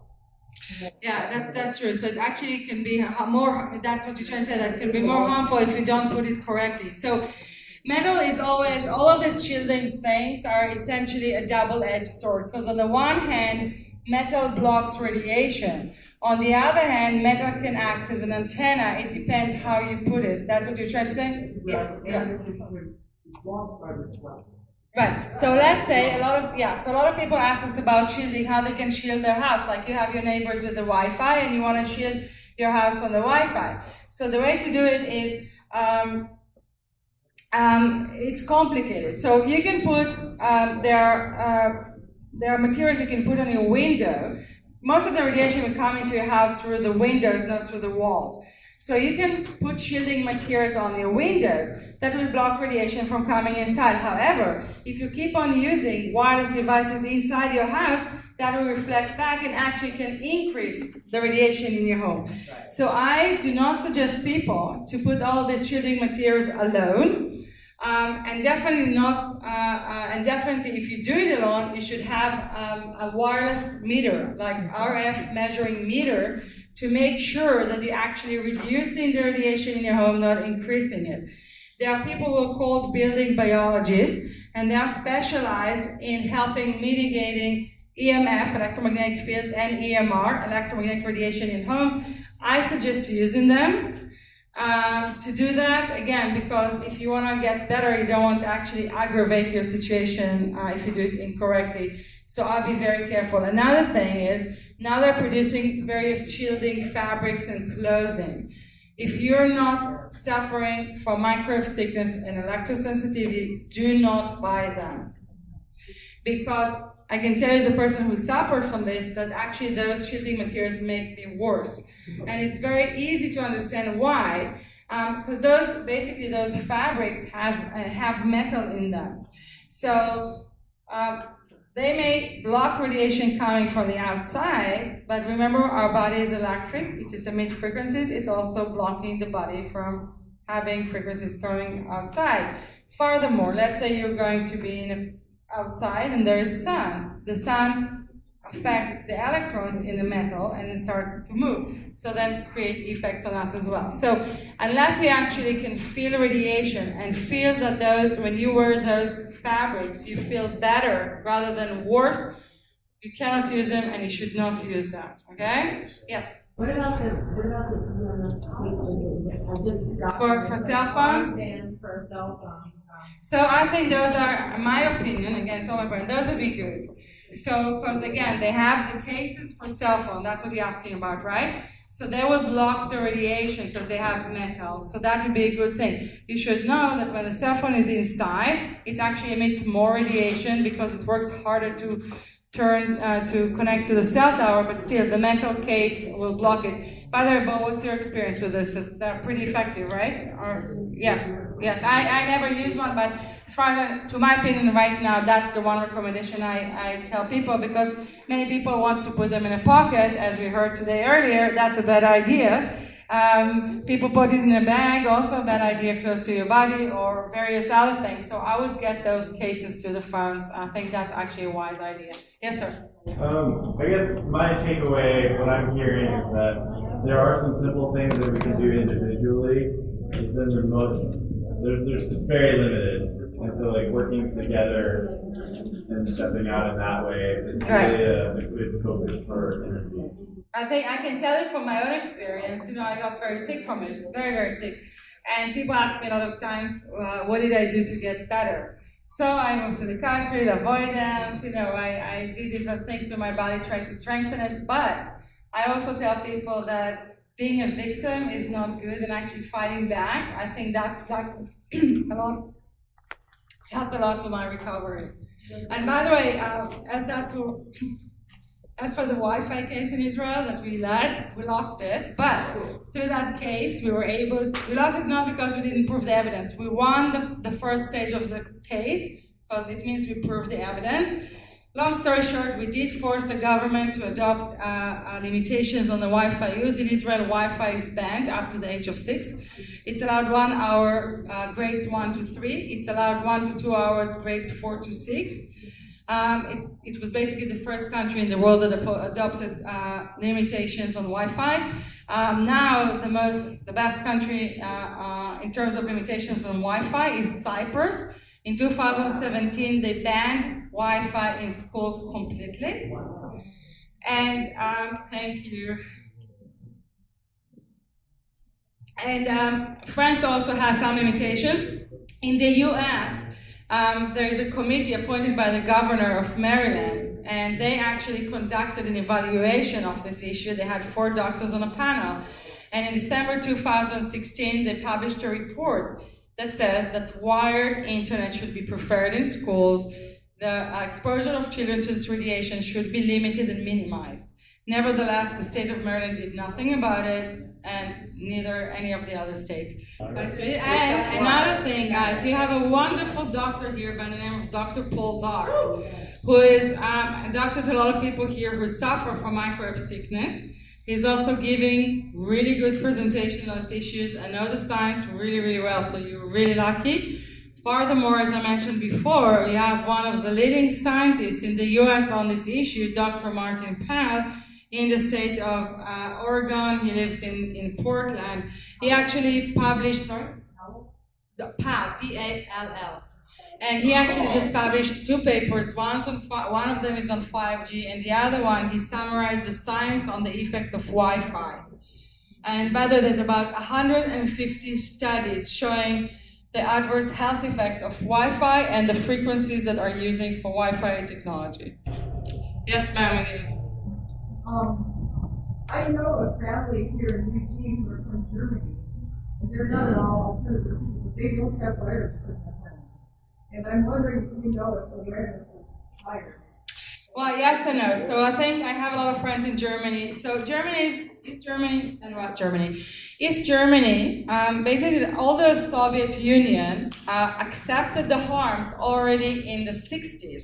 Yeah, that's true. So it actually can be more, that's what you're trying to say, that can be more harmful if you don't put it correctly. So metal is always, all of these shielding things are essentially a double-edged sword, because on the one hand, metal blocks radiation. On the other hand, metal can act as an antenna. It depends how you put it. That's what you're trying to say? Yeah. Right. So let's say a lot of people ask us about shielding, how they can shield their house. Like you have your neighbors with the Wi-Fi, and you want to shield your house from the Wi-Fi. So the way to do it is, it's complicated. So you can put there are materials you can put on your window. Most of the radiation will come into your house through the windows, not through the walls. So you can put shielding materials on your windows that will block radiation from coming inside. However, if you keep on using wireless devices inside your house, that will reflect back and actually can increase the radiation in your home. So I do not suggest people to put all these shielding materials alone. And definitely if you do it alone, you should have a wireless meter, like RF measuring meter, to make sure that you're actually reducing the radiation in your home, not increasing it. There are people who are called building biologists, and they are specialized in helping mitigating EMF, electromagnetic fields, and EMR, electromagnetic radiation in home. I suggest using them. To do that, again, because if you want to get better, you don't want to actually aggravate your situation if you do it incorrectly. So I'll be very careful. Another thing is, now they're producing various shielding fabrics and clothing. If you're not suffering from microwave sickness and electrosensitivity, do not buy them. Because I can tell you as a person who suffered from this, that actually those shielding materials make me worse. And it's very easy to understand why, because those fabrics have metal in them. So they may block radiation coming from the outside, but remember our body is electric, it is emit frequencies, it's also blocking the body from having frequencies coming outside. Furthermore, let's say you're going to be outside and there is sun. The sun affects the electrons in the metal and it starts to move. So then create effects on us as well. So unless you actually can feel radiation and feel that when you wear those fabrics, you feel better rather than worse, you cannot use them and you should not use them. Okay? Yes? What about the for cell phones? For cell phones. So I think those are, in my opinion, again, it's all my opinion, those would be good. So, because again, they have the cases for cell phone, that's what you're asking about, right? So they will block the radiation because they have metal, so that would be a good thing. You should know that when the cell phone is inside, it actually emits more radiation because it works harder to connect to the cell tower, but still the metal case will block it. By the way, Bo, what's your experience with this? They're pretty effective, right? Yes. I never use one, but as far as to my opinion right now, that's the one recommendation I tell people, because many people want to put them in a pocket, as we heard today earlier. That's a bad idea. People put it in a bag, also a bad idea, close to your body, or various other things. So I would get those cases to the phones. I think that's actually a wise idea. Yes, sir. I guess my takeaway, what I'm hearing, is that there are some simple things that we can do individually, but then it's very limited. And so, like, working together and stepping out in that way is really a good focus for energy. I think I can tell you from my own experience, I got very sick from it, very, very sick. And people ask me a lot of times, what did I do to get better? So I moved to the country, avoidance, I did different things to my body, tried to strengthen it, but I also tell people that being a victim is not good and actually fighting back. I think that was helped a lot to my recovery. And by the way, as for the Wi-Fi case in Israel that we lost it, but through that case we lost it not because we didn't prove the evidence. We won the first stage of the case because it means we proved the evidence. Long story short, we did force the government to adopt limitations on the Wi-Fi use. In Israel, Wi-Fi is banned up to the age of 6. It's allowed 1 hour grades 1 to 3. It's allowed 1 to 2 hours grades 4 to 6. It was basically the first country in the world that adopted limitations on Wi-Fi. Now, the best country in terms of limitations on Wi-Fi is Cyprus. In 2017, they banned Wi-Fi in schools completely. And thank you. And France also has some limitations. In the US, there is a committee appointed by the governor of Maryland, and they actually conducted an evaluation of this issue. They had 4 doctors on a panel. And in December 2016, they published a report that says that wired internet should be preferred in schools. The exposure of children to this radiation should be limited and minimized. Nevertheless, the state of Maryland did nothing about it, and neither any of the other states. And another thing, guys, you have a wonderful doctor here by the name of Dr. Paul Dart, who is a doctor to a lot of people here who suffer from microwave sickness. He's also giving really good presentation on those issues. I know the science really, really well, so you're really lucky. Furthermore, as I mentioned before, we have one of the leading scientists in the US on this issue, Dr. Martin Pall, in the state of Oregon. He lives in Portland. He actually published, Pall, P-A-L-L. And he actually just published 2 papers. One of them is on 5G, and the other one, he summarized the science on the effects of Wi-Fi. And by the way, there's about 150 studies showing the adverse health effects of Wi-Fi and the frequencies that are using for Wi-Fi technology. Yes, ma'am. I know a family here in Eugene who are from Germany, and they're not at all alternative people. They don't have wireless in their home. And I'm wondering if you know if the awareness is higher. Well, yes and no. So I think I have a lot of friends in Germany. So Germany is Germany and West Germany. East Germany, basically all the Soviet Union accepted the harms already in the 60s.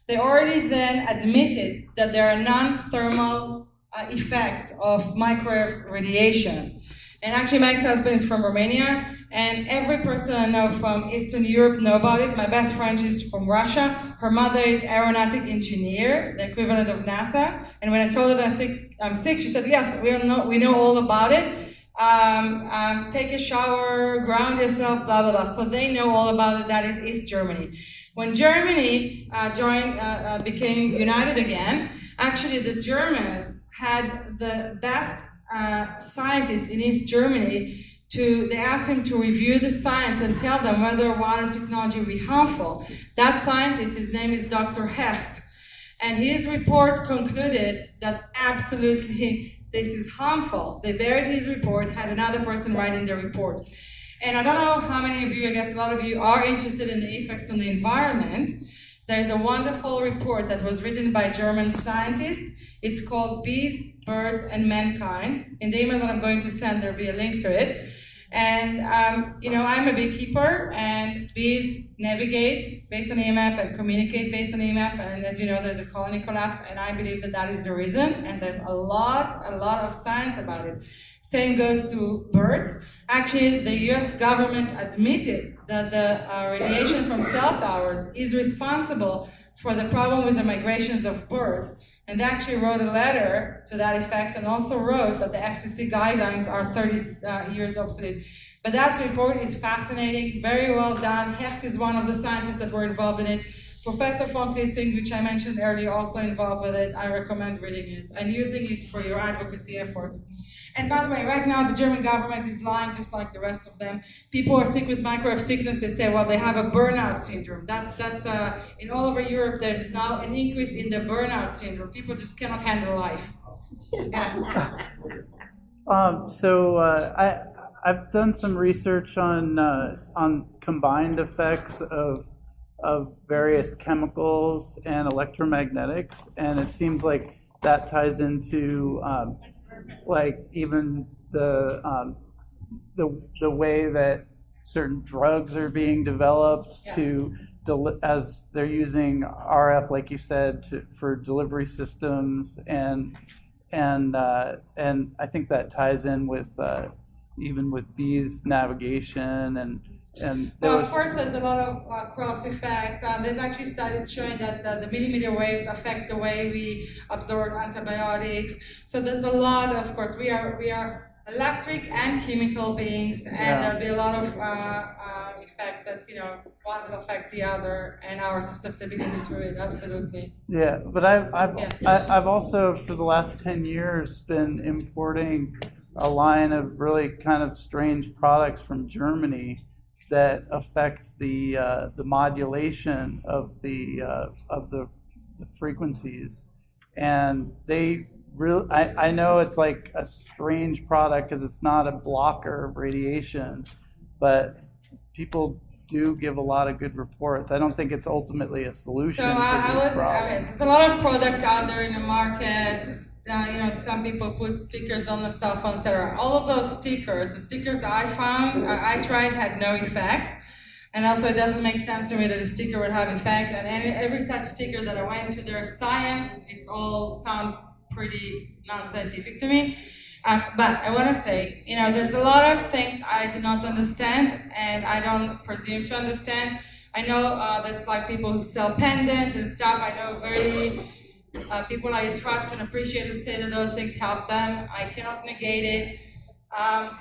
They already then admitted that there are non-thermal effects of microwave radiation. And actually, my ex-husband is from Romania, and every person I know from Eastern Europe know about it. My best friend is from Russia. Her mother is aeronautic engineer, the equivalent of NASA. And when I told her that I'm sick, she said, yes, we know all about it. Take a shower, ground yourself, blah, blah, blah. So they know all about it. That is East Germany. When Germany became united again, actually the Germans had the best scientists in East Germany. They asked him to review the science and tell them whether wireless technology would be harmful. That scientist, his name is Dr. Hecht, and his report concluded that absolutely this is harmful. They buried his report, had another person writing the report. And I don't know how many of you, I guess a lot of you, are interested in the effects on the environment. There's a wonderful report that was written by German scientists. It's called Bees, Birds, and Mankind. In the email that I'm going to send, there'll be a link to it. And, I'm a beekeeper, and bees navigate based on EMF and communicate based on EMF, and as you know, there's a colony collapse, and I believe that is the reason, and there's a lot of science about it. Same goes to birds. Actually, the US government admitted that the radiation from cell towers is responsible for the problem with the migrations of birds. And they actually wrote a letter to that effect, and also wrote that the FCC guidelines are 30 years obsolete. But that report is fascinating, very well done. Hecht is one of the scientists that were involved in it. Professor von Klitzing, which I mentioned earlier, also involved with it. I recommend reading it and using it for your advocacy efforts. And by the way, right now the German government is lying just like the rest of them. People are sick with microwave sickness. They say, well, they have a burnout syndrome. That's in all over Europe. There's now an increase in the burnout syndrome. People just cannot handle life. I've done some research on combined effects of various chemicals and electromagnetics, and it seems like that ties into like even the way that certain drugs are being developed as they're using RF, like you said, for delivery systems, and I think that ties in with even with bees navigation and well, of course, there's a lot of cross effects. There's actually studies showing that the millimeter waves affect the way we absorb antibiotics. So there's a lot. Of course, we are electric and chemical beings, and there'll be a lot of effect that one will affect the other, and our susceptibility to it. Absolutely. Yeah, but I've also for the last 10 years been importing a line of really kind of strange products from Germany that affect the modulation of the frequencies, and they really I know it's like a strange product because it's not a blocker of radiation, but people do give a lot of good reports. I don't think it's ultimately a solution for these problems. There's a lot of products out there in the market. Some people put stickers on the cell phone, etc. All of those stickers, the stickers I found, I tried, had no effect. And also, it doesn't make sense to me that a sticker would have effect. And every such sticker that I went to their science, it's all sound pretty non-scientific to me. But I want to say, there's a lot of things I do not understand, and I don't presume to understand. I know there's like people who sell pendants and stuff. I know very people I trust and appreciate who say that those things help them. I cannot negate it. I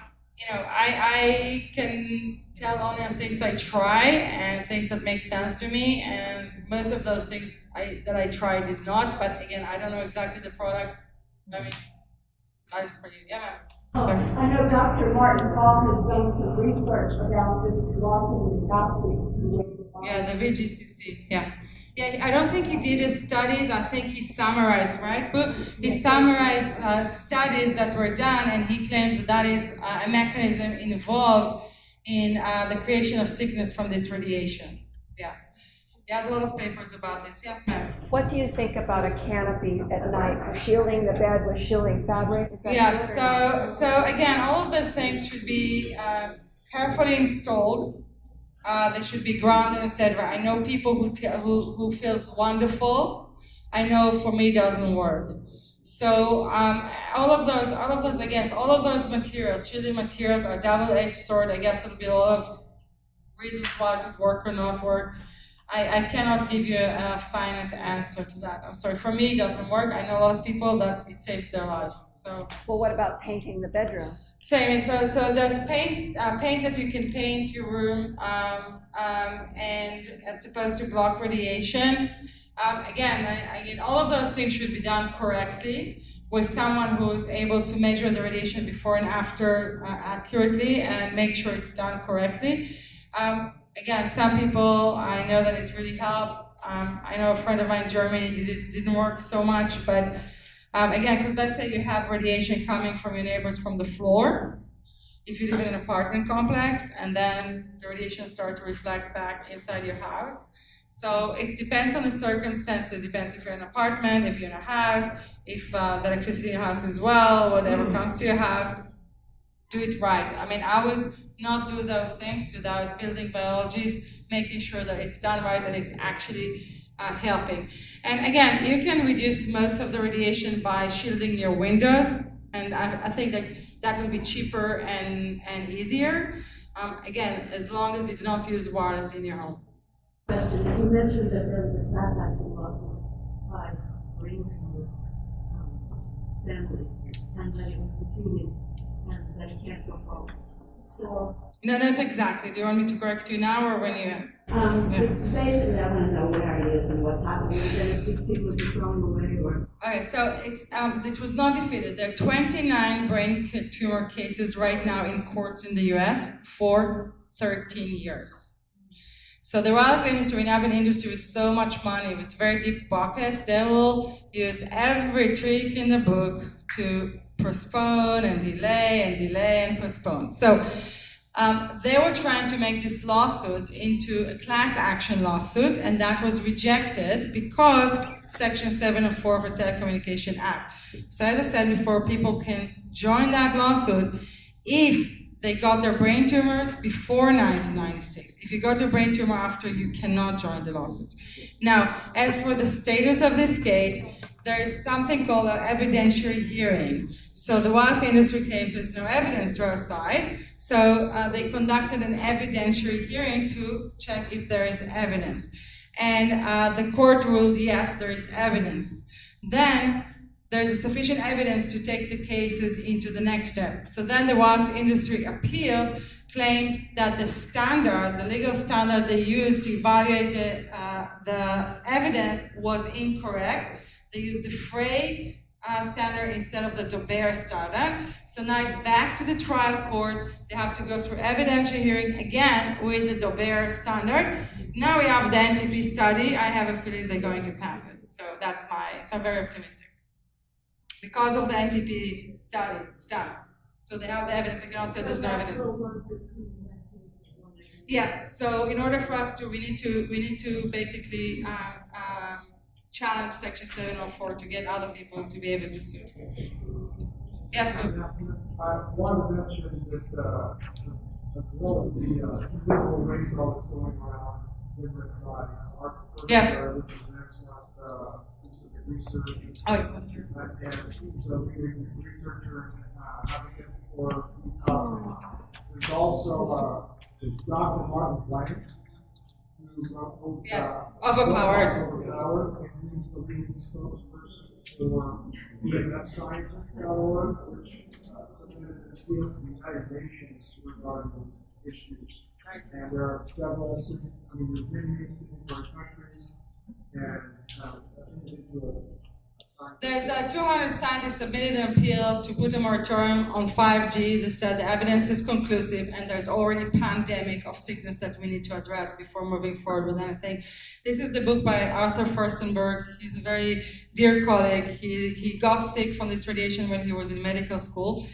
can tell only on things I try and things that make sense to me, and most of those things that I tried did not. But again, I don't know exactly the products. I mean, that's pretty, yeah. I know Dr. Martin Falk has done some research about this blocking gassing. Yeah, the VGCC, yeah. Yeah, I don't think he did his studies. I think he summarized, right? But he summarized studies that were done, and he claims that is a mechanism involved in the creation of sickness from this radiation. Yeah. He has a lot of papers about this. Yes, ma'am. What do you think about a canopy at night for shielding the bed with shielding fabric? Yeah, so again, all of those things should be carefully installed. They should be grounded, etc. I know people who feels wonderful. I know for me it doesn't work. So all of those materials, shielding materials, are double-edged sword. I guess it'll be a lot of reasons why it would work or not work. I cannot give you a finite answer to that. I'm sorry. For me, it doesn't work. I know a lot of people that it saves their lives. So. Well, what about painting the bedroom? Same. So there's paint that you can paint your room, and it's supposed to block radiation. Again, all of those things should be done correctly with someone who is able to measure the radiation before and after accurately and make sure it's done correctly. Again, some people, I know that it really helped. I know a friend of mine in Germany didn't work so much, but again, because let's say you have radiation coming from your neighbors from the floor, if you live in an apartment complex, and then the radiation starts to reflect back inside your house. So it depends on the circumstances. It depends if you're in an apartment, if you're in a house, if the electricity in your house is well, whatever comes to your house. Do it right. I mean, I would not do those things without building biologists, making sure that it's done right and it's actually helping. And again, you can reduce most of the radiation by shielding your windows, and I think that will be cheaper and easier. Again, as long as you do not use wireless in your home. Question. You mentioned that there was a class action lawsuit by brain tumor families, and that it was defeated, and that it can't go forward. So. No, not exactly. Do you want me to correct you now, or when you? Basically, I want to know where it is and what's happening. And if people are thrown away, or. Okay, so it was not defeated. There are 29 brain tumor cases right now in courts in the U.S. for 13 years. So the wireless industry, when you have an industry with so much money, with very deep pockets, they will use every trick in the book to postpone and delay and postpone. So they were trying to make this lawsuit into a class action lawsuit, and that was rejected because Section 704 of the Telecommunication Act. So as I said before, people can join that lawsuit if they got their brain tumors before 1996. If you got your brain tumor after, you cannot join the lawsuit. Now, as for the status of this case, there is something called an evidentiary hearing. So the wireless industry claims there's no evidence to our side, so they conducted an evidentiary hearing to check if there is evidence. And the court ruled, yes, there is evidence. Then there's sufficient evidence to take the cases into the next step. So then the wireless industry appeal claimed that the standard, the legal standard they used to evaluate the evidence was incorrect. They used the Frey standard instead of the Dober standard. So now it's back to the trial court. They have to go through evidentiary hearing again with the Dober standard. Now we have the NTP study. I have a feeling they're going to pass it. So so I'm very optimistic. Because of the NTP study, it's done. So they have the evidence. They cannot say there's no evidence. Yes. So in order for us to, we need to basically challenge Section 704 to get other people to be able to sue. Yes. One mentioned that as well as the invisible rainfall that's going around with architecture, yes. which is next up. Research. Oh, it's and so being a researcher advocate for these topics. There's also Dr. Martin Blank, who wrote Overpowered, and he's the leading spokesperson for EMFscientists.org, which submitted a field to the United Nations regarding these issues. And there are several, there's many signatory countries, and there's 200 scientists submitted an appeal to put a moratorium on 5G. They said the evidence is conclusive and there's already a pandemic of sickness that we need to address before moving forward with anything. This is the book by Arthur Furstenberg. He's a very dear colleague. He got sick from this radiation when he was in medical school.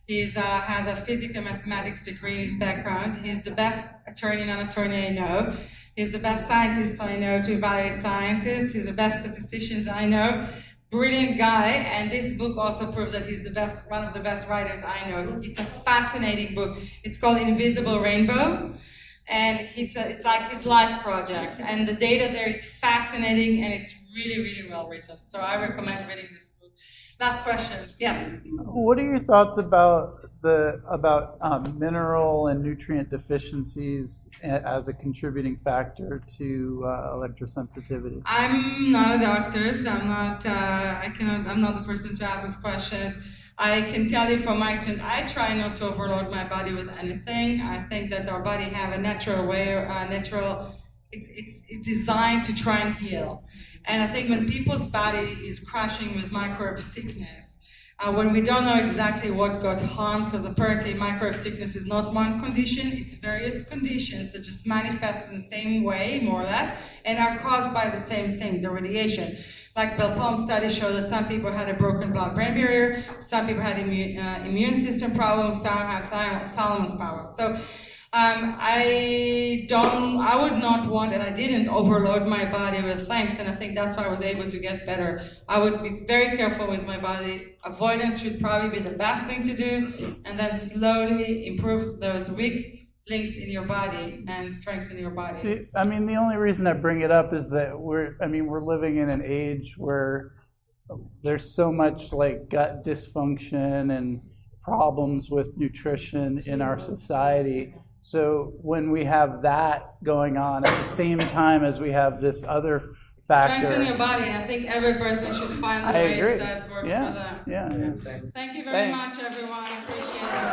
He has a physics and mathematics degree in his background. He's the best attorney, non-attorney I know. He's the best scientist I know to evaluate scientists. He's the best statisticians I know. Brilliant guy, and this book also proves that he's the best, one of the best writers I know. It's a fascinating book. It's called Invisible Rainbow, and it's like his life project. And the data there is fascinating, and it's really, really well written. So I recommend reading this book. Last question. Yes. What are your thoughts about mineral and nutrient deficiencies as a contributing factor to electrosensitivity? I'm not a doctor, so I'm not the person to ask these questions. I can tell you from my experience, I try not to overload my body with anything. I think that our body have a natural way, it's designed to try and heal. And I think when people's body is crashing with microwave sickness, when we don't know exactly what got harmed, because apparently microwave sickness is not one condition, it's various conditions that just manifest in the same way, more or less, and are caused by the same thing, the radiation. Like Belpalm studies show that some people had a broken blood-brain barrier, some people had immune system problems, some had thalamus problems. So I would not want, and I didn't overload my body with things, and I think that's why I was able to get better. I would be very careful with my body. Avoidance should probably be the best thing to do, and then slowly improve those weak links in your body and strengths in your body. I mean, the only reason I bring it up is that we're living in an age where there's so much like gut dysfunction and problems with nutrition in our society. So when we have that going on at the same time as we have this other factor. Strengthen your body, and I think every person should find the ways that work for them. Yeah. Thank you very much, everyone. Appreciate it.